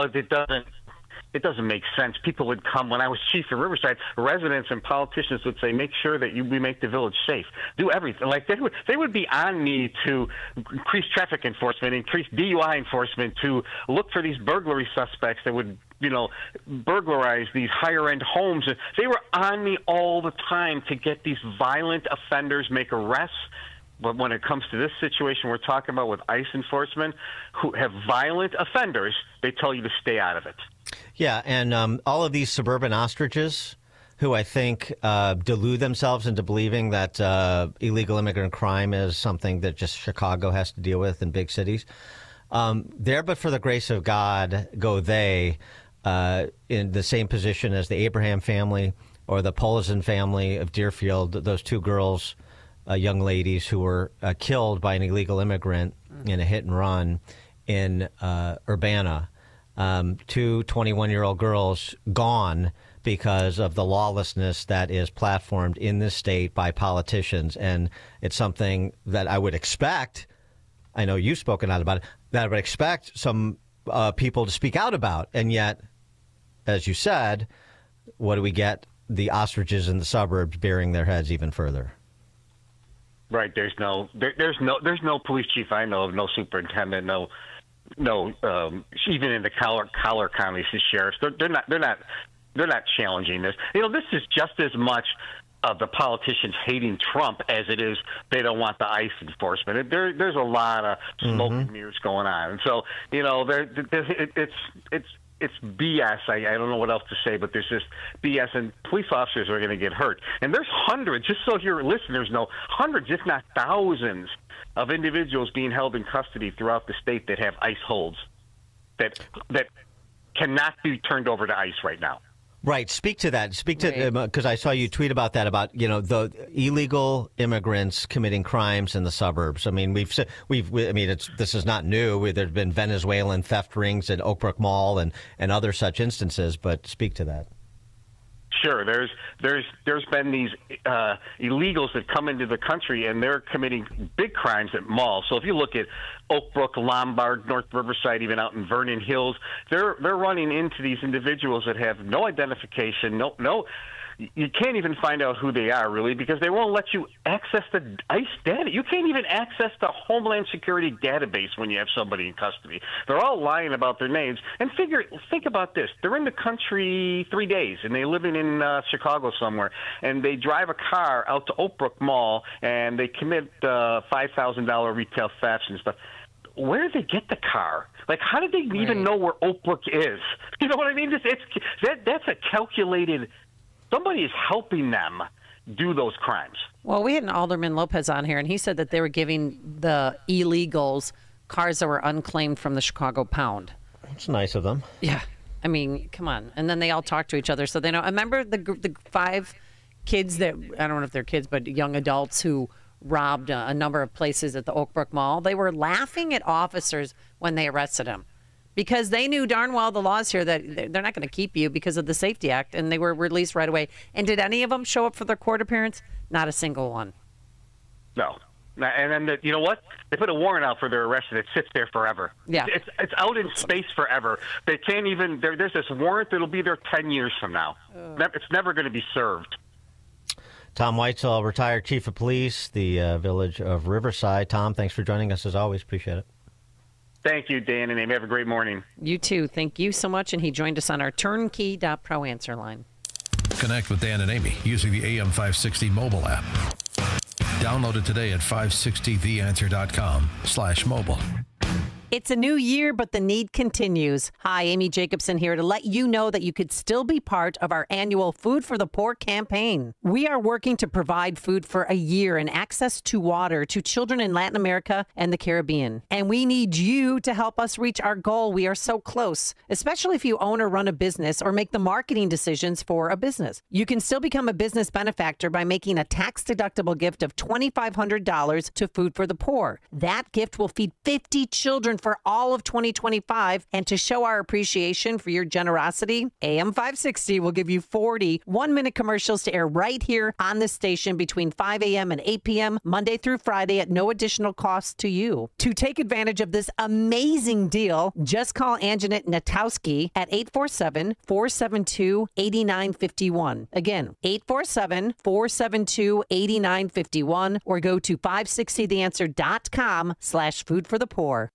it doesn't make sense. People would come, when I was chief of Riverside, residents and politicians would say, make sure that we make the village safe. Do everything. Like they would be on me to increase traffic enforcement, increase DUI enforcement, to look for these burglary suspects that would, burglarize these higher-end homes. They were on me all the time to get these violent offenders, make arrests. But when it comes to this situation we're talking about with ICE enforcement, who have violent offenders, they tell you to stay out of it. Yeah, and all of these suburban ostriches who I think delude themselves into believing that illegal immigrant crime is something that just Chicago has to deal with in big cities. There, but for the grace of God, go they in the same position as the Abraham family or the Polizin family of Deerfield, those two girls, young ladies who were killed by an illegal immigrant in a hit and run in Urbana. Two 21-year-old girls gone because of the lawlessness that is platformed in this state by politicians. And it's something that I would expect, I know you've spoken out about it, that I would expect some people to speak out about. And yet, as you said, what do we get? The ostriches in the suburbs burying their heads even further. Right. There's no police chief I know of, no superintendent, no, even in the Collier County sheriffs, they're not challenging this. This is just as much of the politicians hating Trump as it is they don't want the ICE enforcement. There's a lot of smoke and mirrors going on, and so it's BS. I don't know what else to say, but there's just BS, and police officers are going to get hurt. And there's hundreds, just so your listeners know, hundreds, if not thousands, of individuals being held in custody throughout the state that have ICE holds that cannot be turned over to ICE right now. Right. Speak to that. Speak to, because I saw you tweet about that, about, the illegal immigrants committing crimes in the suburbs. I mean, this is not new. There's been Venezuelan theft rings at Oakbrook Mall and other such instances, but speak to that. Sure. There's been these illegals that come into the country and they're committing big crimes at malls. So if you look at Oakbrook, Lombard, North Riverside, even out in Vernon Hills, they're running into these individuals that have no identification, no. You can't even find out who they are, really, because they won't let you access the ICE data. You can't even access the Homeland Security database when you have somebody in custody. They're all lying about their names. And think about this. They're in the country 3 days, and they're living in Chicago somewhere, and they drive a car out to Oakbrook Mall, and they commit $5,000 retail thefts and stuff. Where did they get the car? Like, how did they even know where Oakbrook is? You know what I mean? That's a calculated... Somebody is helping them do those crimes. Well, we had an Alderman Lopez on here, and he said that they were giving the illegals cars that were unclaimed from the Chicago Pound. That's nice of them. Yeah. I mean, come on. And then they all talk to each other. So they know. I remember the 5 kids that, I don't know if they're kids, but young adults who robbed a number of places at the Oakbrook Mall. They were laughing at officers when they arrested them, because they knew darn well the laws here that they're not going to keep you because of the Safety Act, and they were released right away. And did any of them show up for their court appearance? Not a single one. No. And then, you know what? They put a warrant out for their arrest, and it sits there forever. Yeah. It's out in space forever. They can't even, there's this warrant that'll be there 10 years from now. It's never going to be served. Tom Weitzel, retired chief of police, the village of Riverside. Tom, thanks for joining us as always. Appreciate it. Thank you, Dan and Amy. Have a great morning. You too. Thank you so much. And he joined us on our turnkey.pro answer line. Connect with Dan and Amy using the AM 560 mobile app. Download it today at 560theanswer.com/mobile. It's a new year, but the need continues. Hi, Amy Jacobson here to let you know that you could still be part of our annual Food for the Poor campaign. We are working to provide food for a year and access to water to children in Latin America and the Caribbean. And we need you to help us reach our goal. We are so close, especially if you own or run a business or make the marketing decisions for a business. You can still become a business benefactor by making a tax-deductible gift of $2,500 to Food for the Poor. That gift will feed 50 children for all of 2025. And to show our appreciation for your generosity, AM 560 will give you 40 one-minute commercials to air right here on this station between 5 a.m. and 8 p.m. Monday through Friday at no additional cost to you. To take advantage of this amazing deal, just call Anjanette Natowski at 847-472-8951. Again, 847-472-8951 or go to 560theanswer.com/foodforthepoor.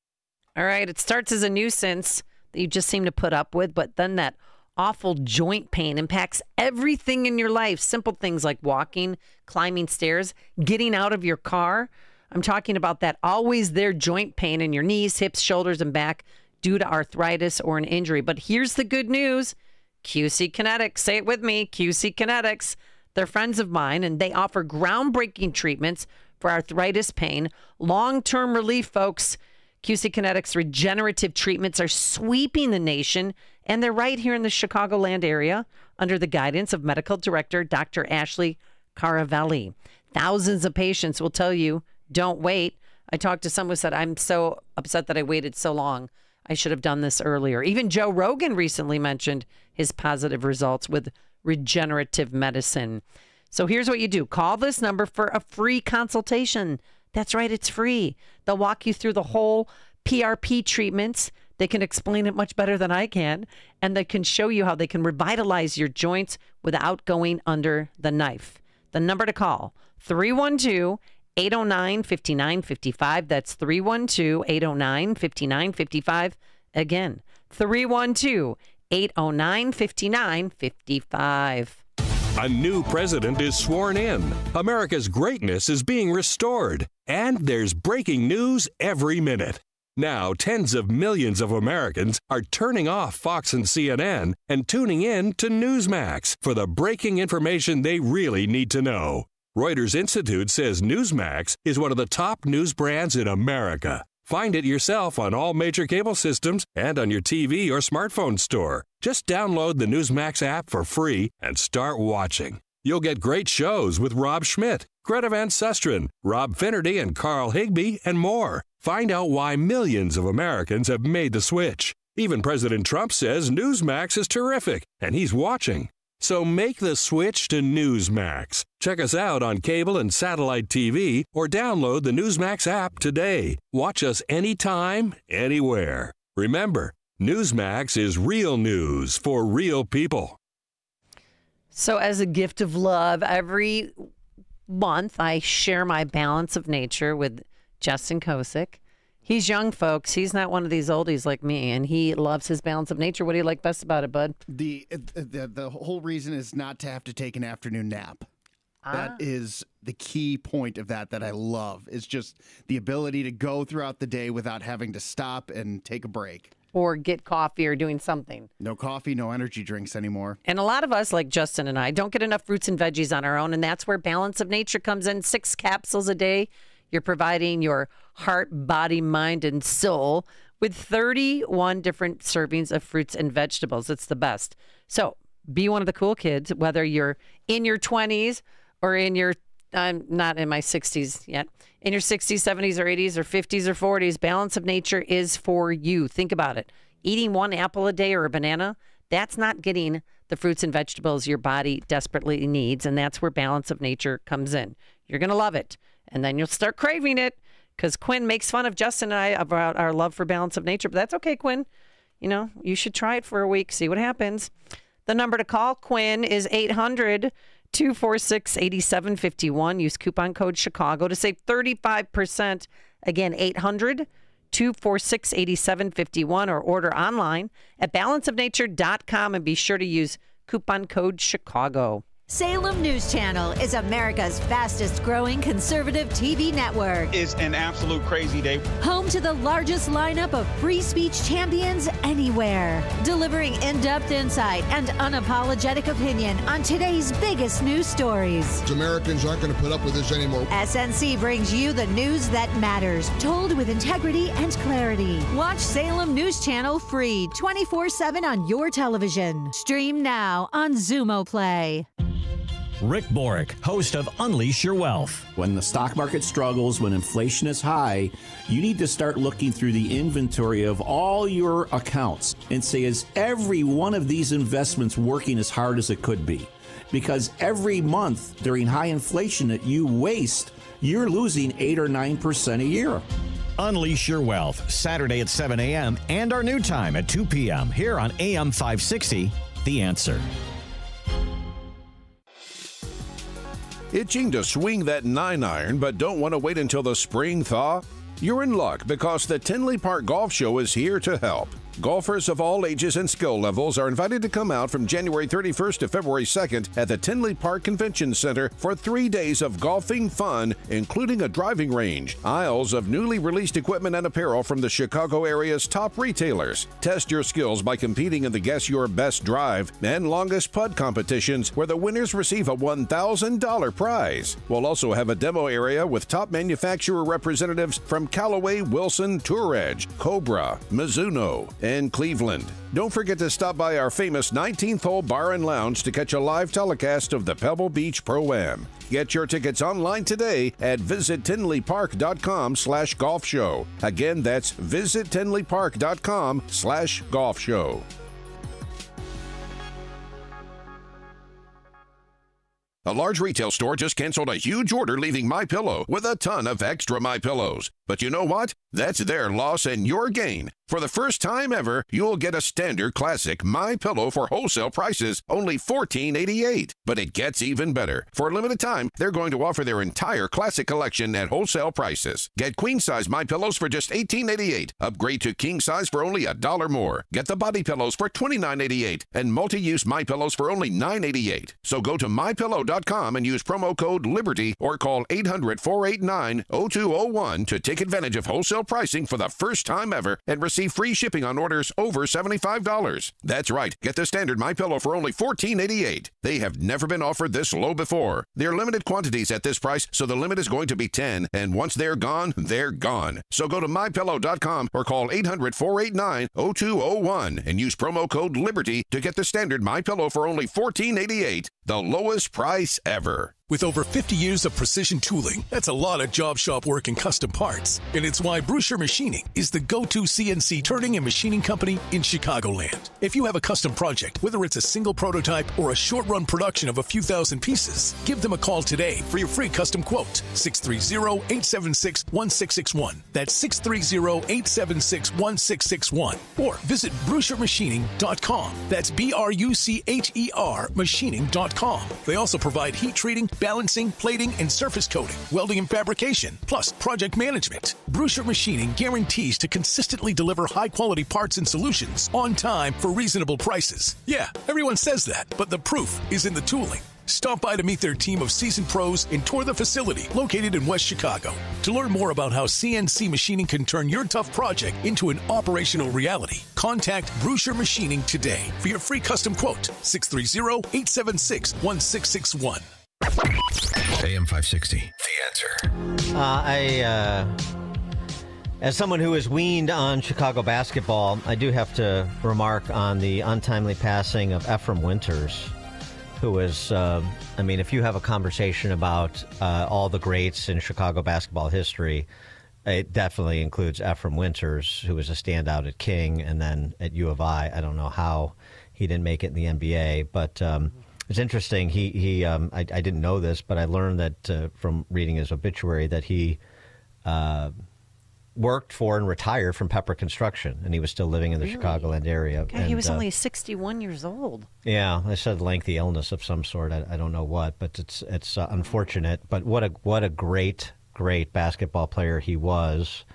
All right, it starts as a nuisance that you just seem to put up with, but then that awful joint pain impacts everything in your life. Simple things like walking, climbing stairs, getting out of your car. I'm talking about that always there joint pain in your knees, hips, shoulders, and back due to arthritis or an injury. But here's the good news. QC Kinetics, say it with me, QC Kinetics. They're friends of mine, and they offer groundbreaking treatments for arthritis pain. Long-term relief, folks. QC Kinetics regenerative treatments are sweeping the nation, and they're right here in the Chicagoland area under the guidance of Medical Director Dr. Ashley Caravelli. Thousands of patients will tell you, don't wait. I talked to someone who said, I'm so upset that I waited so long. I should have done this earlier. Even Joe Rogan recently mentioned his positive results with regenerative medicine. So here's what you do. Call this number for a free consultation. That's right, it's free. They'll walk you through the whole PRP treatments. They can explain it much better than I can, and they can show you how they can revitalize your joints without going under the knife. The number to call, 312-809-5955. That's 312-809-5955. Again, 312-809-5955. A new president is sworn in. America's greatness is being restored. And there's breaking news every minute. Now, tens of millions of Americans are turning off Fox and CNN and tuning in to Newsmax for the breaking information they really need to know. Reuters Institute says Newsmax is one of the top news brands in America. Find it yourself on all major cable systems and on your TV or smartphone store. Just download the Newsmax app for free and start watching. You'll get great shows with Rob Schmidt, Greta Van Susteren, Rob Finnerty, and Carl Higbie, and more. Find out why millions of Americans have made the switch. Even President Trump says Newsmax is terrific, and he's watching. So make the switch to Newsmax. Check us out on cable and satellite TV or download the Newsmax app today. Watch us anytime, anywhere. Remember, Newsmax is real news for real people. So as a gift of love, every month I share my balance of nature with Justin Kosick. He's young, folks. He's not one of these oldies like me, and he loves his balance of nature. What do you like best about it, bud? The whole reason is not to have to take an afternoon nap. That is the key point of that I love. It's just the ability to go throughout the day without having to stop and take a break. Or get coffee or doing something. No coffee, no energy drinks anymore. And a lot of us, like Justin and I, don't get enough fruits and veggies on our own, and that's where Balance of Nature comes in. 6 capsules a day. You're providing your heart, body, mind, and soul with 31 different servings of fruits and vegetables. It's the best. So be one of the cool kids, whether you're in your 20s or in your, I'm not in my 60s yet, in your 60s, 70s, or 80s, or 50s, or 40s, Balance of Nature is for you. Think about it. Eating 1 apple a day or a banana, that's not getting the fruits and vegetables your body desperately needs, and that's where Balance of Nature comes in. You're going to love it. And then you'll start craving it because Quinn makes fun of Justin and I about our love for Balance of Nature. But that's okay, Quinn. You know, you should try it for a week, see what happens. The number to call Quinn is 800-246-8751. Use coupon code Chicago to save 35%. Again, 800-246-8751 or order online at balanceofnature.com and be sure to use coupon code Chicago. Salem News Channel is America's fastest growing conservative TV network. It's an absolute crazy day. Home to the largest lineup of free speech champions anywhere. Delivering in-depth insight and unapologetic opinion on today's biggest news stories. Americans aren't going to put up with this anymore. SNC brings you the news that matters, told with integrity and clarity. Watch Salem News Channel free 24/7 on your television. Stream now on Xumo Play. Rick Borick, host of Unleash Your Wealth. When the stock market struggles, when inflation is high, you need to start looking through the inventory of all your accounts and say, is every one of these investments working as hard as it could be? Because every month during high inflation that you waste, you're losing 8 or 9% a year. Unleash Your Wealth, Saturday at 7 a.m. and our new time at 2 p.m. here on AM 560, The Answer. Itching to swing that 9-iron but don't want to wait until the spring thaw? You're in luck because the Tinley Park Golf Show is here to help. Golfers of all ages and skill levels are invited to come out from January 31st to February 2nd at the Tinley Park Convention Center for 3 days of golfing fun, including a driving range, aisles of newly released equipment and apparel from the Chicago area's top retailers. Test your skills by competing in the Guess Your Best Drive and Longest Putt competitions, where the winners receive a $1,000 prize. We'll also have a demo area with top manufacturer representatives from Callaway, Wilson, Tour Edge, Cobra, Mizuno, and Cleveland. Don't forget to stop by our famous 19th Hole Bar and Lounge to catch a live telecast of the Pebble Beach Pro-Am. Get your tickets online today at visittinleypark.com/golf show. Again, that's visittinleypark.com/golf show. A large retail store just canceled a huge order, leaving MyPillow with a ton of extra MyPillows. But you know what? That's their loss and your gain. For the first time ever, you'll get a standard classic MyPillow for wholesale prices, only $14.88. But it gets even better. For a limited time, they're going to offer their entire classic collection at wholesale prices. Get queen-size MyPillows for just $18.88. Upgrade to king-size for only $1 more. Get the body pillows for $29.88 and multi-use MyPillows for only $9.88. So go to MyPillow.com and use promo code LIBERTY or call 800-489-0201 to take advantage of wholesale pricing for the first time ever and receive free shipping on orders over $75. That's right. Get the standard MyPillow for only $14.88. They have never been offered this low before. They're limited quantities at this price, so the limit is going to be 10, and once they're gone, they're gone. So go to MyPillow.com or call 800-489-0201 and use promo code LIBERTY to get the standard MyPillow for only $14.88, the lowest price ever. With over 50 years of precision tooling, that's a lot of job shop work and custom parts. And it's why Bruscher Machining is the go-to CNC turning and machining company in Chicagoland. If you have a custom project, whether it's a single prototype or a short-run production of a few thousand pieces, give them a call today for your free custom quote. 630-876-1661. That's 630-876-1661. Or visit BruscherMachining.com. That's BRUCHER Machining.com. They also provide heat treating, balancing, plating, and surface coating, welding and fabrication, plus project management. Bruscher Machining guarantees to consistently deliver high-quality parts and solutions on time for reasonable prices. Yeah, everyone says that, but the proof is in the tooling. Stop by to meet their team of seasoned pros and tour the facility located in West Chicago. To learn more about how CNC machining can turn your tough project into an operational reality, contact Bruscher Machining today for your free custom quote. 630-876-1661. AM 560, The Answer. As someone who is weaned on Chicago basketball, I do have to remark on the untimely passing of Ephraim Winters, who was, if you have a conversation about all the greats in Chicago basketball history, it definitely includes Ephraim Winters, who was a standout at King and then at U of I. I don't know how he didn't make it in the NBA, but it's interesting. I didn't know this, but I learned that from reading his obituary that he worked for and retired from Pepper Construction, and he was still living in the Chicagoland area. God, he was only 61 years old. Yeah, I said lengthy illness of some sort. I don't know what, but it's unfortunate. But what a great basketball player he was.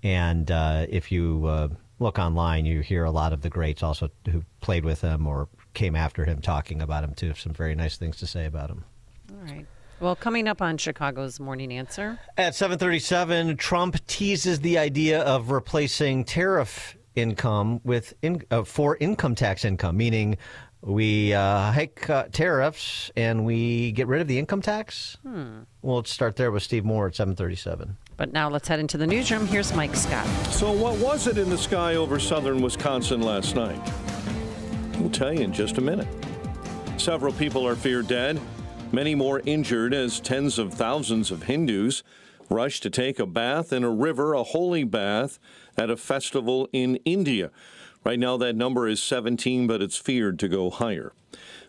And if you look online, you hear a lot of the greats also who played with him or came after him talking about him, too. Some very nice things to say about him. All right. Well, coming up on Chicago's Morning Answer. At 7:37, Trump teases the idea of replacing tariff income with for income tax income, meaning we hike tariffs and we get rid of the income tax. We'll start there with Steve Moore at 7:37. But now let's head into the newsroom. Here's Mike Scott. So what was it in the sky over southern Wisconsin last night? We'll tell you in just a minute. Several people are feared dead, many more injured as tens of thousands of Hindus rush to take a bath in a river, a holy bath, at a festival in India. Right now that number is 17, but it's feared to go higher.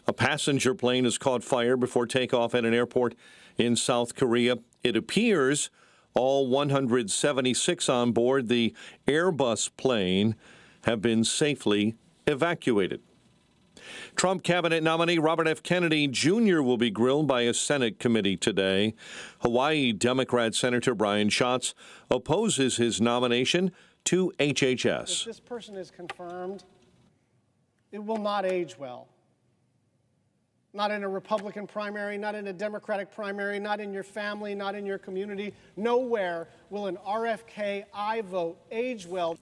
A passenger plane has caught fire before takeoff at an airport in South Korea. It appears all 176 on board the Airbus plane have been safely evacuated. Trump cabinet nominee Robert F. Kennedy Jr. will be grilled by a Senate committee today. Hawaii Democrat Senator Brian Schatz opposes his nomination to HHS. If this person is confirmed, it will not age well. Not in a Republican primary, not in a Democratic primary, not in your family, not in your community. Nowhere will an RFK I vote age well.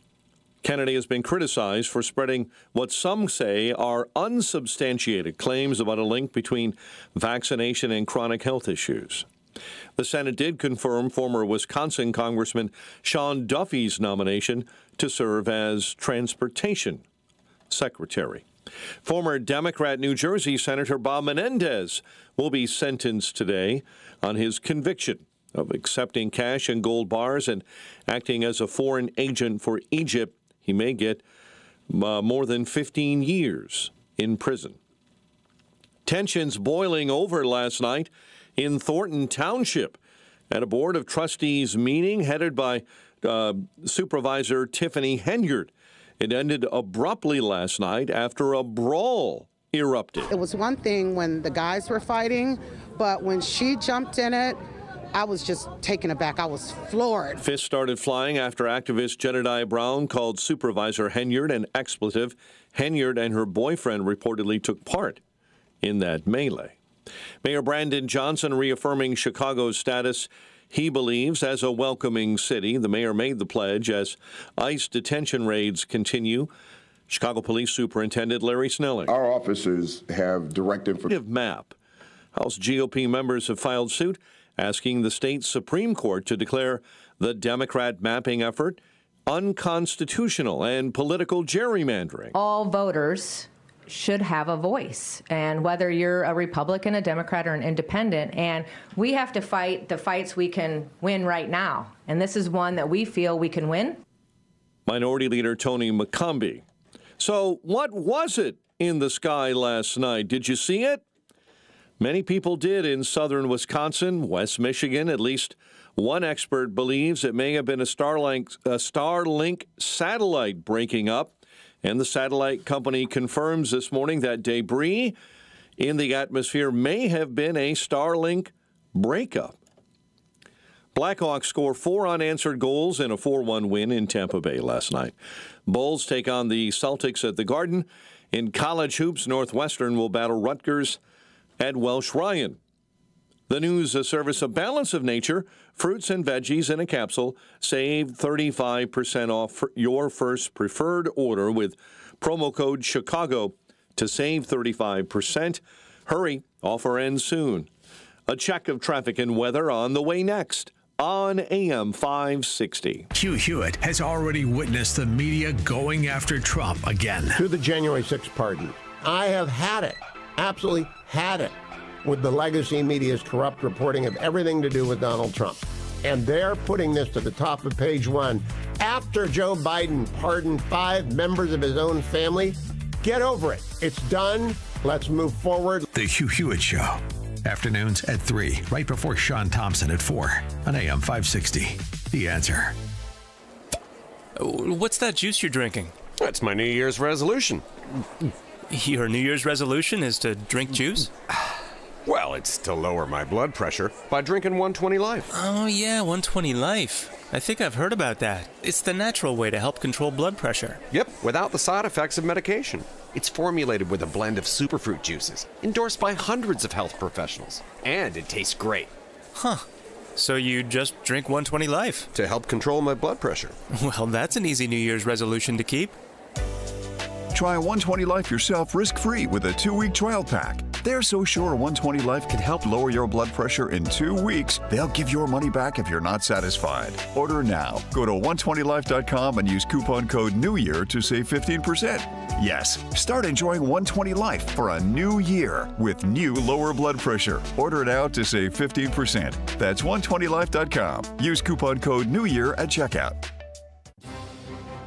Kennedy has been criticized for spreading what some say are unsubstantiated claims about a link between vaccination and chronic health issues. The Senate did confirm former Wisconsin Congressman Sean Duffy's nomination to serve as Transportation Secretary. Former Democrat New Jersey Senator Bob Menendez will be sentenced today on his conviction of accepting cash and gold bars and acting as a foreign agent for Egypt. He may get more than 15 years in prison. Tensions boiling over last night in Thornton Township at a Board of Trustees meeting headed by Supervisor Tiffany Henyard. It ended abruptly last night after a brawl erupted. It was one thing when the guys were fighting, but when she jumped in it, I was just taken aback. I was floored. Fists started flying after activist Jedediah Brown called Supervisor Henyard an expletive. Henyard and her boyfriend reportedly took part in that melee. Mayor Brandon Johnson reaffirming Chicago's status he believes as a welcoming city. The mayor made the pledge as ICE detention raids continue. Chicago Police Superintendent Larry Snelling. Our officers have direct information. Map. House GOP members have filed suit asking the state Supreme Court to declare the Democrat mapping effort unconstitutional and political gerrymandering. All voters should have a voice, and whether you're a Republican, a Democrat, or an independent, and we have to fight the fights we can win right now, and this is one that we feel we can win. Minority Leader Tony McCombie. So what was it in the sky last night? Did you see it? Many people did in southern Wisconsin, West Michigan. At least one expert believes it may have been a Starlink satellite breaking up. And the satellite company confirms this morning that debris in the atmosphere may have been a Starlink breakup. Blackhawks score 4 unanswered goals in a 4-1 win in Tampa Bay last night. Bulls take on the Celtics at the Garden. In college hoops, Northwestern will battle Rutgers at Welsh Ryan. The news service A Balance of Nature, fruits and veggies in a capsule. Save 35% off your first preferred order with promo code Chicago to save 35%. Hurry, offer ends soon. A check of traffic and weather on the way next on AM 560. Hugh Hewitt has already witnessed the media going after Trump again. To the January 6th pardon. I have had it, absolutely had it, with the legacy media's corrupt reporting of everything to do with Donald Trump. And they're putting this to the top of page one. After Joe Biden pardoned 5 members of his own family, get over it. It's done. Let's move forward. The Hugh Hewitt Show. Afternoons at 3, right before Sean Thompson at 4 on AM 560. The Answer. What's that juice you're drinking? That's my New Year's resolution. Your New Year's resolution is to drink juice? Well, it's to lower my blood pressure by drinking 120 Life. Oh, yeah, 120 Life. I think I've heard about that. It's the natural way to help control blood pressure. Yep, without the side effects of medication. It's formulated with a blend of superfruit juices, endorsed by hundreds of health professionals. And it tastes great. Huh. So you just drink 120 Life? To help control my blood pressure. Well, that's an easy New Year's resolution to keep. Try 120 Life yourself risk-free with a 2-week trial pack. They're so sure 120 Life can help lower your blood pressure in 2 weeks, they'll give your money back if you're not satisfied. Order now. Go to 120life.com and use coupon code NEWYEAR to save 15%. Yes, start enjoying 120 Life for a new year with new lower blood pressure. Order it out to save 15%. That's 120life.com. Use coupon code NEWYEAR at checkout.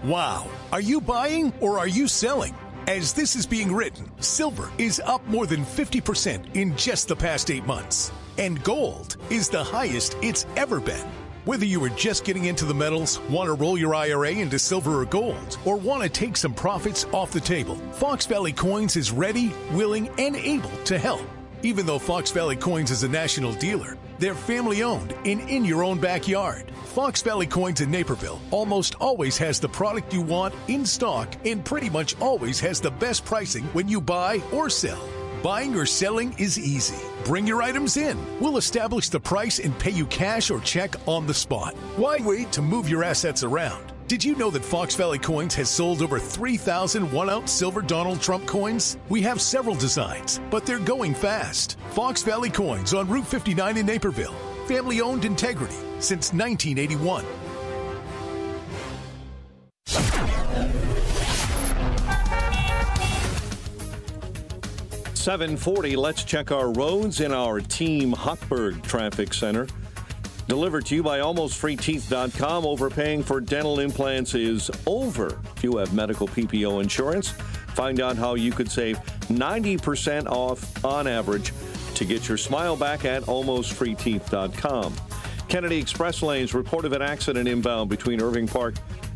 Wow. Are you buying or are you selling? As this is being written, silver is up more than 50% in just the past 8 months. And gold is the highest it's ever been. Whether you are just getting into the metals, want to roll your IRA into silver or gold, or want to take some profits off the table, Fox Valley Coins is ready, willing, and able to help. Even though Fox Valley Coins is a national dealer, they're family-owned and in your own backyard. Fox Valley Coins in Naperville almost always has the product you want in stock and pretty much always has the best pricing when you buy or sell. Buying or selling is easy. Bring your items in. We'll establish the price and pay you cash or check on the spot. Why wait to move your assets around? Did you know that Fox Valley Coins has sold over 3,000 1-ounce silver Donald Trump coins? We have several designs, but they're going fast. Fox Valley Coins on Route 59 in Naperville. Family-owned integrity since 1981. .740, let's check our roads in our Team Hochberg Traffic Center. Delivered to you by AlmostFreeTeeth.com. Overpaying for dental implants is over. If you have medical PPO insurance, find out how you could save 90% off on average to get your smile back at AlmostFreeTeeth.com. Kennedy Express lanes report of an accident inbound between Irving Park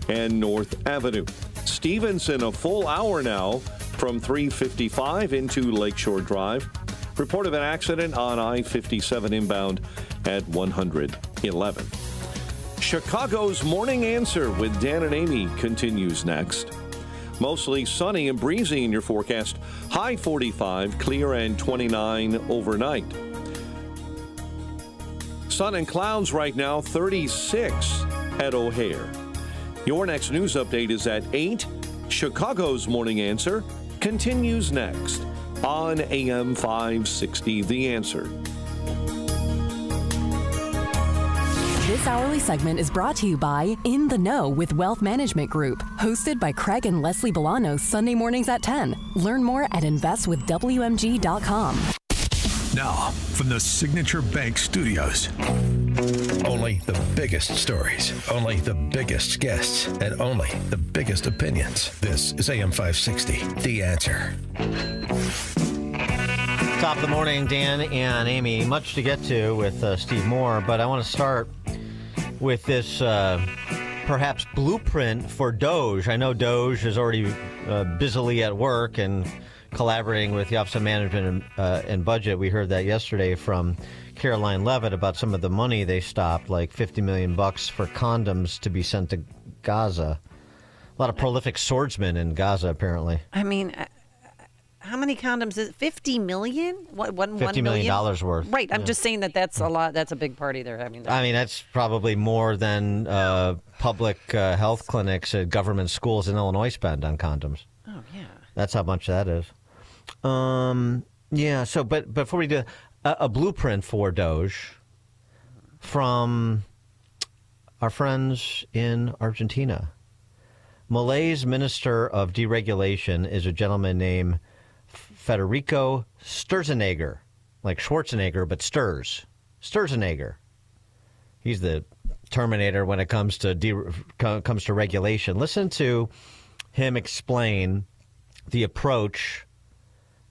and North Avenue. Stevenson, a full hour now from 355 into Lakeshore Drive. Report of an accident on I-57 inbound at 111. Chicago's Morning Answer with Dan and Amy continues next. Mostly sunny and breezy in your forecast. High 45, clear and 29 overnight. Sun and clouds right now, 36 at O'Hare. Your next news update is at 8. Chicago's Morning Answer continues next on AM 560, The Answer. This hourly segment is brought to you by In the Know with Wealth Management Group, hosted by Craig and Leslie Bolano Sunday mornings at 10. Learn more at investwithwmg.com. Now, from the Signature Bank Studios. Only the biggest stories, only the biggest guests, and only the biggest opinions. This is AM 560, The Answer. Top of the morning, Dan and Amy. Much to get to with Steve Moore, but I want to start with this perhaps blueprint for DOGE. I know DOGE is already busily at work and collaborating with the Office of Management and Budget. We heard that yesterday from Caroline Levitt about some of the money they stopped, like $50 million for condoms to be sent to Gaza. A lot of prolific swordsmen in Gaza, apparently. I mean, how many condoms is it? 50 million? What, $50 million worth. Right. I'm just saying that's a lot. That's a big party there. I mean, that's probably more than public health clinics at government schools in Illinois spend on condoms. Oh, yeah. That's how much that is. Yeah. So, but before we do a blueprint for DOGE from our friends in Argentina. Malay's Minister of Deregulation is a gentleman named Federico Sturzenegger, like Schwarzenegger, but Sturzenegger. He's the Terminator when it comes to regulation. Listen to him explain the approach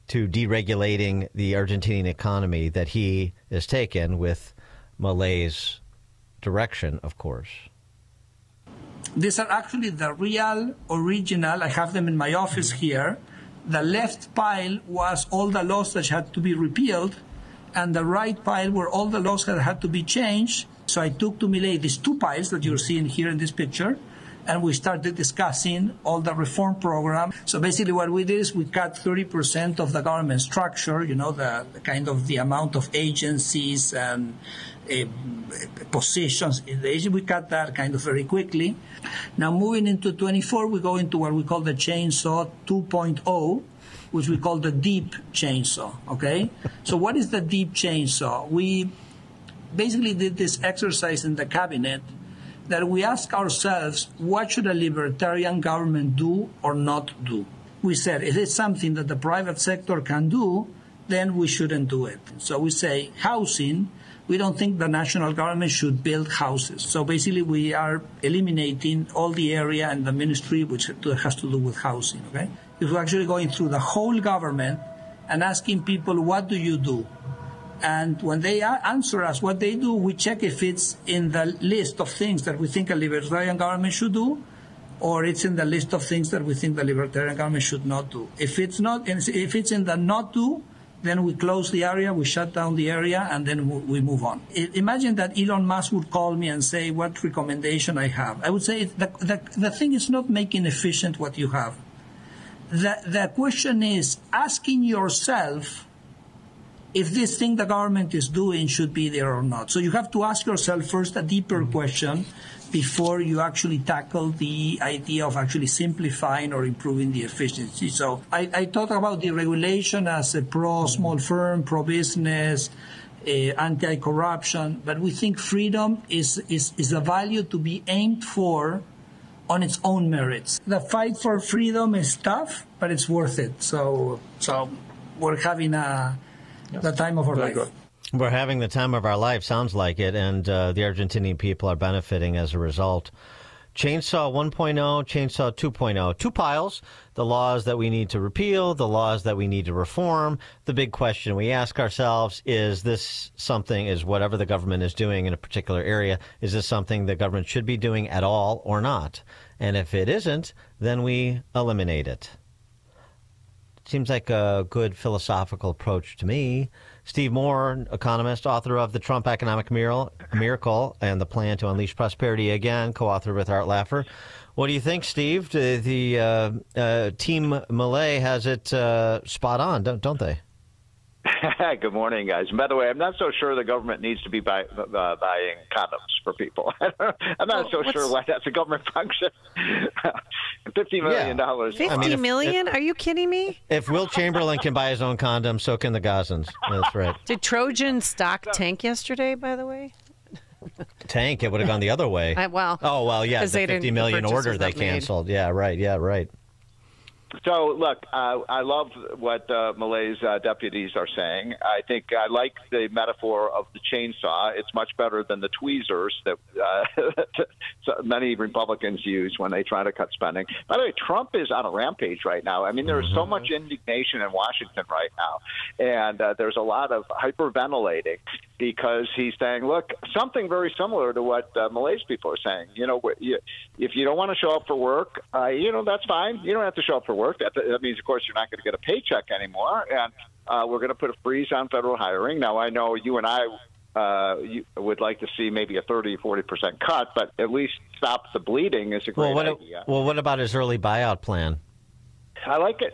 to deregulating the Argentinian economy that he has taken with Malay's direction, of course. These are actually the real, original. I have them in my office here. The left pile was all the laws that had to be repealed, and the right pile were all the laws that had to be changed. So I took to Milei these two piles that you're seeing here in this picture, and we started discussing all the reform program. So basically what we did is we cut 30% of the government structure, the kind of the amount of agencies and positions in the agency. We cut that kind of very quickly. Now moving into 24, we go into what we call the chainsaw 2.0, which we call the deep chainsaw, okay? So what is the deep chainsaw? We basically did this exercise in the cabinet that we ask ourselves, what should a libertarian government do or not do? We said, if it's something that the private sector can do, then we shouldn't do it. So we say housing, we don't think the national government should build houses. So basically we are eliminating all the area and the ministry which has to do with housing, okay? If we're actually going through the whole government and asking people, what do you do? And when they answer us what they do, we check if it's in the list of things that we think a libertarian government should do, or it's in the list of things that we think the libertarian government should not do. If it's not, if it's in the not do, then we close the area, we shut down the area, and then we move on. Imagine that Elon Musk would call me and say what recommendation I have. I would say the thing is not making efficient what you have. The question is asking yourself if this thing the government is doing should be there or not. So you have to ask yourself first a deeper question before you actually tackle the idea of actually simplifying or improving the efficiency. So I talk about deregulation as a pro-small firm, pro-business, anti-corruption, but we think freedom is a value to be aimed for on its own merits. The fight for freedom is tough, but it's worth it. So we're having the time of our life. Good. We're having the time of our life, sounds like it, and the Argentinian people are benefiting as a result. Chainsaw 1.0, Chainsaw 2.0, two piles, the laws that we need to repeal, the laws that we need to reform. The big question we ask ourselves, is this something, is whatever the government is doing in a particular area, is this something the government should be doing at all or not? And if it isn't, then we eliminate it. Seems like a good philosophical approach to me. Steve Moore, economist, author of The Trump Economic Miracle and The Plan to Unleash Prosperity Again, co-author with Art Laffer. What do you think, Steve? The Team Milei has it spot on, don't they? Good morning, guys. And by the way, I'm not so sure the government needs to be buying condoms for people. I'm not so sure why that's a government function. $50 million. $50 million? Are you kidding me? If Will Chamberlain can buy his own condoms, so can the Gazans. That's right. Did Trojan stock tank yesterday, by the the tank? It would have gone the other way. Yeah, the 50 million order they canceled. Yeah, right. So, look, I love what Milei's deputies are saying. I think I like the metaphor of the chainsaw. It's much better than the tweezers that many Republicans use when they try to cut spending. By the way, Trump is on a rampage right now. I mean, there is so much indignation in Washington right now, and there's a lot of hyperventilating because he's saying, look, something very similar to what Milei's people are saying. If you don't want to show up for work, that's fine. You don't have to show up for work. That means, of course, you're not going to get a paycheck anymore, and we're going to put a freeze on federal hiring. Now, I know you and I you would like to see maybe a 30-40% cut, but at least stop the bleeding is a great idea. Well, what about his early buyout plan? I like it.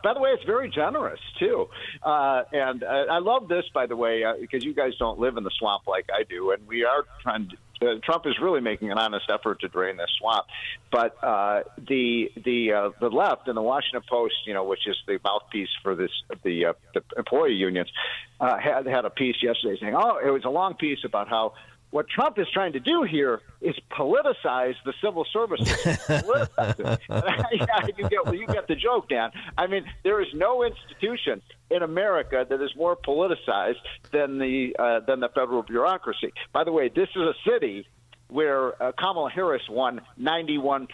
By the way, it's very generous, too. And I love this, by the way, because you guys don't live in the swamp like I do, and we are trying to Trump is really making an honest effort to drain this swamp, but the left and the Washington Post, which is the mouthpiece for the employee unions, had a piece yesterday saying, it was a long piece about how what Trump is trying to do here is politicize the civil services. You get the joke, Dan. I mean, there is no institution in America that is more politicized than the federal bureaucracy. By the way, this is a city where Kamala Harris won 91%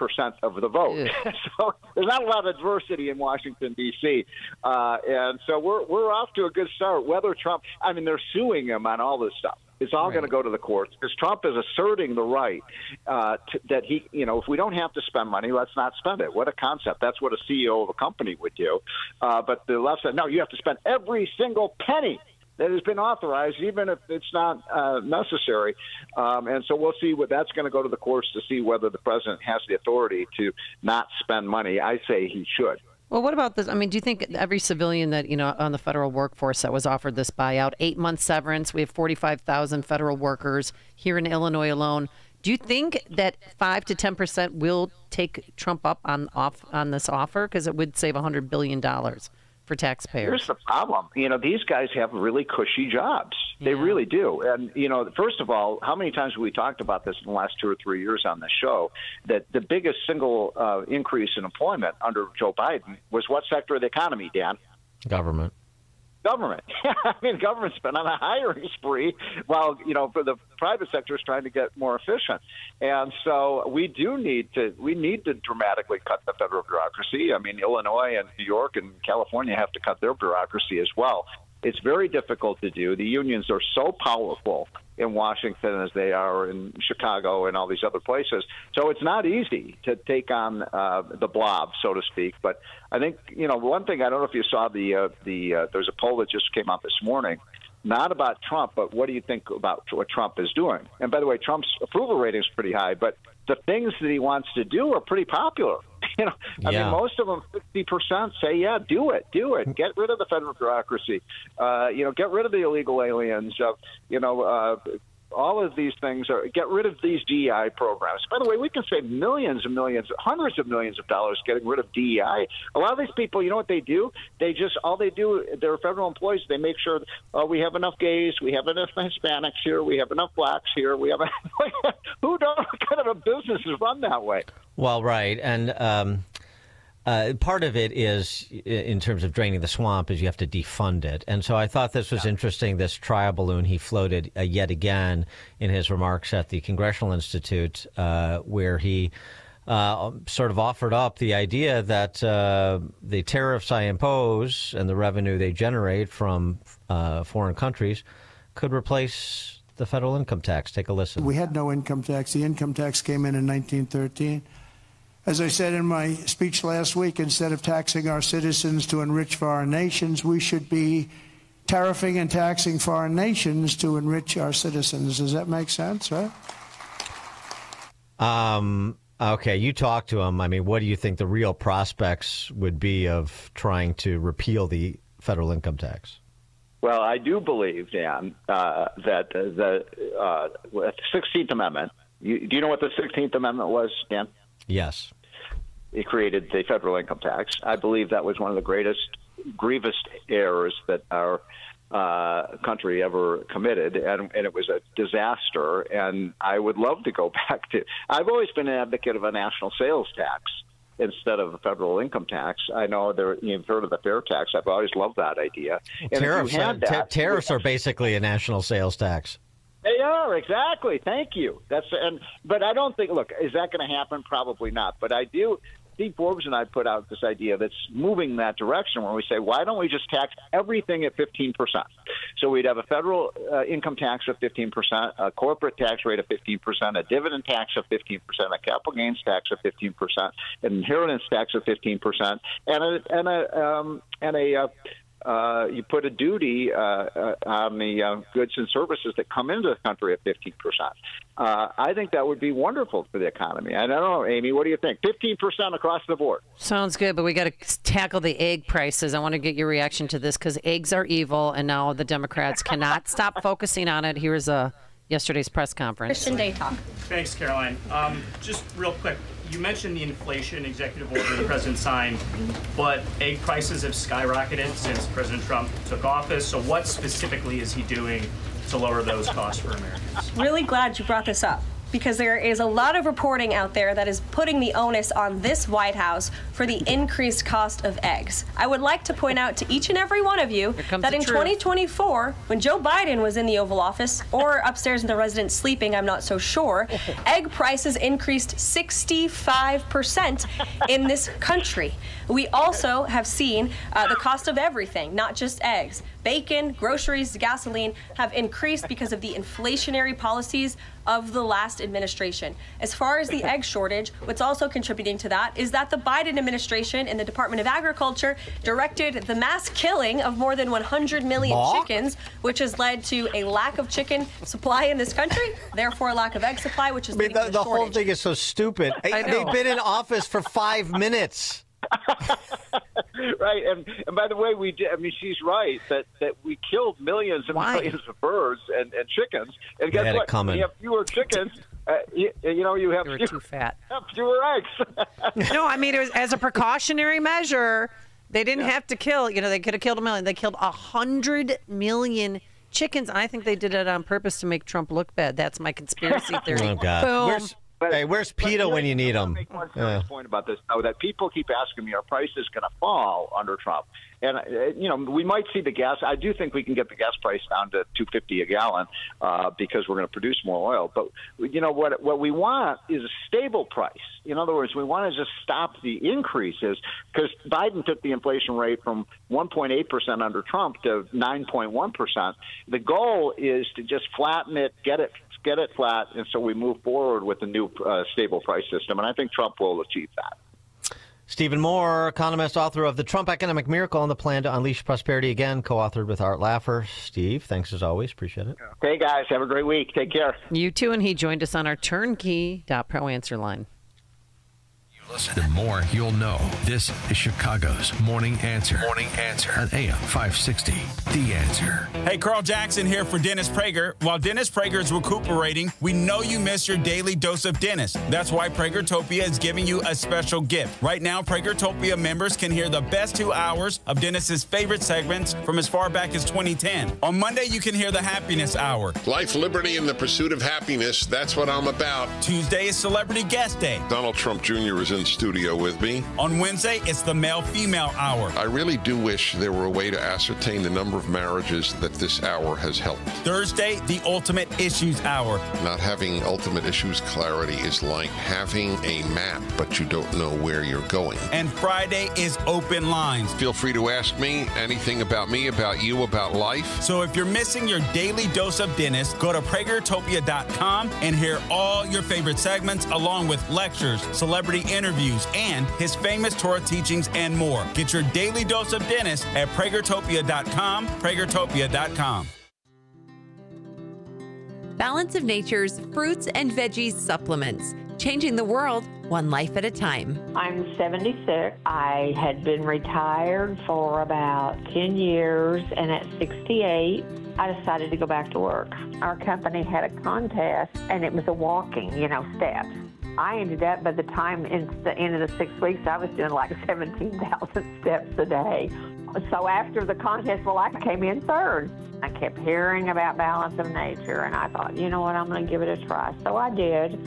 of the vote. So there's not a lot of diversity in Washington, D.C. And so we're off to a good start. Whether Trump, they're suing him on all this stuff. It's all going to go to the courts because Trump is asserting the right that he, if we don't have to spend money, let's not spend it. What a concept. That's what a CEO of a company would do. But the left said, no, you have to spend every single penny that has been authorized, even if it's not necessary. And so we'll see what that's going to go to the courts to see whether the president has the authority to not spend money. I say he should. Well, what about this? I mean, do you think every civilian that, on the federal workforce that was offered this buyout, 8-month severance, we have 45,000 federal workers here in Illinois alone. Do you think that 5 to 10% will take Trump up on this offer? Because it would save $100 billion for taxpayers. Here's the problem. These guys have really cushy jobs. They really do. And, first of all, how many times have we talked about this in the last 2 or 3 years on the show, that the biggest single increase in employment under Joe Biden was what sector of the economy, Dan? Government. Government. I mean, government's been on a hiring spree while, for the private sector is trying to get more efficient. And so we need to dramatically cut the federal bureaucracy. I mean, Illinois and New York and California have to cut their bureaucracy as well. It's very difficult to do. The unions are so powerful in Washington as they are in Chicago and all these other places. So it's not easy to take on the blob, so to speak. But I think, one thing, I don't know if you saw there's a poll that just came out this morning, not about Trump, but what do you think about what Trump is doing? And by the way, Trump's approval rating is pretty high, but the things that he wants to do are pretty popular. I mean, most of them, 50% say, yeah, do it. Get rid of the federal bureaucracy. Get rid of the illegal aliens. All of these things get rid of these DEI programs. By the way, we can save millions and millions, hundreds of millions of dollars getting rid of DEI. A lot of these people, you know what they do? They're federal employees. They make sure we have enough gays, we have enough Hispanics here, we have enough blacks here. What kind of a business is run that way? Well, right. And part of it is, in terms of draining the swamp, is you have to defund it. And so I thought this was interesting, this trial balloon he floated yet again in his remarks at the Congressional Institute, where he sort of offered up the idea that the tariffs I impose and the revenue they generate from foreign countries could replace the federal income tax. Take a listen. We had no income tax. The income tax came in 1913. As I said in my speech last week, instead of taxing our citizens to enrich foreign nations, we should be tariffing and taxing foreign nations to enrich our citizens. Does that make sense, right? Okay, you talk to him. I mean, what do you think the real prospects would be of trying to repeal the federal income tax? Well, I do believe, Dan, that the 16th Amendment, do you know what the 16th Amendment was, Dan? Yes. It created the federal income tax. I believe that was one of the greatest grievous errors that our country ever committed, and it was a disaster. And I would love to go back to. I've always been an advocate of a national sales tax instead of a federal income tax. I know you've heard of the fair tax. I've always loved that idea. And tariffs are basically a national sales tax. They are, exactly. Thank you. But I don't think, look, is that going to happen? Probably not. But I do. Steve Forbes and I put out this idea that's moving in that direction where we say, why don't we just tax everything at 15%? So we'd have a federal income tax of 15%, a corporate tax rate of 15%, a dividend tax of 15%, a capital gains tax of 15%, an inheritance tax of 15%, you put a duty on the goods and services that come into the country at 15%. I think that would be wonderful for the economy. I don't know, Amy, what do you think? 15% across the board. Sounds good, but we got to tackle the egg prices. I want to get your reaction to this because eggs are evil, and now the Democrats cannot stop focusing on it. Here's yesterday's press conference. Christian Day talk. Thanks, Caroline. Just real quick. You mentioned the inflation executive order the president signed, but egg prices have skyrocketed since President Trump took office. So what specifically is he doing to lower those costs for Americans? Really glad you brought this up, because there is a lot of reporting out there that is putting the onus on this White House for the increased cost of eggs. I would like to point out to each and every one of you that in 2024, when Joe Biden was in the Oval Office, or upstairs in the residence sleeping, I'm not so sure, egg prices increased 65% in this country. We also have seen the cost of everything, not just eggs. Bacon, groceries, gasoline have increased because of the inflationary policies of the last administration. As far as the egg shortage, what's also contributing to that is that the Biden administration in the Department of Agriculture directed the mass killing of more than 100 million chickens, which has led to a lack of chicken supply in this country, therefore a lack of egg supply, which is leading to the shortage. whole thing is so stupid. They've been in office for 5 minutes. Right, and by the way, she's right that we killed millions and millions of birds and chickens. And guess what? When you have fewer chickens, you have too fat. Fewer eggs. No, I mean, it was as a precautionary measure. They didn't have to kill. They could have killed 1 million. They killed 100 million chickens, and I think they did it on purpose to make Trump look bad. That's my conspiracy theory. Oh God. Boom. Where's PETA when you need him? Make one serious point about this, though, that people keep asking me, are prices going to fall under Trump? And, we might see the gas. I do think we can get the gas price down to $2.50 a gallon because we're going to produce more oil. But, what we want is a stable price. In other words, we want to just stop the increases because Biden took the inflation rate from 1.8% under Trump to 9.1%. The goal is to just flatten it, get it flat, and so we move forward with a new stable price system. And I think Trump will achieve that. Stephen Moore, economist, author of The Trump Economic Miracle and the Plan to Unleash Prosperity Again, co-authored with Art Laffer. Steve, thanks as always. Appreciate it. Hey, guys. Have a great week. Take care. You too, and he joined us on our turnkey.pro answer line. The more you'll know. This is Chicago's Morning Answer. Morning Answer on AM 560. The Answer. Hey, Carl Jackson here for Dennis Prager. While Dennis Prager is recuperating, we know you miss your daily dose of Dennis. That's why Pragertopia is giving you a special gift. Right now, Pragertopia members can hear the best 2 hours of Dennis's favorite segments from as far back as 2010. On Monday, you can hear the Happiness Hour. Life, liberty, and the pursuit of happiness. That's what I'm about. Tuesday is Celebrity Guest Day. Donald Trump Jr. is in studio with me. On Wednesday, it's the Male-Female Hour. I really do wish there were a way to ascertain the number of marriages that this hour has helped. Thursday, the Ultimate Issues Hour. Not having ultimate issues clarity is like having a map, but you don't know where you're going. And Friday is Open Lines. Feel free to ask me anything about me, about you, about life. So if you're missing your daily dose of Dennis, go to Pragertopia.com and hear all your favorite segments along with lectures, celebrity interviews, and his famous Torah teachings and more. Get your daily dose of Dennis at Pragertopia.com, Pragertopia.com. Balance of Nature's fruits and veggies supplements, changing the world one life at a time. I'm 76. I had been retired for about 10 years, and at 68, I decided to go back to work. Our company had a contest, and it was a walking, steps. I ended up, by the time it's the end of the 6 weeks, I was doing like 17,000 steps a day. So after the contest, I came in third. I kept hearing about Balance of Nature, and I thought, you know what, I'm going to give it a try. So I did.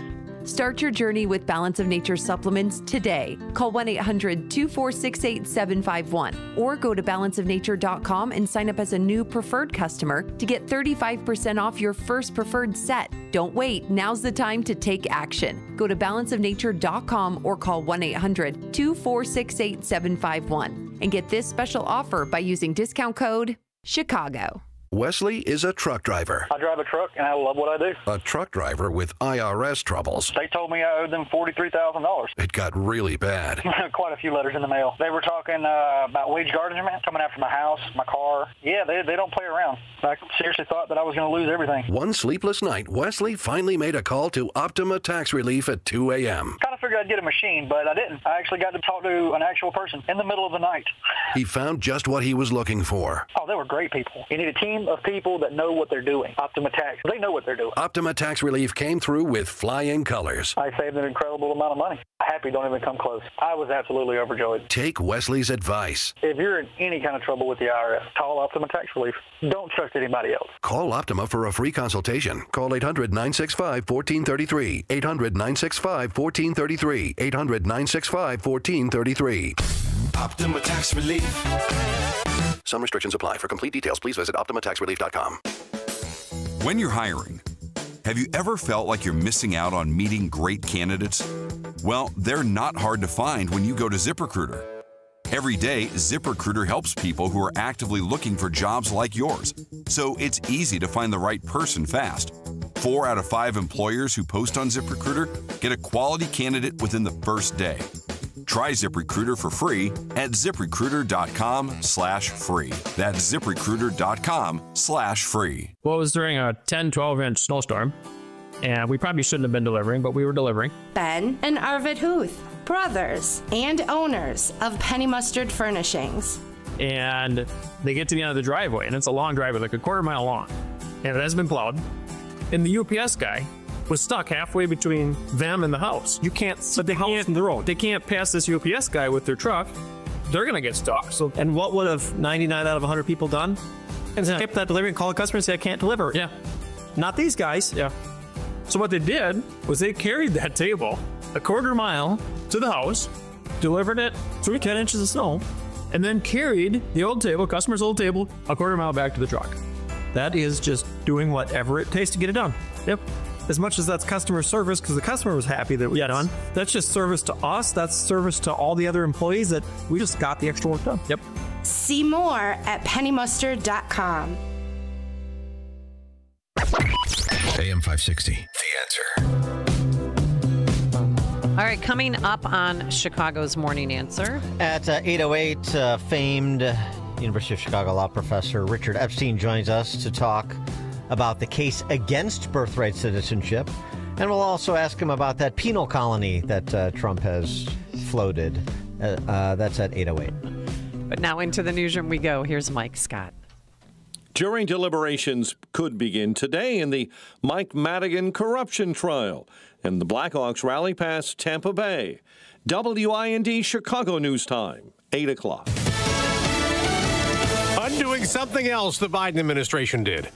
Start your journey with Balance of Nature supplements today. Call 1-800-246-8751 or go to balanceofnature.com and sign up as a new preferred customer to get 35% off your first preferred set. Don't wait. Now's the time to take action. Go to balanceofnature.com or call 1-800-246-8751 and get this special offer by using discount code Chicago. Wesley is a truck driver. I drive a truck, and I love what I do. A truck driver with IRS troubles. They told me I owed them $43,000. It got really bad. Quite a few letters in the mail. They were talking about wage garnishment, coming after my house, my car. Yeah, they don't play around. I seriously thought that I was going to lose everything. One sleepless night, Wesley finally made a call to Optima Tax Relief at 2 a.m. Kind of figured I'd get a machine, but I didn't. I actually got to talk to an actual person in the middle of the night. He found just what he was looking for. Oh, they were great people. You need a team of people that know what they're doing. Optima Tax, they know what they're doing. Optima Tax Relief came through with flying colors. I saved an incredible amount of money. Happy don't even come close. I was absolutely overjoyed. Take Wesley's advice. If you're in any kind of trouble with the IRS, call Optima Tax Relief. Don't trust anybody else. Call Optima for a free consultation. Call 800-965-1433. 800-965-1433. 800-965-1433. Optima Tax Relief. Some restrictions apply. For complete details, please visit OptimaTaxRelief.com. When you're hiring, have you ever felt like you're missing out on meeting great candidates? Well, they're not hard to find when you go to ZipRecruiter. Every day, ZipRecruiter helps people who are actively looking for jobs like yours, so it's easy to find the right person fast. 4 out of 5 employers who post on ZipRecruiter get a quality candidate within the first day. Try ZipRecruiter for free at ZipRecruiter.com/free. That's ZipRecruiter.com/free. Well, it was during a 10, 12-inch snowstorm, and we probably shouldn't have been delivering, but we were delivering. Ben and Arvid Huth, brothers and owners of Penny Mustard Furnishings. And they get to the end of the driveway, and it's a long driveway, like a quarter mile long, and it hasn't been plowed. And the UPS guy was stuck halfway between them and the house. You can't see the house from the road. They can't pass this UPS guy with their truck. They're going to get stuck. So, and what would have 99 out of 100 people done? And say, skip that delivery and call a customer and say, I can't deliver. Yeah. Not these guys. Yeah. So what they did was they carried that table a quarter mile to the house, delivered it through 10 inches of snow, and then carried the old table, customer's old table, a quarter mile back to the truck. That is just doing whatever it takes to get it done. Yep. As much as that's customer service, because the customer was happy that we got done, that's just service to us. That's service to all the other employees that we just got the extra work done. Yep. See more at pennymustard.com. AM 560, The Answer. All right, coming up on Chicago's Morning Answer. At 8:08, famed University of Chicago law professor Richard Epstein joins us to talk about the case against birthright citizenship. And we'll also ask him about that penal colony that Trump has floated. That's at 8:08. But now into the newsroom we go. Here's Mike Scott. Jury deliberations could begin today in the Mike Madigan corruption trial, and the Blackhawks rally past Tampa Bay. WIND Chicago News Time, 8 o'clock. Undoing something else the Biden administration did.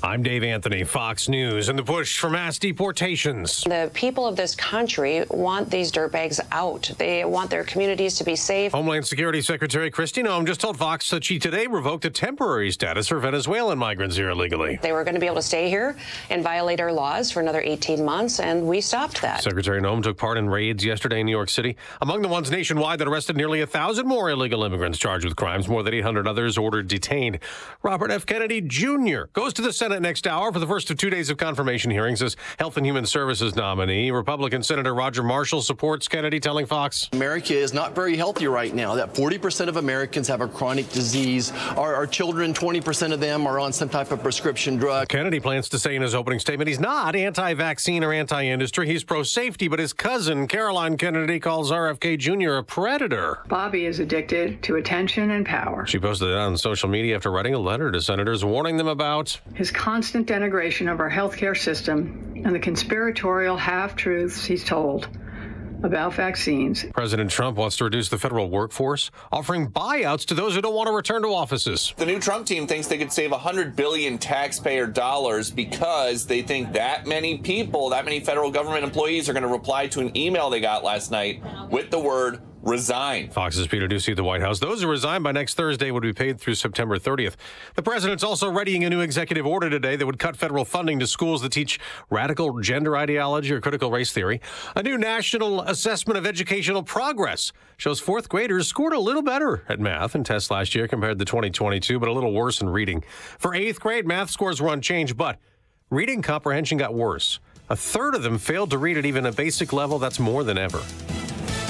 I'm Dave Anthony, Fox News, and the push for mass deportations. The people of this country want these dirtbags out. They want their communities to be safe. Homeland Security Secretary Kristi Noem just told Fox that she today revoked a temporary status for Venezuelan migrants here illegally. They were going to be able to stay here and violate our laws for another 18 months, and we stopped that. Secretary Noem took part in raids yesterday in New York City, among the ones nationwide that arrested nearly 1,000 more illegal immigrants charged with crimes, more than 800 others ordered detained. Robert F. Kennedy Jr. goes to the Senate next hour for the first of 2 days of confirmation hearings as Health and Human Services nominee. Republican Senator Roger Marshall supports Kennedy, telling Fox, America is not very healthy right now, that 40% of Americans have a chronic disease. Our children, 20% of them are on some type of prescription drug. Kennedy plans to say in his opening statement he's not anti-vaccine or anti-industry. He's pro-safety, but his cousin, Caroline Kennedy, calls RFK Jr. a predator. Bobby is addicted to attention and power. She posted it on social media after writing a letter to senators warning them about his constant denigration of our healthcare system and the conspiratorial half-truths he's told about vaccines. President Trump wants to reduce the federal workforce, offering buyouts to those who don't want to return to offices. The new Trump team thinks they could save $100 billion taxpayer dollars because they think that many people, that many federal government employees are going to reply to an email they got last night with the word resign. Fox's Peter Doocy at the White House. Those who resign by next Thursday would be paid through September 30th. The president's also readying a new executive order today that would cut federal funding to schools that teach radical gender ideology or critical race theory. A new national assessment of educational progress shows fourth graders scored a little better at math in tests last year compared to 2022, but a little worse in reading. For eighth grade, math scores were unchanged, but reading comprehension got worse. A third of them failed to read at even a basic level. That's more than ever.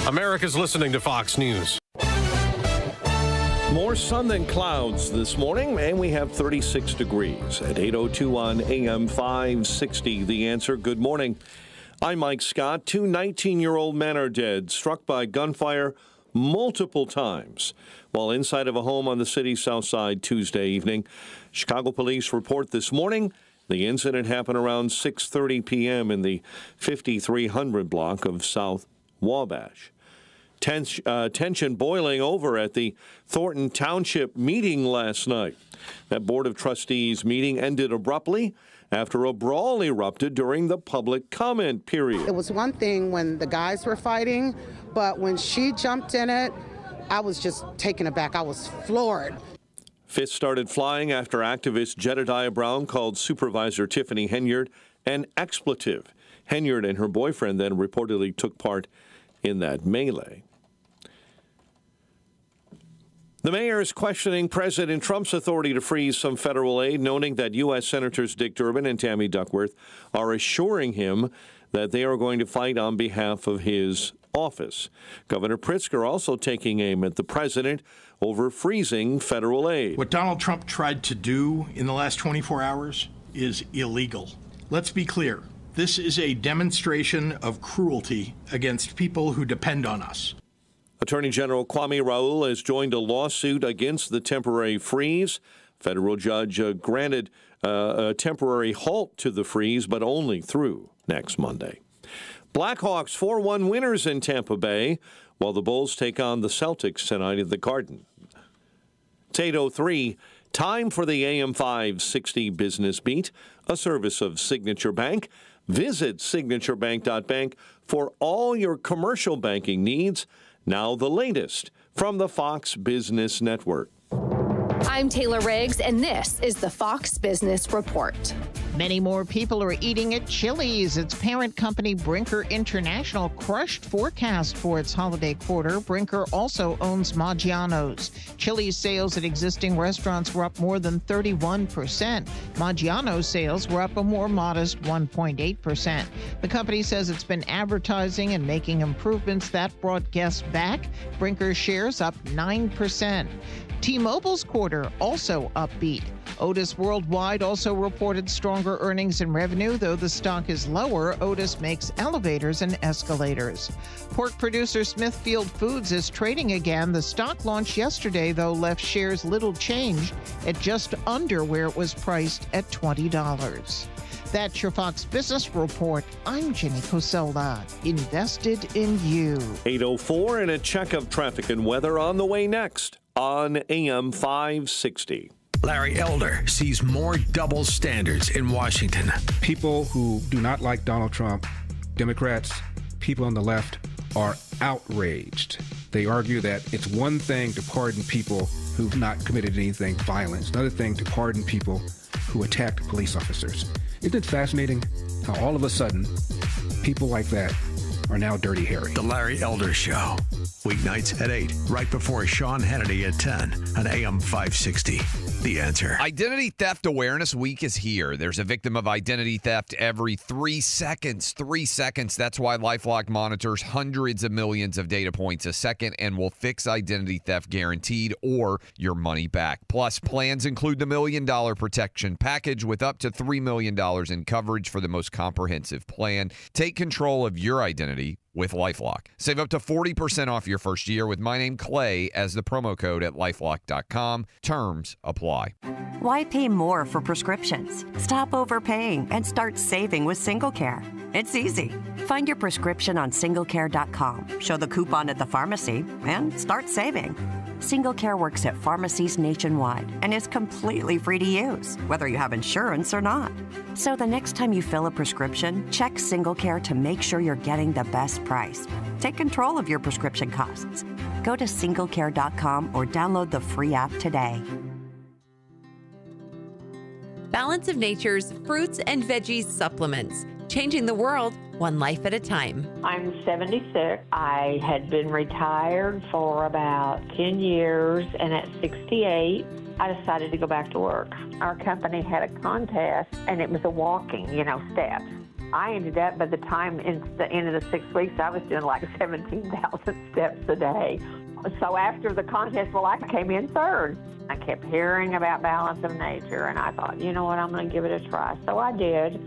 America's listening to Fox News. More sun than clouds this morning, and we have 36 degrees at 8:02 on AM 560. The Answer. Good morning. I'm Mike Scott. 2 19-year-old men are dead, struck by gunfire multiple times while inside of a home on the city's south side Tuesday evening. Chicago police report this morning the incident happened around 6:30 p.m. in the 5300 block of South Wabash. Tension boiling over at the Thornton Township meeting last night. That Board of Trustees meeting ended abruptly after a brawl erupted during the public comment period. It was one thing when the guys were fighting, but when she jumped in it, I was just taken aback. I was floored. Fists started flying after activist Jedediah Brown called Supervisor Tiffany Henyard an expletive. Henyard and her boyfriend then reportedly took part in that melee. The mayor is questioning President Trump's authority to freeze some federal aid, noting that U.S. Senators Dick Durbin and Tammy Duckworth are assuring him that they are going to fight on behalf of his office. Governor Pritzker also taking aim at the president over freezing federal aid. What Donald Trump tried to do in the last 24 hours is illegal. Let's be clear. This is a demonstration of cruelty against people who depend on us. Attorney General Kwame Raoul has joined a lawsuit against the temporary freeze. Federal judge granted a temporary halt to the freeze, but only through next Monday. Blackhawks 4-1 winners in Tampa Bay, while the Bulls take on the Celtics tonight at the Garden. It's 8:03. Time for the AM 560 Business Beat, a service of Signature Bank. Visit signaturebank.bank for all your commercial banking needs. Now the latest from the Fox Business Network. I'm Taylor Riggs, and this is the Fox Business Report. Many more people are eating at Chili's. Its parent company, Brinker International, crushed forecast for its holiday quarter. Brinker also owns Maggiano's. Chili's sales at existing restaurants were up more than 31%. Maggiano's sales were up a more modest 1.8%. The company says it's been advertising and making improvements that brought guests back. Brinker's shares up 9%. T-Mobile's quarter also upbeat. Otis Worldwide also reported stronger earnings and revenue. Though the stock is lower, Otis makes elevators and escalators. Pork producer Smithfield Foods is trading again. The stock launched yesterday, though, left shares little changed at just under where it was priced at $20. That's your Fox Business Report. I'm Jenny Coselda, invested in you. 8:04 and a check of traffic and weather on the way next on AM 560. Larry Elder sees more double standards in Washington. People who do not like Donald Trump, Democrats, people on the left, are outraged. They argue that it's one thing to pardon people who've not committed anything violent. It's another thing to pardon people who attacked police officers. Isn't it fascinating how all of a sudden people like that are now Dirty Harry? The Larry Elder Show. Weeknights at 8, right before Sean Hannity at 10 on AM 560. The Answer. Identity Theft Awareness Week is here. There's a victim of identity theft every 3 seconds. 3 seconds. That's why LifeLock monitors hundreds of millions of data points a second and will fix identity theft guaranteed or your money back. Plus, plans include the $1 Million Protection Package with up to $3 million in coverage for the most comprehensive plan. Take control of your identity with LifeLock. Save up to 40% off your first year with my name, Clay, as the promo code at LifeLock.com. Terms apply. Why pay more for prescriptions? Stop overpaying and start saving with SingleCare. It's easy. Find your prescription on SingleCare.com, show the coupon at the pharmacy, and start saving. SingleCare works at pharmacies nationwide and is completely free to use, whether you have insurance or not. So the next time you fill a prescription, check SingleCare to make sure you're getting the best price. Take control of your prescription costs. Go to SingleCare.com or download the free app today. Balance of Nature's fruits and veggies supplements, changing the world one life at a time. I'm 76. I had been retired for about 10 years, and at 68, I decided to go back to work. Our company had a contest, and it was a walking, steps. I ended up, by the time it's the end of the 6 weeks, I was doing like 17,000 steps a day. So after the contest, I came in third. I kept hearing about Balance of Nature, and I thought, you know what, I'm going to give it a try. So I did.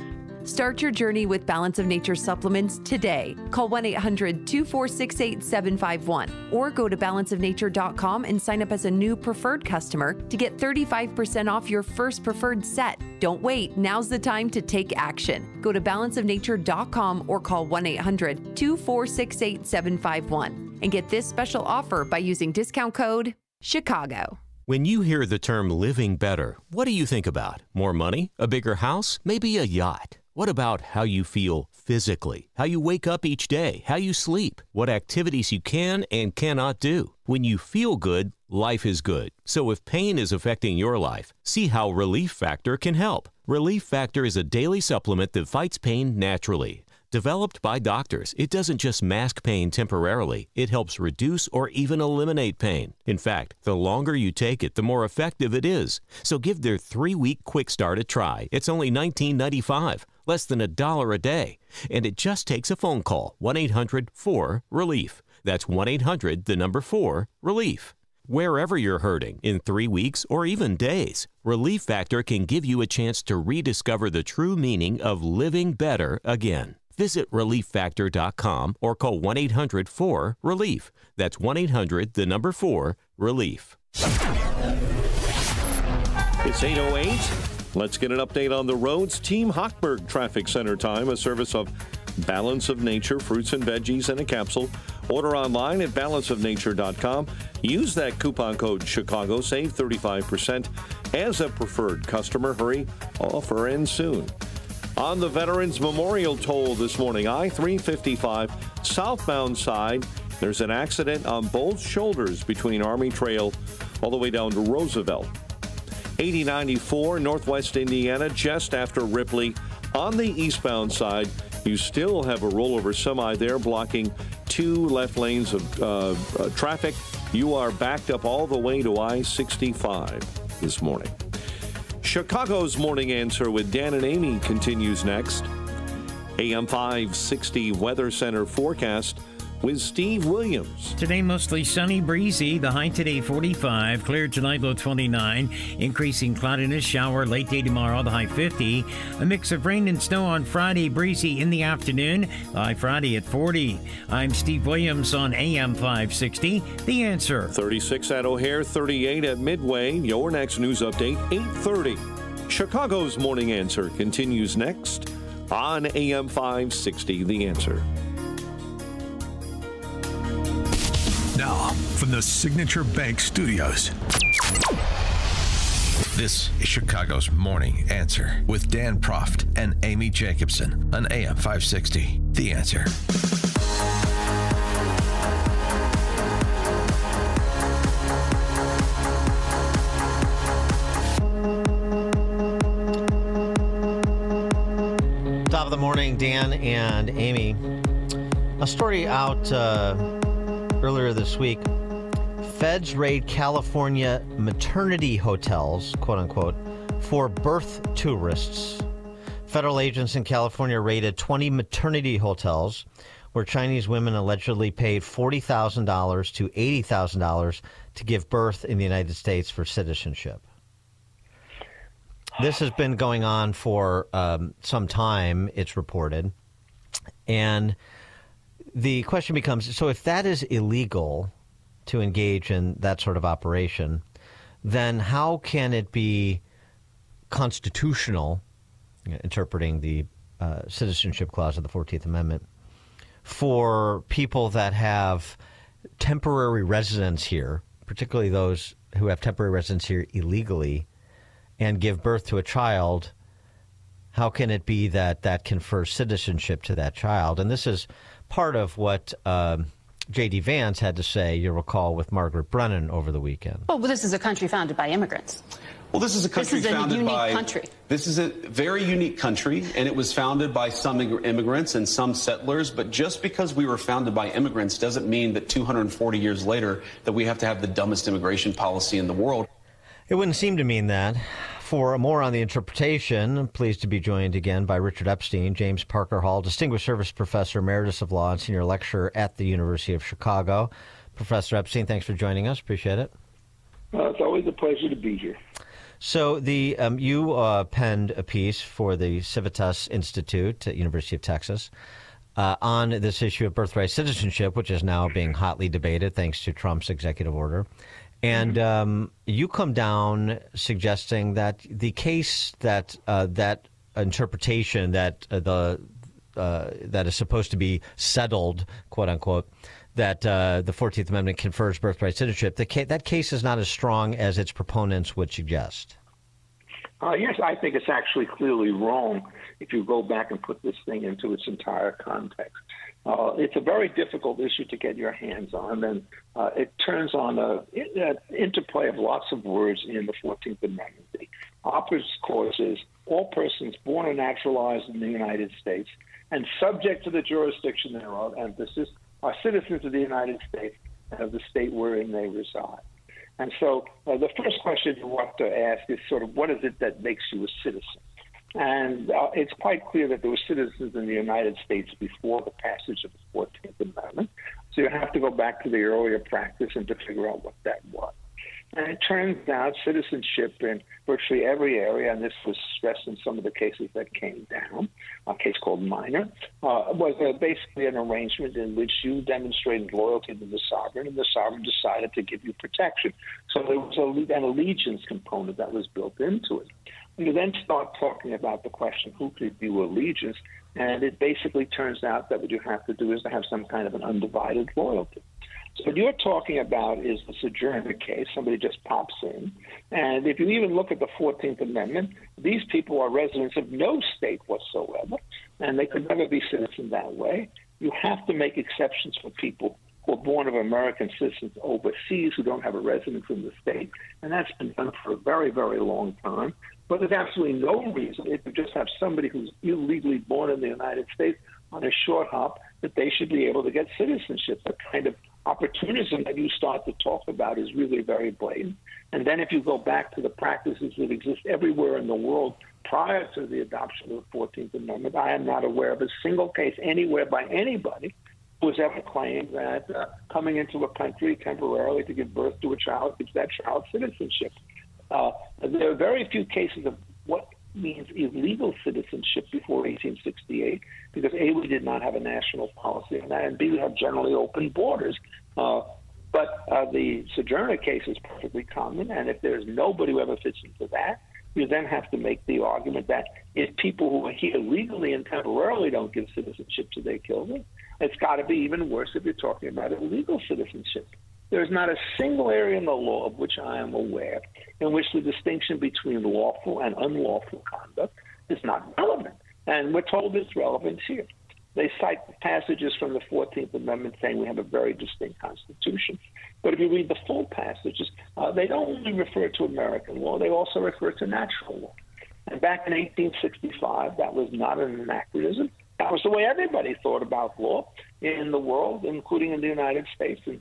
Start your journey with Balance of Nature supplements today. Call 1-800-246-8751 or go to balanceofnature.com and sign up as a new preferred customer to get 35% off your first preferred set. Don't wait. Now's the time to take action. Go to balanceofnature.com or call 1-800-246-8751 and get this special offer by using discount code CHICAGO. When you hear the term living better, what do you think about? More money? A bigger house? Maybe a yacht? What about how you feel physically? How you wake up each day? How you sleep? What activities you can and cannot do? When you feel good, life is good. So if pain is affecting your life, see how Relief Factor can help. Relief Factor is a daily supplement that fights pain naturally. Developed by doctors, it doesn't just mask pain temporarily, it helps reduce or even eliminate pain. In fact, the longer you take it, the more effective it is. So give their 3-week quick start a try. It's only $19.95, less than $1 a day. And it just takes a phone call, 1-800-4-RELIEF. That's 1-800-4-RELIEF. Wherever you're hurting, in 3 weeks or even days, Relief Factor can give you a chance to rediscover the true meaning of living better again. Visit ReliefFactor.com or call 1-800-4-RELIEF. That's 1-800-4-RELIEF. It's 8:08. Let's get an update on the roads. Team Hochberg Traffic Center time, a service of Balance of Nature, fruits and veggies in a capsule. Order online at balanceofnature.com. Use that coupon code Chicago. Save 35% as a preferred customer. Hurry, offer ends soon. On the Veterans Memorial toll this morning, I-355 southbound side, there's an accident on both shoulders between Army Trail all the way down to Roosevelt. 8094 Northwest Indiana, just after Ripley. On the eastbound side, you still have a rollover semi there blocking 2 left lanes of traffic. You are backed up all the way to I-65 this morning. Chicago's Morning Answer with Dan and Amy continues next. AM 560 Weather Center forecast with Steve Williams. Today mostly sunny, breezy. The high today 45, clear tonight low 29, increasing cloudiness, shower late day tomorrow, the high 50. A mix of rain and snow on Friday, breezy in the afternoon, the high Friday at 40. I'm Steve Williams on AM 560, The Answer. 36 at O'Hare, 38 at Midway. Your next news update, 8:30. Chicago's Morning Answer continues next on AM 560, The Answer. Now, from the Signature Bank Studios, this is Chicago's Morning Answer with Dan Proft and Amy Jacobson on AM 560. The Answer. Top of the morning, Dan and Amy. A story out earlier this week. Feds raid California maternity hotels, quote unquote, for birth tourists. Federal agents in California raided 20 maternity hotels where Chinese women allegedly paid $40,000 to $80,000 to give birth in the United States for citizenship. This has been going on for some time, it's reported. And the question becomes, so if that is illegal to engage in that sort of operation, then how can it be constitutional, interpreting the citizenship clause of the 14th Amendment, for people that have temporary residence here, particularly those who have temporary residence here illegally, and give birth to a child? How can it be that that confers citizenship to that child? And this is part of what J.D. Vance had to say, you'll recall, with Margaret Brennan over the weekend. Well, this is a country founded by immigrants. Well, this is a country founded by... This is a very unique country, and it was founded by some immigrants and some settlers. But just because we were founded by immigrants doesn't mean that 240 years later that we have to have the dumbest immigration policy in the world. It wouldn't seem to mean that. For more on the interpretation, I'm pleased to be joined again by Richard Epstein, James Parker Hall, Distinguished Service Professor Emeritus of Law and Senior Lecturer at the University of Chicago. Professor Epstein, thanks for joining us. Appreciate it. It's always a pleasure to be here. So the you penned a piece for the Civitas Institute at University of Texas on this issue of birthright citizenship, which is now being hotly debated thanks to Trump's executive order. And you come down suggesting that the case that that interpretation that that is supposed to be settled, quote unquote, that the 14th Amendment confers birthright citizenship, that case is not as strong as its proponents would suggest. Yes, I think it's actually clearly wrong if you go back and put this thing into its entire context. It's a very difficult issue to get your hands on, and it turns on an interplay of lots of words in the 14th Amendment. The opposite clause is all persons born or naturalized in the United States and subject to the jurisdiction thereof, emphasis, are citizens of the United States and of the state wherein they reside. And so the first question you want to ask is sort of, what is it that makes you a citizen? And it's quite clear that there were citizens in the United States before the passage of the 14th Amendment. So you have to go back to the earlier practice and to figure out what that was. And it turns out citizenship in virtually every area, and this was stressed in some of the cases that came down, a case called Minor, was basically an arrangement in which you demonstrated loyalty to the sovereign, and the sovereign decided to give you protection. So there was an allegiance component that was built into it. You then start talking about the question, who could do allegiance? And it basically turns out that what you have to do is to have some kind of an undivided loyalty. So what you're talking about is the Sojourner case. Somebody just pops in. And if you even look at the 14th Amendment, these people are residents of no state whatsoever, and they could never be citizens that way. You have to make exceptions for people who are born of American citizens overseas who don't have a residence in the state, and that's been done for a very, very long time. But there's absolutely no reason, if you just have somebody who's illegally born in the United States on a short hop, that they should be able to get citizenship. The kind of opportunism that you start to talk about is really very blatant. And then if you go back to the practices that exist everywhere in the world prior to the adoption of the 14th Amendment, I am not aware of a single case anywhere by anybody who has ever claimed that coming into a country temporarily to give birth to a child gives that child citizenship. There are very few cases of what means illegal citizenship before 1868, because A, we did not have a national policy on that, and B, we have generally open borders. But the Sojourner case is perfectly common, and if there's nobody who ever fits into that, you then have to make the argument that if people who are here legally and temporarily don't give citizenship to their children, it's got to be even worse if you're talking about illegal citizenship. There's not a single area in the law of which I am aware in which the distinction between lawful and unlawful conduct is not relevant. And we're told it's relevant here. They cite passages from the 14th Amendment saying we have a very distinct Constitution. But if you read the full passages, they don't only refer to American law, they also refer to natural law. And back in 1865, that was not an anachronism. That was the way everybody thought about law in the world, including in the United States. And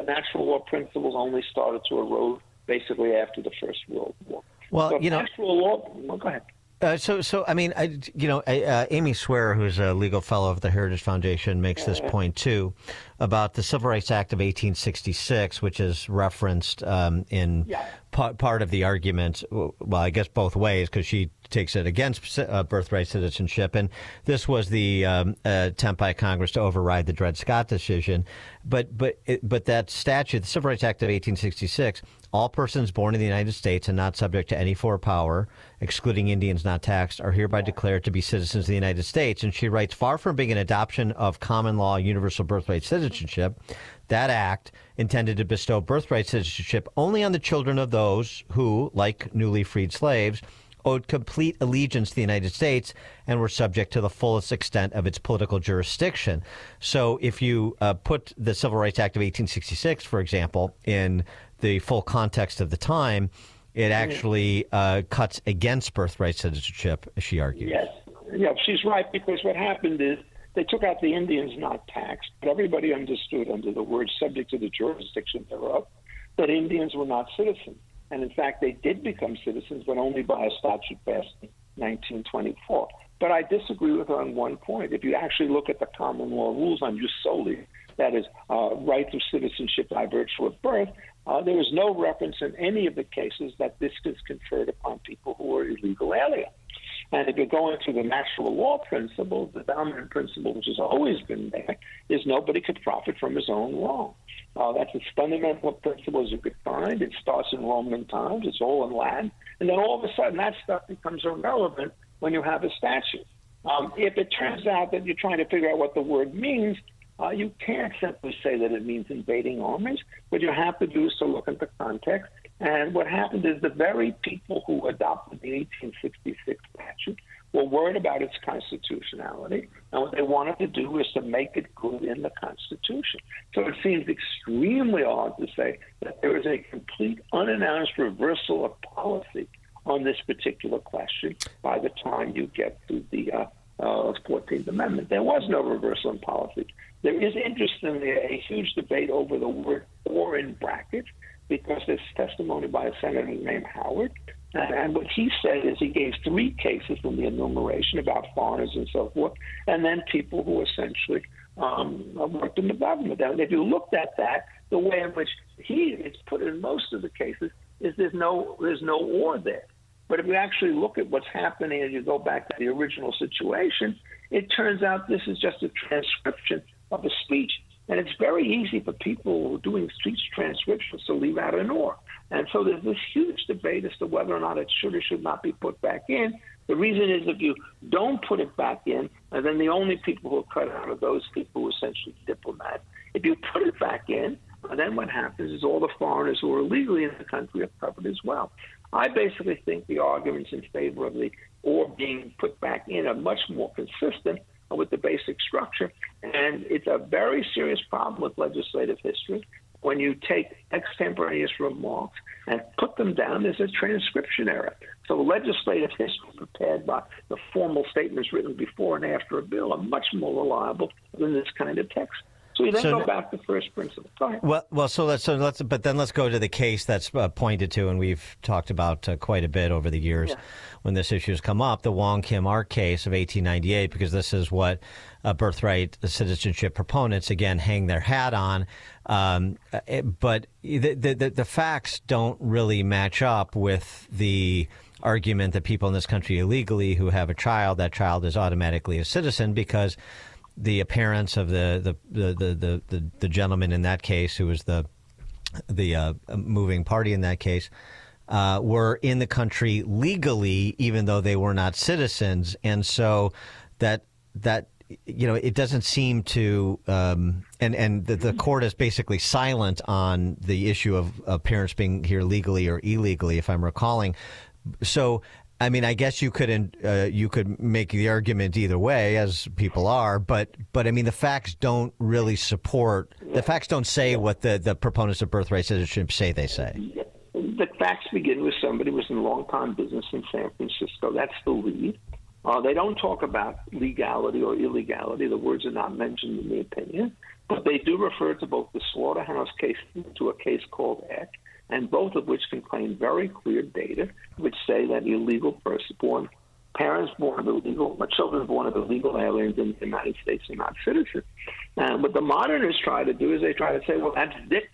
natural law principles only started to erode basically after the First World War. Well, so you know, natural law. Well, go ahead. I mean, Amy Swearer, who's a legal fellow of the Heritage Foundation, makes this point too about the Civil Rights Act of 1866, which is referenced in part of the argument. Well, I guess both ways, because she takes it against birthright citizenship, and this was the attempt by Congress to override the Dred Scott decision. But that statute, the Civil Rights Act of 1866. All persons born in the United States and not subject to any foreign power, excluding Indians not taxed, are hereby declared to be citizens of the United States. And she writes, far from being an adoption of common law universal birthright citizenship, that act intended to bestow birthright citizenship only on the children of those who, like newly freed slaves, owed complete allegiance to the United States and were subject to the fullest extent of its political jurisdiction. So if you put the Civil Rights Act of 1866, for example, in the full context of the time, it actually cuts against birthright citizenship, she argues. Yes. Yeah, she's right, because what happened is they took out the Indians not taxed, but everybody understood under the word subject to the jurisdiction thereof that Indians were not citizens. And in fact, they did become citizens, but only by a statute passed in 1924. But I disagree with her on one point. If you actually look at the common law rules on jus soli, that is, right to citizenship by virtue of birth, there is no reference in any of the cases that this is conferred upon people who are illegal aliens. And if you're going to the natural law principle, the dominant principle, which has always been there, is nobody could profit from his own wrong. That's as fundamental principle as you could find. It starts in Roman times. It's all in Latin. And then all of a sudden, that stuff becomes irrelevant when you have a statute. If it turns out that you're trying to figure out what the word means, you can't simply say that it means invading armies. What you have to do is to look at the context. And what happened is the very people who adopted the 1866 statute were worried about its constitutionality. And what they wanted to do was to make it good in the Constitution. So it seems extremely odd to say that there is a complete unannounced reversal of policy on this particular question by the time you get to the of the 14th Amendment. There was no reversal in policy. There is, interestingly, a huge debate over the word "or" in brackets, because there's testimony by a senator named Howard. And what he said is he gave 3 cases in the enumeration about foreigners and so forth, and then people who essentially worked in the government. And if you looked at that, the way in which it's put in most of the cases is there's no "or" there. But if you actually look at what's happening and you go back to the original situation, it turns out this is just a transcription of a speech. And it's very easy for people who are doing speech transcriptions to leave out an "or." And so there's this huge debate as to whether or not it should or should not be put back in. The reason is if you don't put it back in, and then the only people who are cut out are those people who are essentially diplomats. If you put it back in, then what happens is all the foreigners who are illegally in the country are covered as well. I basically think the arguments in favor of the "or" being put back in are much more consistent with the basic structure. And it's a very serious problem with legislative history when you take extemporaneous remarks and put them down as a transcription error. So legislative history prepared by the formal statements written before and after a bill are much more reliable than this kind of text. So we then go back to first principle. Go ahead. But then let's go to the case that's pointed to, and we've talked about quite a bit over the years when this issue has come up, the Wong Kim Ark case of 1898, because this is what birthright citizenship proponents again hang their hat on. But the facts don't really match up with the argument that people in this country illegally who have a child, that child is automatically a citizen, because the parents of the gentleman in that case, who was the moving party in that case, were in the country legally, even though they were not citizens, and so that it doesn't seem to, and the court is basically silent on the issue of parents being here legally or illegally, if I'm recalling. So, I mean, I guess you could make the argument either way, as people are, but I mean, the facts don't really support. The facts don't say what the proponents of birthright citizenship say they say. The facts begin with somebody who was in long-time business in San Francisco. That's the lead. They don't talk about legality or illegality. The words are not mentioned in the opinion, but they do refer to both the Slaughterhouse case and to a case called Eck, and both of which contain very clear data which say that parents born of illegal, children born of illegal aliens in the United States are not citizens. And what the modernists try to do is they try to say, well, that's dicta.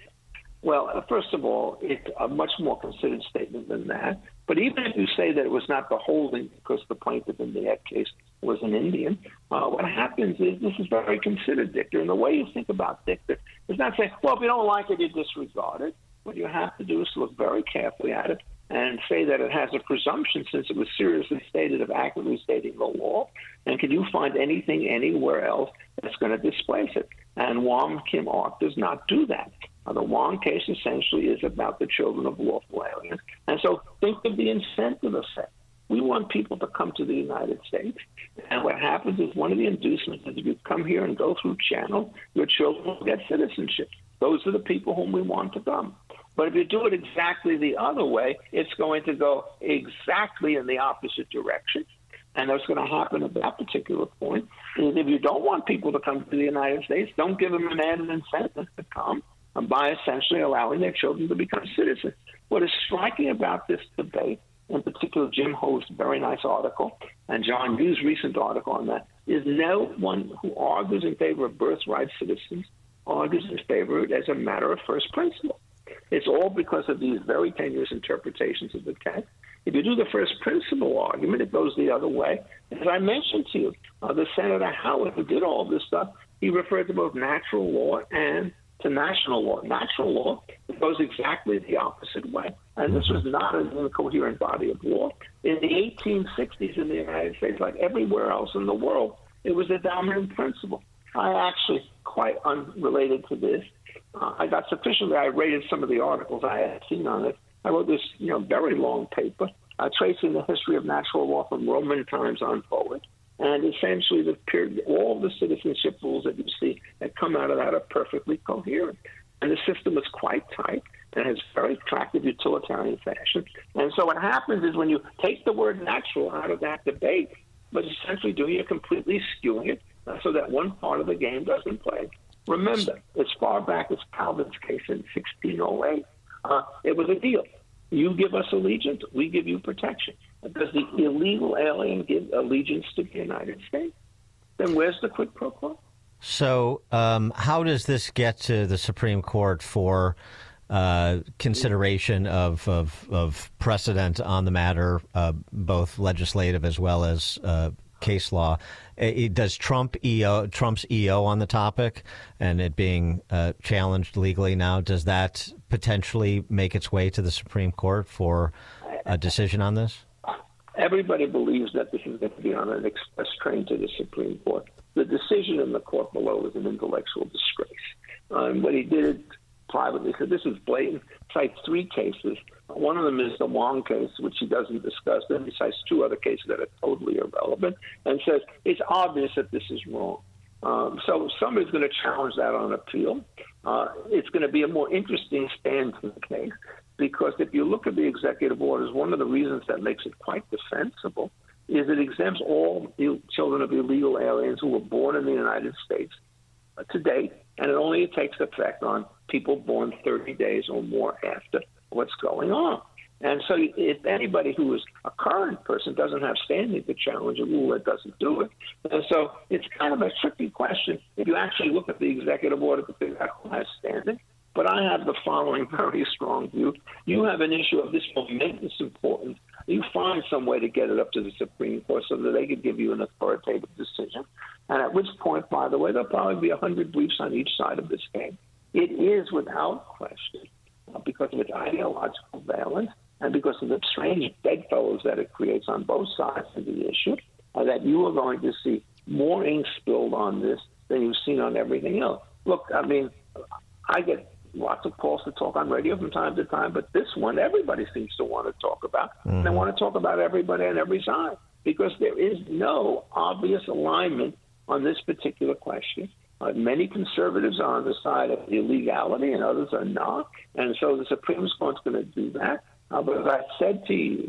Well, first of all, it's a much more considered statement than that. But even if you say that it was not the holding because the plaintiff in the Eck case was an Indian, what happens is this is very considered dicta. And the way you think about dicta is not saying, well, if you don't like it, you disregard it. What you have to do is look very carefully at it and say that it has a presumption, since it was seriously stated, of accurately stating the law. And can you find anything anywhere else that's going to displace it? And Wong Kim Ark does not do that. The Wong case essentially is about the children of lawful aliens. And so think of the incentive effect. We want people to come to the United States. And what happens is one of the inducements is if you come here and go through channel, your children will get citizenship. Those are the people whom we want to come. But if you do it exactly the other way, it's going to go exactly in the opposite direction. And what's going to happen at that particular point is if you don't want people to come to the United States, don't give them an added incentive to come by essentially allowing their children to become citizens. What is striking about this debate, in particular Jim Ho's very nice article and John Yu's recent article on that, is no one who argues in favor of birthright citizens argues in favor of it as a matter of first principle. It's all because of these very tenuous interpretations of the text. If you do the first principle argument, it goes the other way. As I mentioned to you, the Senator Howard, who did all this stuff, he referred to both natural law and to national law. Natural law goes exactly the opposite way. And this was not an incoherent body of law. In the 1860s in the United States, like everywhere else in the world, it was the dominant principle. I actually, quite unrelated to this, I got sufficiently irate at some of the articles I had seen on it. I wrote this, very long paper tracing the history of natural law from Roman times on forward. And essentially, all the citizenship rules that you see that come out of that are perfectly coherent. And the system is quite tight and has very attractive utilitarian fashion. And so what happens is when you take the word natural out of that debate, but essentially doing it completely skewing it so that one part of the game doesn't play. Remember, as far back as Calvin's case in 1608, it was a deal. You give us allegiance, we give you protection. Does the illegal alien give allegiance to the United States? Then where's the quid pro quo? So how does this get to the Supreme Court for consideration of precedent on the matter, both legislative as well as case law? Does Trump's EO on the topic and it being challenged legally now, does that potentially make its way to the Supreme Court for a decision on this? Everybody believes that this is going to be on an express train to the Supreme Court. The decision in the court below is an intellectual disgrace. What he did privately said this is blatant. Cites 3 cases. One of them is the Wong case, which he doesn't discuss. Then he cites 2 other cases that are totally irrelevant and says it's obvious that this is wrong. So somebody's going to challenge that on appeal. It's going to be a more interesting stand to the case because if you look at the executive orders, one of the reasons that makes it quite defensible is it exempts all children of illegal aliens who were born in the United States to date, and it only takes effect on people born 30 days or more after what's going on. And so if anybody who is a current person doesn't have standing to challenge a rule that doesn't do it, and so it's kind of a tricky question if you actually look at the executive order to figure out who has standing. But I have the following very strong view. You have an issue of this momentous importance. You find some way to get it up to the Supreme Court so that they could give you an authoritative decision. And at which point, by the way, there'll probably be 100 briefs on each side of this game. It is without question, because of its ideological valence and because of the strange bedfellows that it creates on both sides of the issue, that you are going to see more ink spilled on this than you've seen on everything else. Look, I mean, I get lots of calls to talk on radio from time to time, but this one everybody seems to want to talk about. Mm-hmm. They want to talk about everybody on every side because there is no obvious alignment on this particular question. Many conservatives are on the side of illegality and others are not, and so the Supreme Court's going to do that. But as I said to you,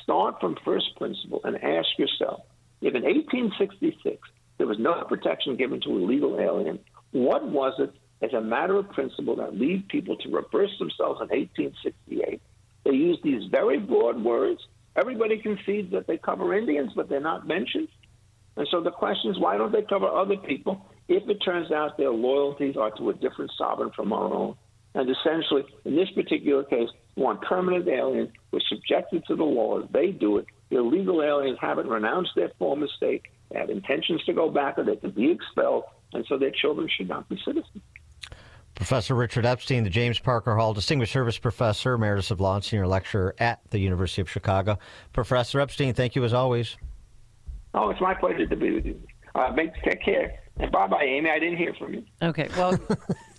start from first principle and ask yourself, if in 1866 there was no protection given to illegal aliens, what was it as a matter of principle that lead people to reverse themselves in 1868? They used these very broad words. Everybody concedes that they cover Indians, but they're not mentioned. And so the question is, why don't they cover other people if it turns out their loyalties are to a different sovereign from our own? And essentially, in this particular case, one permanent alien was subjected to the laws. They do it. The illegal aliens haven't renounced their former state. They have intentions to go back or they can be expelled. And so their children should not be citizens. Professor Richard Epstein, the James Parker Hall Distinguished Service Professor, Emeritus of Law and Senior Lecturer at the University of Chicago. Professor Epstein, thank you as always. Oh, it's my pleasure to be with you. Take care. And bye-bye, Amy. I didn't hear from you. Okay, well,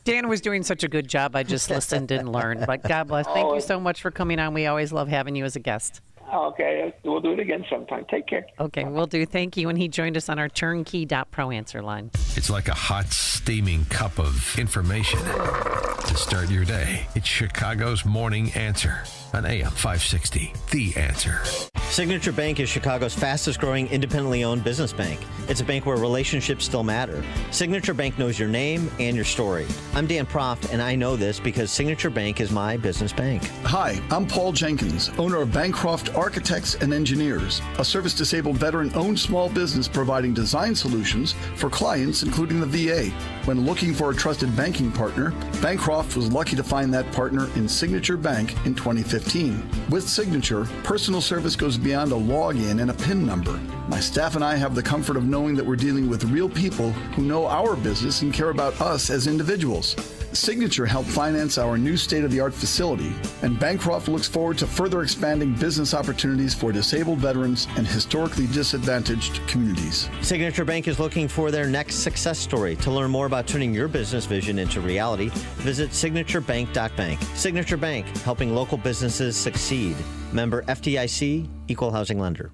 Dan was doing such a good job. I just listened and learned. But God bless. Thank you so much for coming on. We always love having you as a guest. Okay, we'll do it again sometime. Take care. Okay, we'll do. Thank you. And he joined us on our turnkey.pro answer line. It's like a hot, steaming cup of information to start your day. It's Chicago's Morning Answer on AM 560. The Answer. Signature Bank is Chicago's fastest growing independently owned business bank. It's a bank where relationships still matter. Signature Bank knows your name and your story. I'm Dan Proft, and I know this because Signature Bank is my business bank. Hi, I'm Paul Jenkins, owner of Bancroft Architects and Engineers, a service-disabled veteran-owned small business providing design solutions for clients, including the VA. When looking for a trusted banking partner, Bancroft was lucky to find that partner in Signature Bank in 2015. With Signature, personal service goes beyond a login and a PIN number. My staff and I have the comfort of knowing that we're dealing with real people who know our business and care about us as individuals. Signature helped finance our new state-of-the-art facility, and Bancroft looks forward to further expanding business opportunities for disabled veterans and historically disadvantaged communities. Signature Bank is looking for their next success story. To learn more about turning your business vision into reality, visit signaturebank.bank. Signature Bank, helping local businesses succeed. Member FDIC, Equal Housing Lender.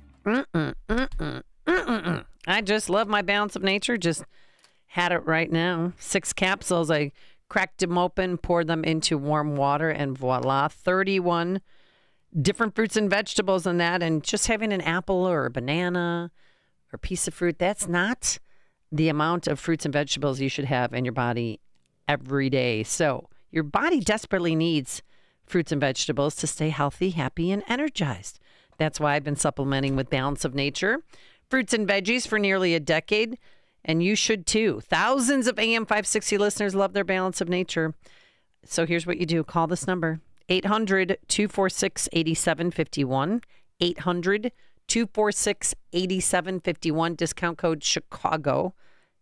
I just love my Balance of Nature. Just had it right now. 6 capsules. I cracked them open, poured them into warm water, and voila, 31 different fruits and vegetables in that. And just having an apple or a banana or piece of fruit, that's not the amount of fruits and vegetables you should have in your body every day. So your body desperately needs fruits and vegetables to stay healthy, happy, and energized. That's why I've been supplementing with Balance of Nature, fruits and veggies for nearly a decade, and you should too. Thousands of AM 560 listeners love their Balance of Nature. So here's what you do. Call this number, 800-246-8751, 800-246-8751, discount code Chicago.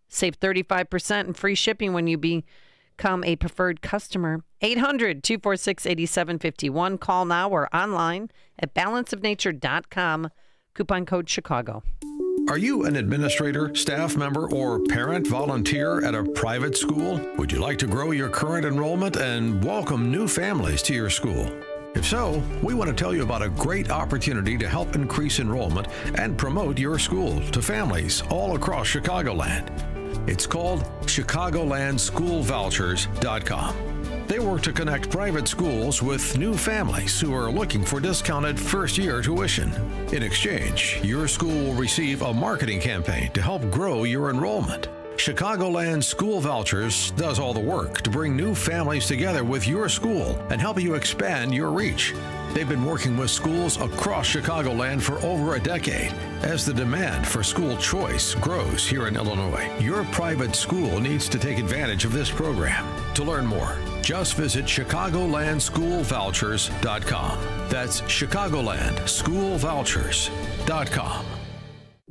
Save 35% and free shipping when you become a preferred customer. 800-246-8751. Call now or online at balanceofnature.com. Coupon code Chicago. Are you an administrator, staff member, or parent volunteer at a private school? Would you like to grow your current enrollment and welcome new families to your school? If so, we want to tell you about a great opportunity to help increase enrollment and promote your school to families all across Chicagoland. It's called ChicagolandSchoolVouchers.com. They work to connect private schools with new families who are looking for discounted first-year tuition. In exchange, your school will receive a marketing campaign to help grow your enrollment. Chicagoland School Vouchers does all the work to bring new families together with your school and help you expand your reach. They've been working with schools across Chicagoland for over a decade. As the demand for school choice grows here in Illinois, your private school needs to take advantage of this program. To learn more, just visit ChicagolandSchoolVouchers.com. That's ChicagolandSchoolVouchers.com.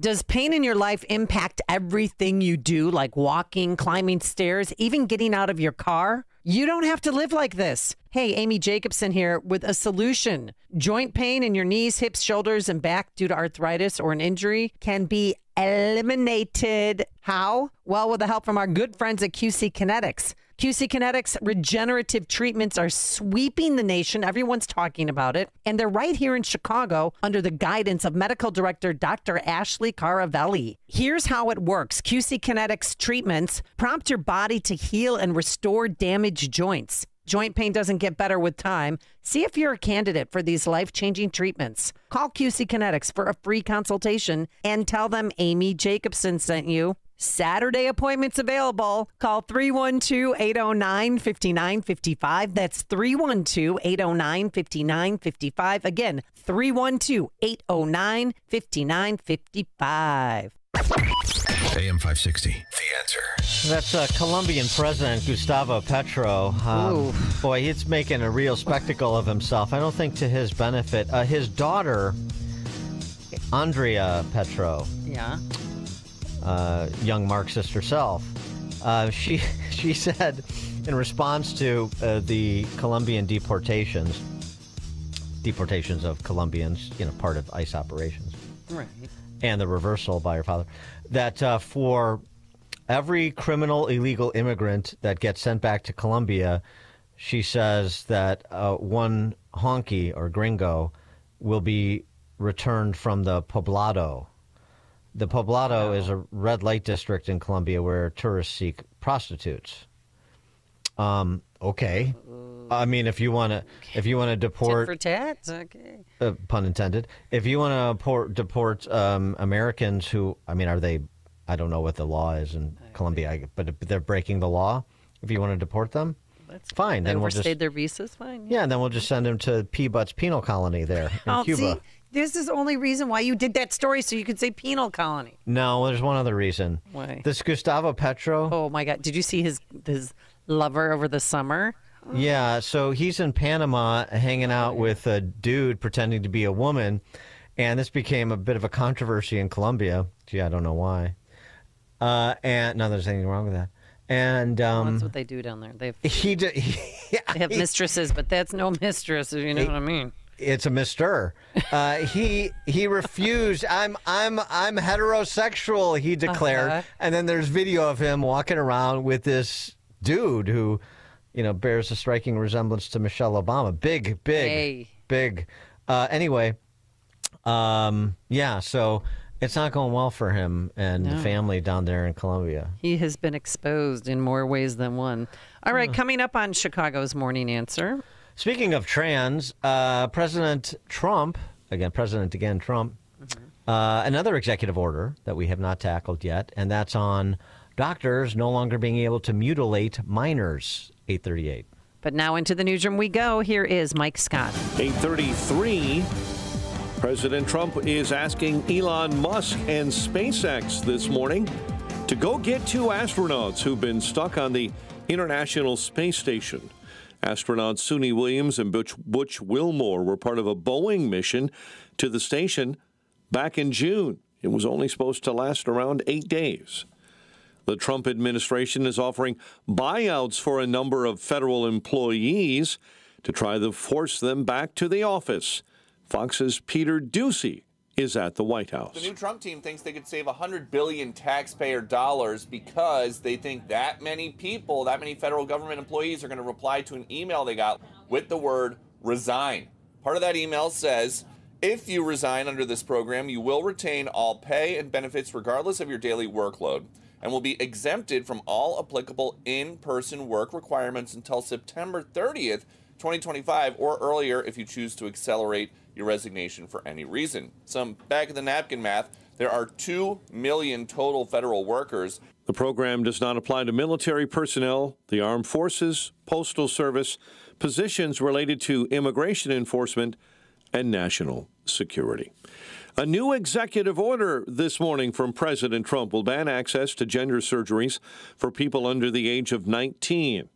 Does pain in your life impact everything you do, like walking, climbing stairs, even getting out of your car? You don't have to live like this. Hey, Amy Jacobson here with a solution. Joint pain in your knees, hips, shoulders, and back due to arthritis or an injury can be eliminated. How? Well, with the help from our good friends at QC Kinetics. QC Kinetics regenerative treatments are sweeping the nation. Everyone's talking about it. And they're right here in Chicago under the guidance of medical director Dr. Ashley Caravelli. Here's how it works. QC Kinetics treatments prompt your body to heal and restore damaged joints. Joint pain doesn't get better with time. See if you're a candidate for these life-changing treatments. Call QC Kinetics for a free consultation and tell them Amy Jacobson sent you. Saturday appointments available. Call 312-809-5955. That's 312-809-5955. Again, 312-809-5955. AM 560, The Answer. That's Colombian President Gustavo Petro. Boy, he's making a real spectacle of himself. I don't think to his benefit. His daughter, Andrea Petro. Yeah. Young Marxist herself. She said in response to the Colombian deportations of Colombians, part of ICE operations, right, and the reversal by her father, that for every criminal illegal immigrant that gets sent back to Colombia, she says that one honky or gringo will be returned from the Poblado. The Poblado is a red light district in Colombia where tourists seek prostitutes. Okay. I mean, if you want to deport, tit for tat, okay. Pun intended. If you want to deport Americans who, are they? I don't know what the law is in Colombia, but they're breaking the law. If you want to deport them, that's fine. Then we'll overstayed their visas, fine. Yeah, and then we'll just send them to P-Butts Penal Colony there in Cuba. See, this is the only reason why you did that story, so you could say penal colony. No, there's one other reason. Why? This Gustavo Petro. Oh my God! Did you see his lover over the summer? Yeah, so he's in Panama hanging out with a dude pretending to be a woman, and this became a bit of a controversy in Colombia. Gee, I don't know why. And no, there's anything wrong with that. And that's what they do down there. They have mistresses, but that's no mistress. If you know what I mean. It's a Mr. He refused. I'm heterosexual, he declared. And then there's video of him walking around with this dude who, bears a striking resemblance to Michelle Obama. Big. Anyway, so it's not going well for him and the family down there in Colombia. He has been exposed in more ways than one. All right, coming up on Chicago's Morning Answer. Speaking of trans, President Trump, Trump, Another executive order that we have not tackled yet, and that's on doctors no longer being able to mutilate minors. 8:38. But now into the newsroom we go. Here is Mike Scott. 8:33. President Trump is asking Elon Musk and SpaceX this morning to go get 2 astronauts who've been stuck on the International Space Station. Astronauts Suni Williams and Butch Wilmore were part of a Boeing mission to the station back in June. It was only supposed to last around 8 days. The Trump administration is offering buyouts for a number of federal employees to try to force them back to the office. Fox's Peter Doocy is at the White House. The new Trump team thinks they could save $100 billion taxpayer dollars because they think that many people, that many federal government employees are going to reply to an email they got with the word resign. Part of that email says, if you resign under this program, you will retain all pay and benefits regardless of your daily workload and will be exempted from all applicable in-person work requirements until September 30th, 2025, or earlier if you choose to accelerate your resignation for any reason. Some back-of-the-napkin math, there are 2 million total federal workers. The program does not apply to military personnel, the armed forces, postal service, positions related to immigration enforcement, and national security. A new executive order this morning from President Trump will ban access to gender surgeries for people under the age of 19.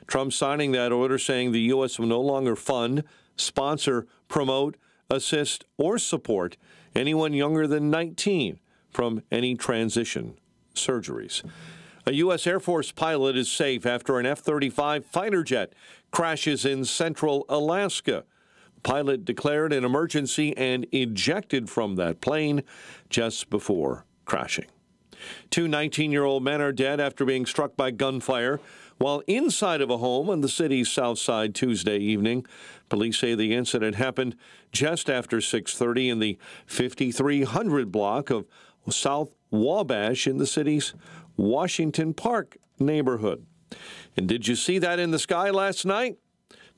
Trump signing that order saying the U.S. will no longer fund, sponsor, promote, assist, or support anyone younger than 19 from any transition surgeries. A U.S. Air Force pilot is safe after an F-35 fighter jet crashes in central Alaska. Pilot declared an emergency and ejected from that plane just before crashing. 2 19-year-old men are dead after being struck by gunfire while inside of a home on the city's south side Tuesday evening. Police say the incident happened just after 6:30 in the 5300 block of South Wabash in the city's Washington Park neighborhood. And did you see that in the sky last night?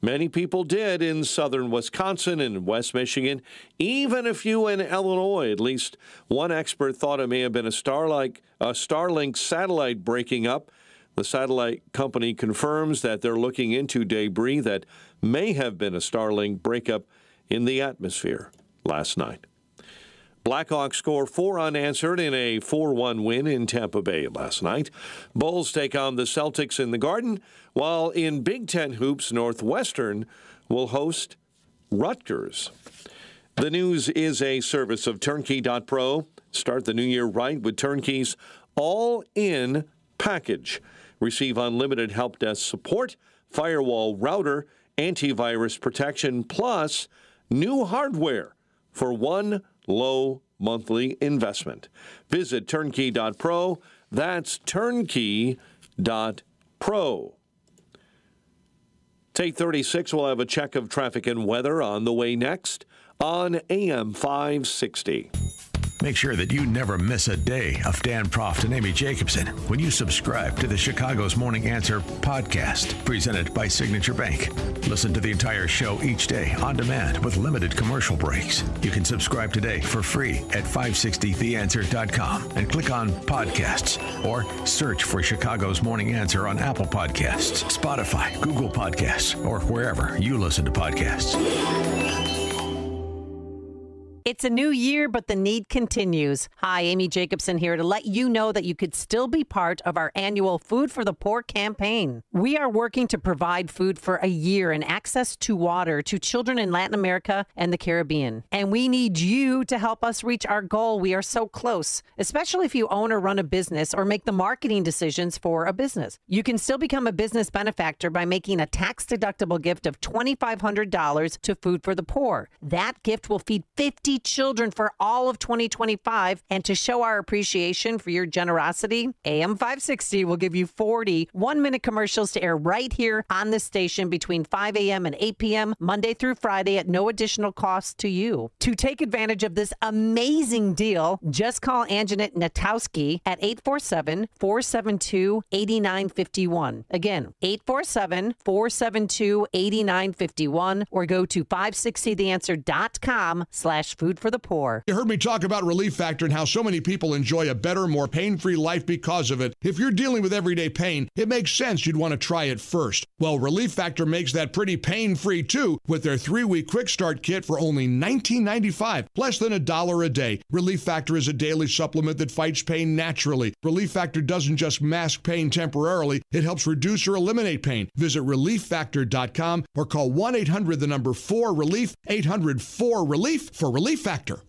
Many people did in southern Wisconsin and West Michigan, even a few in Illinois. At least one expert thought it may have been a Starlink satellite breaking up. The satellite company confirms that they're looking into debris that may have been a Starlink breakup in the atmosphere last night. Blackhawks score 4 unanswered in a 4-1 win in Tampa Bay last night. Bulls take on the Celtics in the Garden, while in Big Ten hoops, Northwestern will host Rutgers. The news is a service of Turnkey.pro. Start the new year right with Turnkey's all-in package. Receive unlimited help desk support, firewall router, antivirus protection, plus new hardware for one low monthly investment. Visit Turnkey.pro. That's Turnkey.pro. It's 8:36. We'll have a check of traffic and weather on the way next on AM 560. Make sure that you never miss a day of Dan Proft and Amy Jacobson when you subscribe to the Chicago's Morning Answer podcast, presented by Signature Bank. Listen to the entire show each day on demand with limited commercial breaks. You can subscribe today for free at 560theanswer.com and click on podcasts or search for Chicago's Morning Answer on Apple Podcasts, Spotify, Google Podcasts, or wherever you listen to podcasts. It's a new year, but the need continues. Hi, Amy Jacobson here to let you know that you could still be part of our annual Food for the Poor campaign. We are working to provide food for a year and access to water to children in Latin America and the Caribbean. And we need you to help us reach our goal. We are so close, especially if you own or run a business or make the marketing decisions for a business. You can still become a business benefactor by making a tax-deductible gift of $2,500 to Food for the Poor. That gift will feed 50 children for all of 2025. And to show our appreciation for your generosity, AM 560 will give you 40 one-minute commercials to air right here on the station between 5 a.m. and 8 p.m. Monday through Friday at no additional cost to you. To take advantage of this amazing deal, just call Anjanette Natowski at 847-472-8951. Again, 847-472-8951, or go to 560theanswer.com/food food for the poor. You heard me talk about Relief Factor and how so many people enjoy a better, more pain-free life because of it. If you're dealing with everyday pain, it makes sense you'd want to try it first. Well, Relief Factor makes that pretty pain-free too with their 3-week quick start kit for only $19.95, less than $1 a day. Relief Factor is a daily supplement that fights pain naturally. Relief Factor doesn't just mask pain temporarily, it helps reduce or eliminate pain. Visit ReliefFactor.com or call 1-800-4RELIEF, 800-4RELIEF for Relief Factor.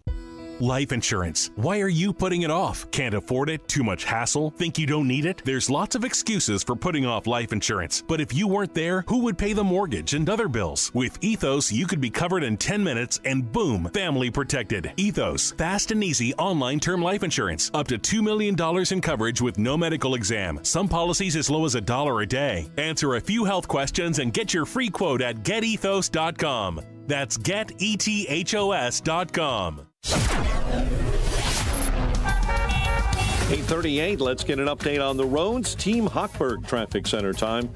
Life insurance. Why are you putting it off? Can't afford it? Too much hassle? Think you don't need it? There's lots of excuses for putting off life insurance. But if you weren't there, who would pay the mortgage and other bills? With Ethos, you could be covered in 10 minutes and boom, family protected. Ethos, fast and easy online term life insurance. Up to $2 million in coverage with no medical exam. Some policies as low as $1 a day. Answer a few health questions and get your free quote at getethos.com. That's getethos.com. 8:38, let's get an update on the roads. Team Hochberg Traffic Center time.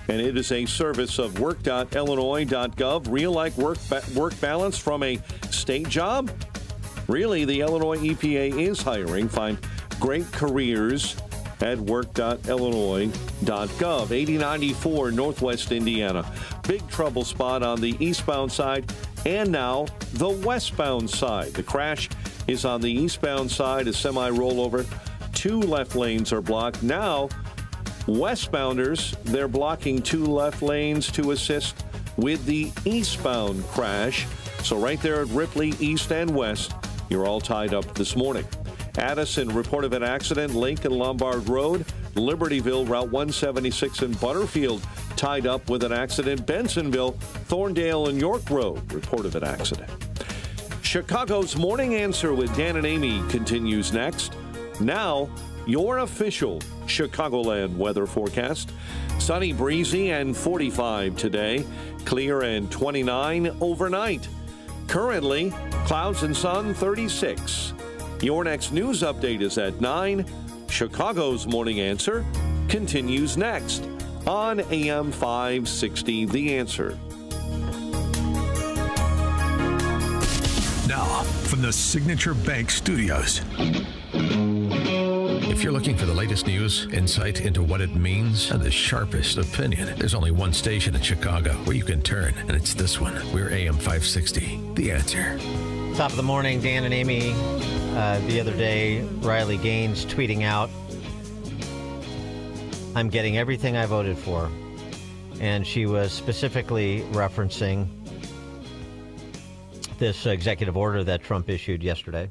And it is a service of work.illinois.gov. Real-like work balance from a state job? Really, the Illinois EPA is hiring. Find great careers at work.illinois.gov. 8094 Northwest Indiana. Big trouble spot on the eastbound side and now the westbound side. The crash is on the eastbound side, a semi-rollover. 2 left lanes are blocked. Now, westbounders, they're blocking 2 left lanes to assist with the eastbound crash. So right there at Ripley, east and west, you're all tied up this morning. Addison, report of an accident, Lincoln Lombard Road, Libertyville, Route 176 in Butterfield, tied up with an accident. Bensonville, Thorndale and York Road, report of an accident. Chicago's Morning Answer with Dan and Amy continues next. Now, your official Chicagoland weather forecast. Sunny, breezy, and 45 today. Clear and 29 overnight. Currently, clouds and sun, 36. Your next news update is at 9. Chicago's Morning Answer continues next on AM 560, The Answer. Now, from the Signature Bank Studios. If you're looking for the latest news, insight into what it means, and the sharpest opinion, there's only one station in Chicago where you can turn, and it's this one. We're AM 560, The Answer. Top of the morning, Dan and Amy. The other day, Riley Gaines tweeting out, I'm getting everything I voted for. And she was specifically referencing this executive order that Trump issued yesterday.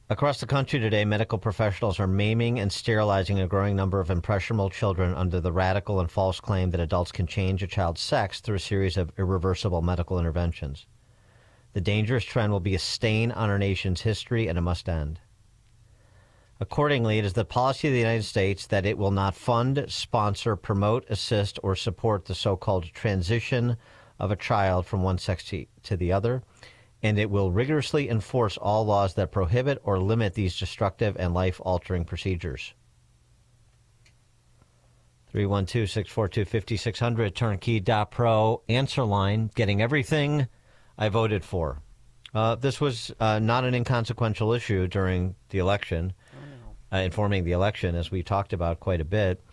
Across the country today, medical professionals are maiming and sterilizing a growing number of impressionable children under the radical and false claim that adults can change a child's sex through a series of irreversible medical interventions. The dangerous trend will be a stain on our nation's history, and it must end. Accordingly, it is the policy of the United States that it will not fund, sponsor, promote, assist, or support the so-called transition of a child from one sex to the other, and it will rigorously enforce all laws that prohibit or limit these destructive and life-altering procedures. 312-642-5600, turnkey.pro, answer line, getting everything I voted for. This was not an inconsequential issue during the election, informing the election, as we talked about quite a bit.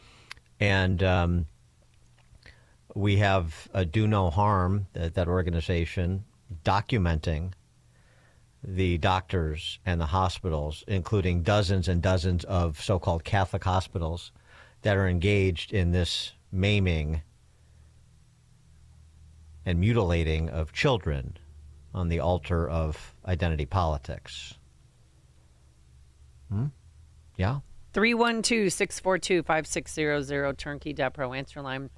And we have Do No Harm, that organization, documenting the doctors and the hospitals, including dozens and dozens of so-called Catholic hospitals that are engaged in this maiming and mutilating of children on the altar of identity politics. Yeah? 312-642-5600, turnkey.pro, answer line.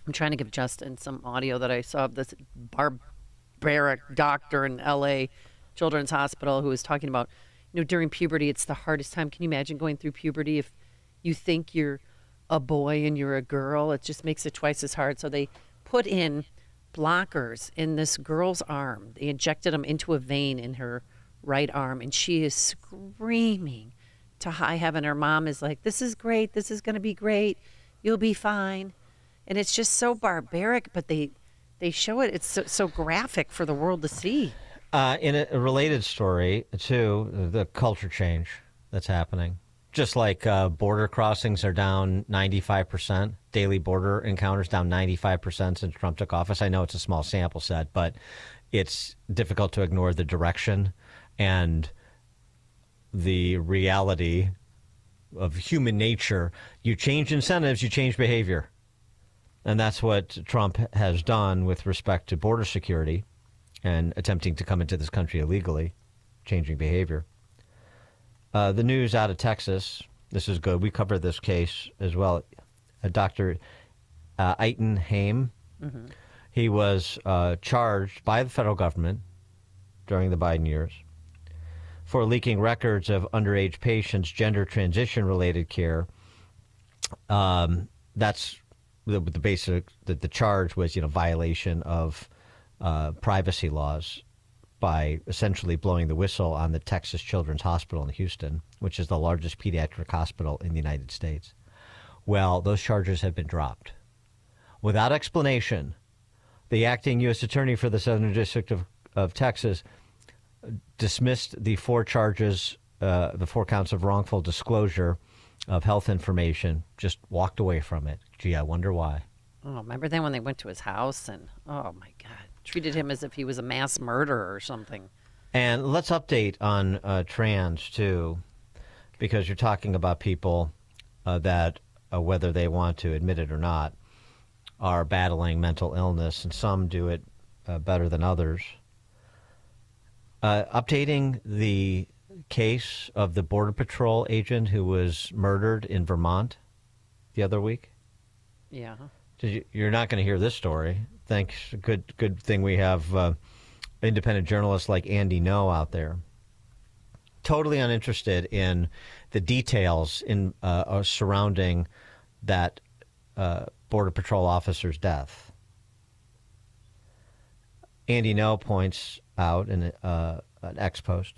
I'm trying to give Justin some audio that I saw of this barbaric doctor in L.A. Children's Hospital who was talking about, during puberty, it's the hardest time. Can you imagine going through puberty if you think you're a boy and you're a girl? It just makes it twice as hard. So they put in blockers in this girl's arm. They injected them into a vein in her right arm, and she is screaming to high heaven. Her mom is like, this is great. This is going to be great. You'll be fine. And it's just so barbaric, but they show it. It's so graphic for the world to see. In a related story, too, the culture change that's happening. Just like border crossings are down 95%, daily border encounters down 95% since Trump took office. I know it's a small sample set, but it's difficult to ignore the direction and the reality of human nature. You change incentives, you change behavior. And that's what Trump has done with respect to border security and attempting to come into this country illegally, changing behavior. The news out of Texas, this is good. We covered this case as well. Dr. Eitan Haim, he was charged by the federal government during the Biden years for leaking records of underage patients' gender transition-related care. That's the basic. The charge was, violation of privacy laws by essentially blowing the whistle on the Texas Children's Hospital in Houston, which is the largest pediatric hospital in the United States. Well, those charges have been dropped. Without explanation, the acting U.S. Attorney for the Southern District of Texas dismissed the 4 charges, the 4 counts of wrongful disclosure of health information, just walked away from it. Gee, I wonder why. Oh, remember then when they went to his house and, oh, my God, treated him as if he was a mass murderer or something. And let's update on trans, too, because you're talking about people that, whether they want to admit it or not, are battling mental illness, and some do it better than others. Updating the case of the Border Patrol agent who was murdered in Vermont the other week. Yeah. You're not going to hear this story. Thanks. Good thing we have independent journalists like Andy Ngo out there. Totally uninterested in the details in surrounding that Border Patrol officer's death. Andy Ngo points out in an X post,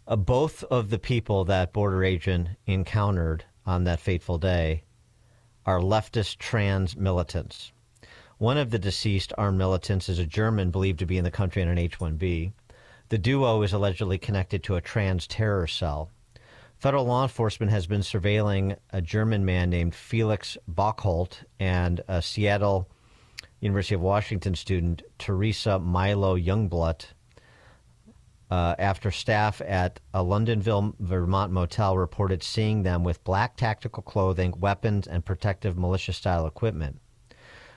both of the people that border agent encountered on that fateful day are leftist trans militants. One of the deceased armed militants is a German believed to be in the country on an H-1B. The duo is allegedly connected to a trans terror cell. Federal law enforcement has been surveilling a German man named Felix Bockholt and a Seattle University of Washington student, Teresa Milo Youngblood, after staff at a Londonville, Vermont motel reported seeing them with black tactical clothing, weapons, and protective militia-style equipment.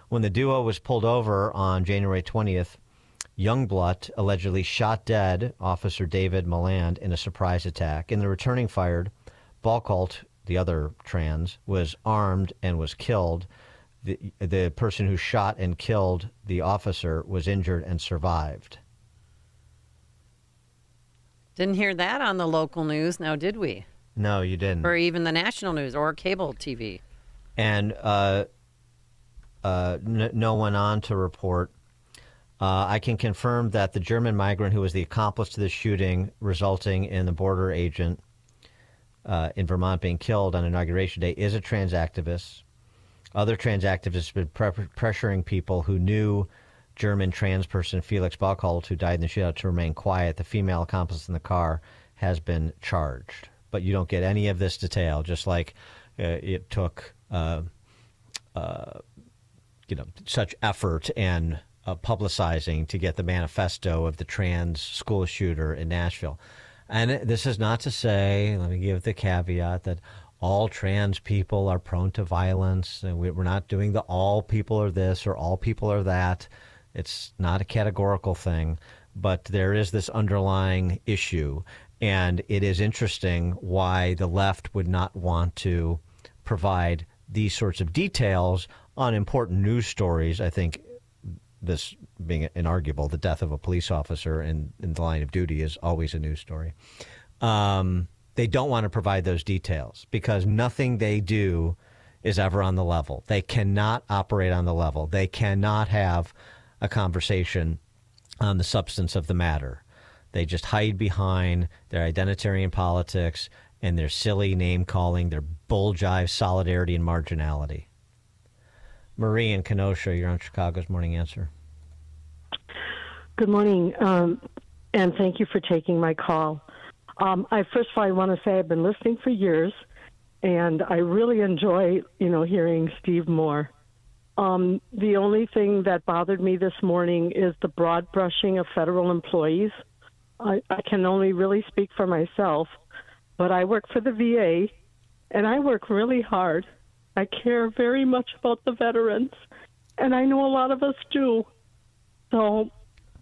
When the duo was pulled over on January 20th, Youngblood allegedly shot dead Officer David Milland in a surprise attack. In the returning fired, Bockholt, the other trans, was armed and was killed. The person who shot and killed the officer was injured and survived. Didn't hear that on the local news, now did we? No, you didn't. Or even the national news or cable TV. And no one on to report. I can confirm that the German migrant who was the accomplice to the shooting resulting in the border agent in Vermont being killed on Inauguration Day is a trans activist. Other trans activists have been pressuring people who knew German trans person Felix Bockholt, who died in the shootout, to remain quiet. The female accomplice in the car has been charged. But you don't get any of this detail, just like it took such effort and publicizing to get the manifesto of the trans school shooter in Nashville. And this is not to say, let me give the caveat, that all trans people are prone to violence. And we're not doing the all people are this or all people are that. It's not a categorical thing, but there is this underlying issue. And it is interesting why the left would not want to provide these sorts of details on important news stories. I think this being inarguable, the death of a police officer in the line of duty is always a news story. They don't want to provide those details because nothing they do is ever on the level. They cannot operate on the level. They cannot have a conversation on the substance of the matter. They just hide behind their identitarian politics and their silly name-calling, their bull jive solidarity and marginality. Marie in Kenosha, you're on Chicago's Morning Answer. Good morning, and thank you for taking my call. First of all, I want to say I've been listening for years, and I really enjoy, hearing Steve Moore. The only thing that bothered me this morning is the broad brushing of federal employees. I can only really speak for myself, but I work for the VA, and I work really hard. I care very much about the veterans, and I know a lot of us do. So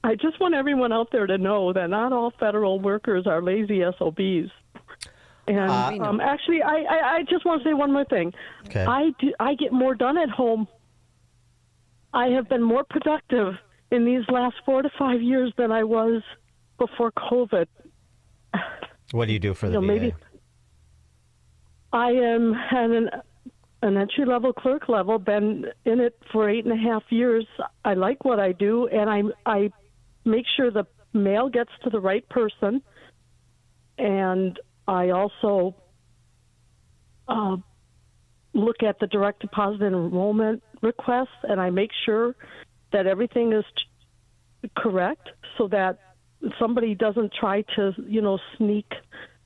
I just want everyone out there to know that not all federal workers are lazy SOBs. And actually, I just want to say one more thing. Okay. I get more done at home. I have been more productive in these last 4 to 5 years than I was before COVID. What do you do for the VA? Maybe I am at an entry-level clerk level, been in it for 8.5 years. I like what I do, and I make sure the mail gets to the right person, and I also look at the direct deposit enrollment requests, and I make sure that everything is correct so that somebody doesn't try to, sneak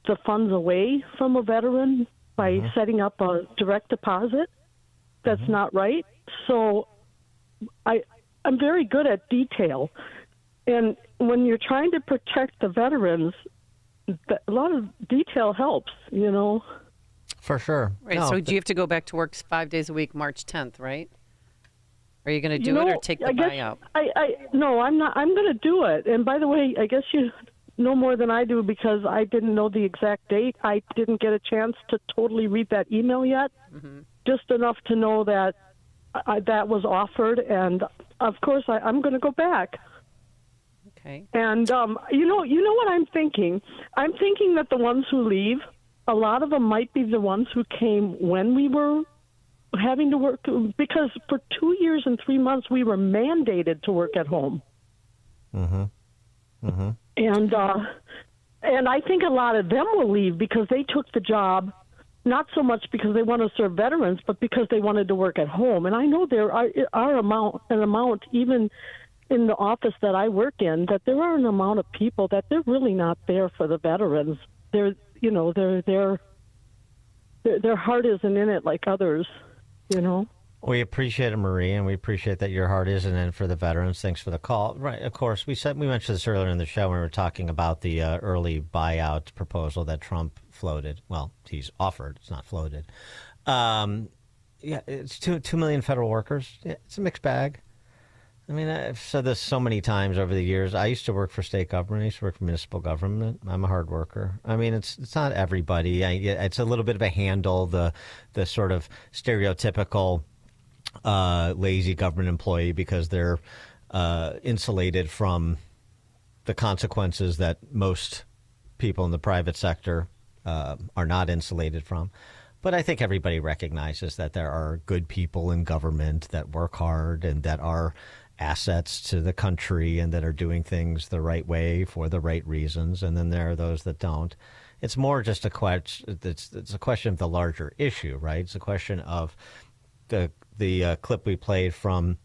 the funds away from a veteran by setting up a direct deposit. That's not right. So I'm very good at detail. And when you're trying to protect the veterans, a lot of detail helps, For sure. Right. So do you have to go back to work 5 days a week, March 10th, right? Are you going to do it or take the buyout? No, I'm not. I'm going to do it. And by the way, I guess you know more than I do because I didn't know the exact date. I didn't get a chance to totally read that email yet. Just enough to know that that was offered. And, of course, I'm going to go back. Okay. And, you know what I'm thinking? I'm thinking that the ones who leave, a lot of them might be the ones who came when we were having to work, because for 2 years and 3 months we were mandated to work at home. And I think a lot of them will leave because they took the job not so much because they want to serve veterans, but because they wanted to work at home. And I know there are an amount even in the office that I work in, that there are an amount of people that they're really not there for the veterans. Their heart isn't in it like others. We appreciate it, Marie, and we appreciate that your heart isn't in for the veterans. Thanks for the call. Right, of course, we mentioned this earlier in the show when we were talking about the early buyout proposal that Trump floated. Well, he's offered; it's not floated. It's 2 million federal workers. Yeah, it's a mixed bag. I mean, I've said this so many times over the years. I used to work for state government. I used to work for municipal government. I'm a hard worker. I mean, it's not everybody. It's a little bit of a handle, the sort of stereotypical lazy government employee because they're insulated from the consequences that most people in the private sector are not insulated from. But I think everybody recognizes that there are good people in government that work hard and that are assets to the country and that are doing things the right way for the right reasons, and then there are those that don't. It's more just a question. It's a question of the larger issue, right? It's a question of the clip we played from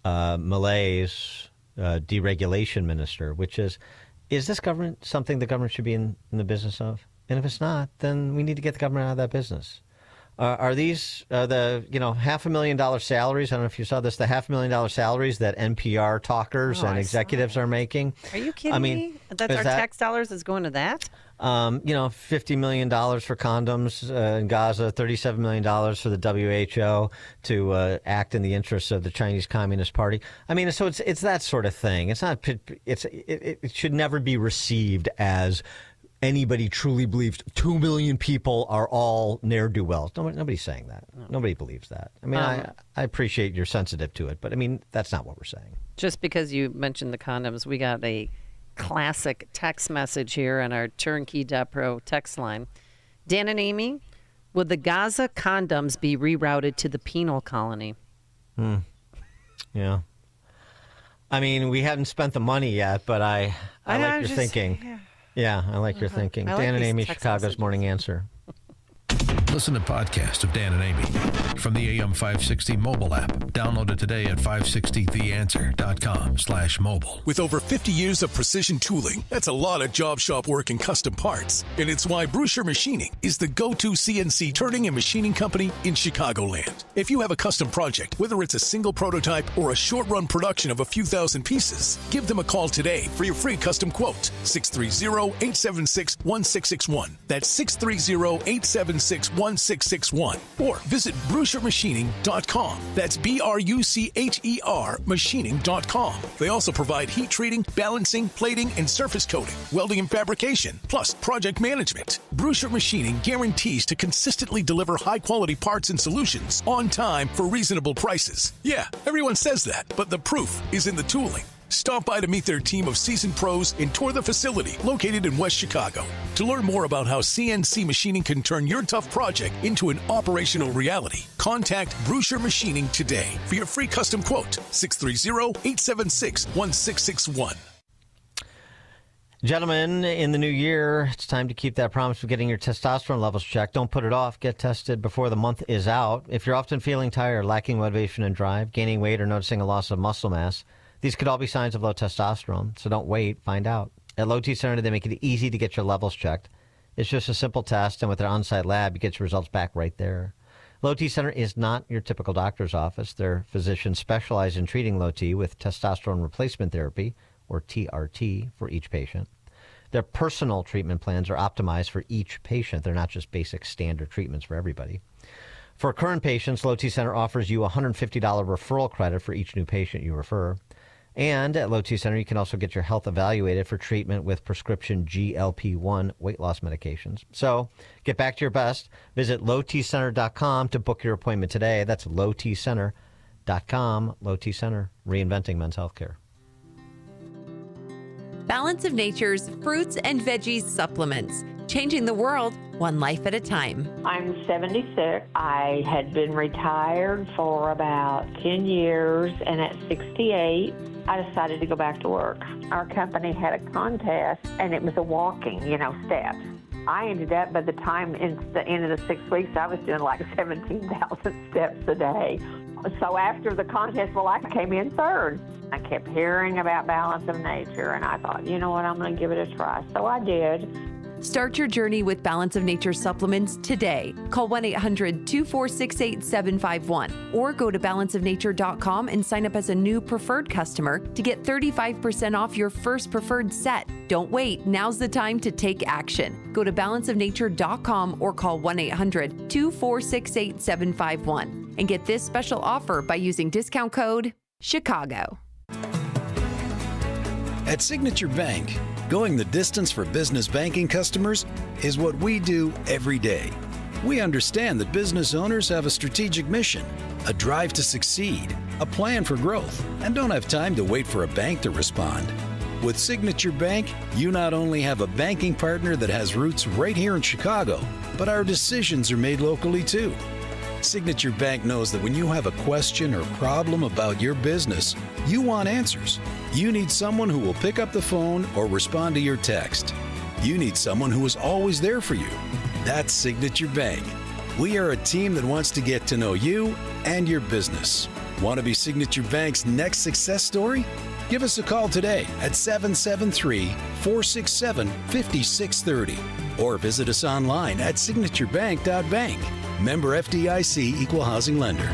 Malay's deregulation minister, which is this government something the government should be in the business of? And if it's not, then we need to get the government out of that business. Are these the $500,000 salaries? I don't know if you saw this. The $500,000 salaries that NPR talkers and executives are making. Are you kidding me? That's our tax dollars is going to that. $50 million for condoms in Gaza, $37 million for the WHO to act in the interests of the Chinese Communist Party. I mean, so it's that sort of thing. It's not. It should never be received as anybody truly believes 2 million people are all ne'er-do-wells. Nobody's saying that. No. Nobody believes that. I mean, I appreciate you're sensitive to it, but I mean, that's not what we're saying. Just because you mentioned the condoms, we got a classic text message here on our Turnkey.pro text line. Dan and Amy, would the Gaza condoms be rerouted to the penal colony? Yeah. I mean, we haven't spent the money yet, but I like your thinking. Yeah, I like your thinking. Dan and Amy, Chicago's Morning Answer. Listen to podcasts of Dan and Amy from the AM 560 mobile app. Download it today at 560theanswer.com/mobile. With over 50 years of precision tooling, that's a lot of job shop work and custom parts. And it's why Bruscher Machining is the go-to CNC turning and machining company in Chicagoland. If you have a custom project, whether it's a single prototype or a short-run production of a few thousand pieces, give them a call today for your free custom quote. 630-876-1661. That's 630-876-1661. Or visit BruscherMachining.com. That's BRUCHER Machining.com. They also provide heat treating, balancing, plating, and surface coating, welding and fabrication, plus project management. Bruscher Machining guarantees to consistently deliver high-quality parts and solutions on time for reasonable prices. Yeah, everyone says that, but the proof is in the tooling. Stop by to meet their team of seasoned pros and tour the facility located in West Chicago. To learn more about how CNC machining can turn your tough project into an operational reality, contact Bruscher Machining today for your free custom quote. 630-876-1661. Gentlemen, in the new year, it's time to keep that promise of getting your testosterone levels checked. Don't put it off. Get tested before the month is out. If you're often feeling tired, lacking motivation and drive, gaining weight, or noticing a loss of muscle mass, these could all be signs of low testosterone, so don't wait. Find out. At Low T Center, they make it easy to get your levels checked. It's just a simple test, and with their on-site lab, you get your results back right there. Low T Center is not your typical doctor's office. Their physicians specialize in treating low T with testosterone replacement therapy, or TRT, for each patient. Their personal treatment plans are optimized for each patient. They're not just basic standard treatments for everybody. For current patients, Low T Center offers you a $150 referral credit for each new patient you refer. And at Low T Center, you can also get your health evaluated for treatment with prescription GLP-1 weight loss medications. So get back to your best. Visit lowtcenter.com to book your appointment today. That's lowtcenter.com. Low T Center, reinventing men's health care. Balance of Nature's fruits and veggies supplements, changing the world one life at a time. I'm 76. I had been retired for about 10 years, and at 68, I decided to go back to work. Our company had a contest, and it was a walking, steps. I ended up, by the time it's the end of the 6 weeks, I was doing like 17,000 steps a day. So after the contest, I came in third. I kept hearing about Balance of Nature, and I thought, you know what, I'm going to give it a try. So I did. Start your journey with Balance of Nature supplements today. Call 1-800-246-8751 or go to balanceofnature.com and sign up as a new preferred customer to get 35% off your first preferred set. Don't wait. Now's the time to take action. Go to balanceofnature.com or call 1-800-246-8751 and get this special offer by using discount code CHICAGO. At Signature Bank, going the distance for business banking customers is what we do every day. We understand that business owners have a strategic mission, a drive to succeed, a plan for growth, and don't have time to wait for a bank to respond. With Signature Bank, you not only have a banking partner that has roots right here in Chicago, but our decisions are made locally too. Signature Bank knows that when you have a question or problem about your business, you want answers. You need someone who will pick up the phone or respond to your text. You need someone who is always there for you. That's Signature Bank. We are a team that wants to get to know you and your business. Want to be Signature Bank's next success story? Give us a call today at 773-467-5630 or visit us online at signaturebank.bank. Member FDIC Equal Housing Lender.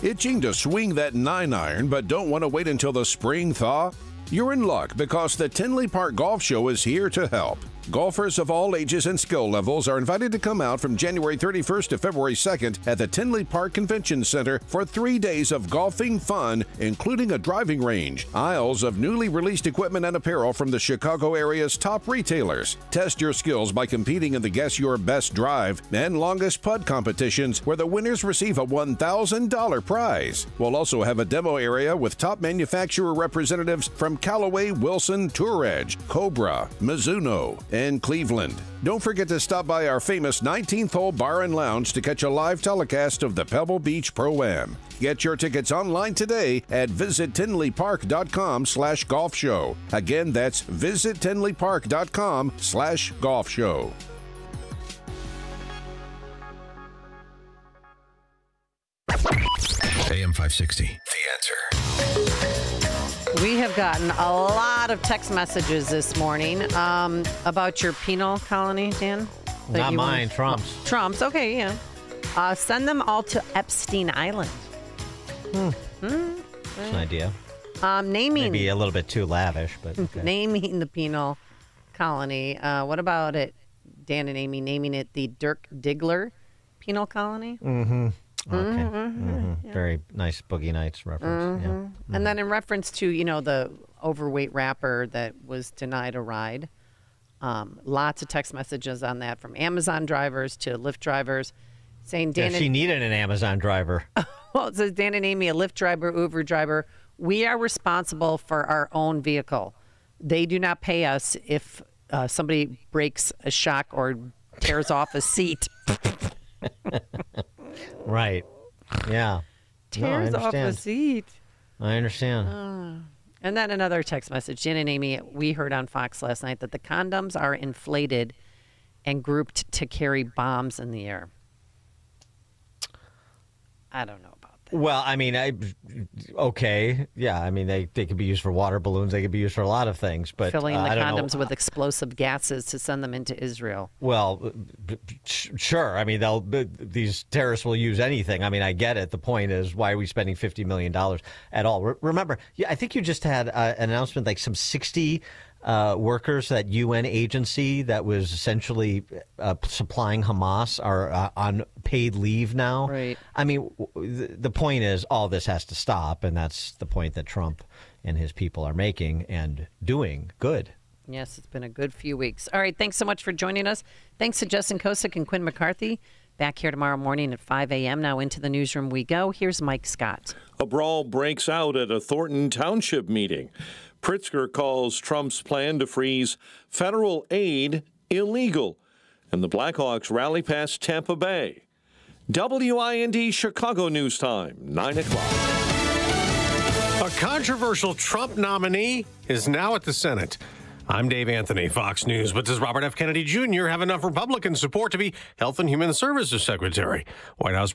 Itching to swing that 9-iron but don't want to wait until the spring thaw? You're in luck because the Tinley Park Golf Show is here to help. Golfers of all ages and skill levels are invited to come out from January 31st to February 2nd at the Tinley Park Convention Center for 3 days of golfing fun, including a driving range, aisles of newly released equipment and apparel from the Chicago area's top retailers. Test your skills by competing in the Guess Your Best Drive and Longest Putt competitions, where the winners receive a $1,000 prize. We'll also have a demo area with top manufacturer representatives from Callaway, Wilson, Tour Edge, Cobra, Mizuno, and Cleveland. Don't forget to stop by our famous 19th Hole Bar and Lounge to catch a live telecast of the Pebble Beach Pro-Am. Get your tickets online today at visittinleypark.com/golf show. Again, that's visittinleypark.com/golf show. AM 560, The Answer. We have gotten a lot of text messages this morning about your penal colony, Dan. Not mine, Trump's. Trump's, okay, yeah. Send them all to Epstein Island. That's an idea. Naming. Maybe a little bit too lavish, but okay. Naming the penal colony. What about it, Dan and Amy, naming it the Dirk Diggler Penal Colony? Mm-hmm. Okay. Yeah. Very nice Boogie Nights reference. Yeah. And then in reference to, the overweight rapper that was denied a ride, lots of text messages on that from Amazon drivers to Lyft drivers saying, Dan, she needed an Amazon driver. Well, it says, Dan and Amy, a Lyft driver, Uber driver, we are responsible for our own vehicle. They do not pay us if somebody breaks a shock or tears off a seat. Right. Yeah. Tears off a seat. I understand. And then another text message. Jen and Amy, we heard on Fox last night that the condoms are inflated and grouped to carry bombs in the air. I don't know about that. Well, I mean, okay. Yeah, I mean, they could be used for water balloons. They could be used for a lot of things. But filling the condoms with explosive gases to send them into Israel. Well, sure. I mean, these terrorists will use anything. I mean, I get it. The point is, why are we spending $50 million at all? Remember, I think you just had an announcement, like some 60 workers, that UN agency that was essentially supplying Hamas are on paid leave now. Right. I mean, the point is all this has to stop, and that's the point that Trump and his people are making and doing good. Yes, it's been a good few weeks. All right, thanks so much for joining us. Thanks to Justin Kosick and Quinn McCarthy. Back here tomorrow morning at 5 a.m. Now into the newsroom we go. Here's Mike Scott. A brawl breaks out at a Thornton Township meeting. Pritzker calls Trump's plan to freeze federal aid illegal, and the Blackhawks rally past Tampa Bay. WIND Chicago News Time, 9 o'clock. A controversial Trump nominee is now at the Senate. I'm Dave Anthony, Fox News. But does Robert F. Kennedy Jr. have enough Republican support to be Health and Human Services Secretary? White House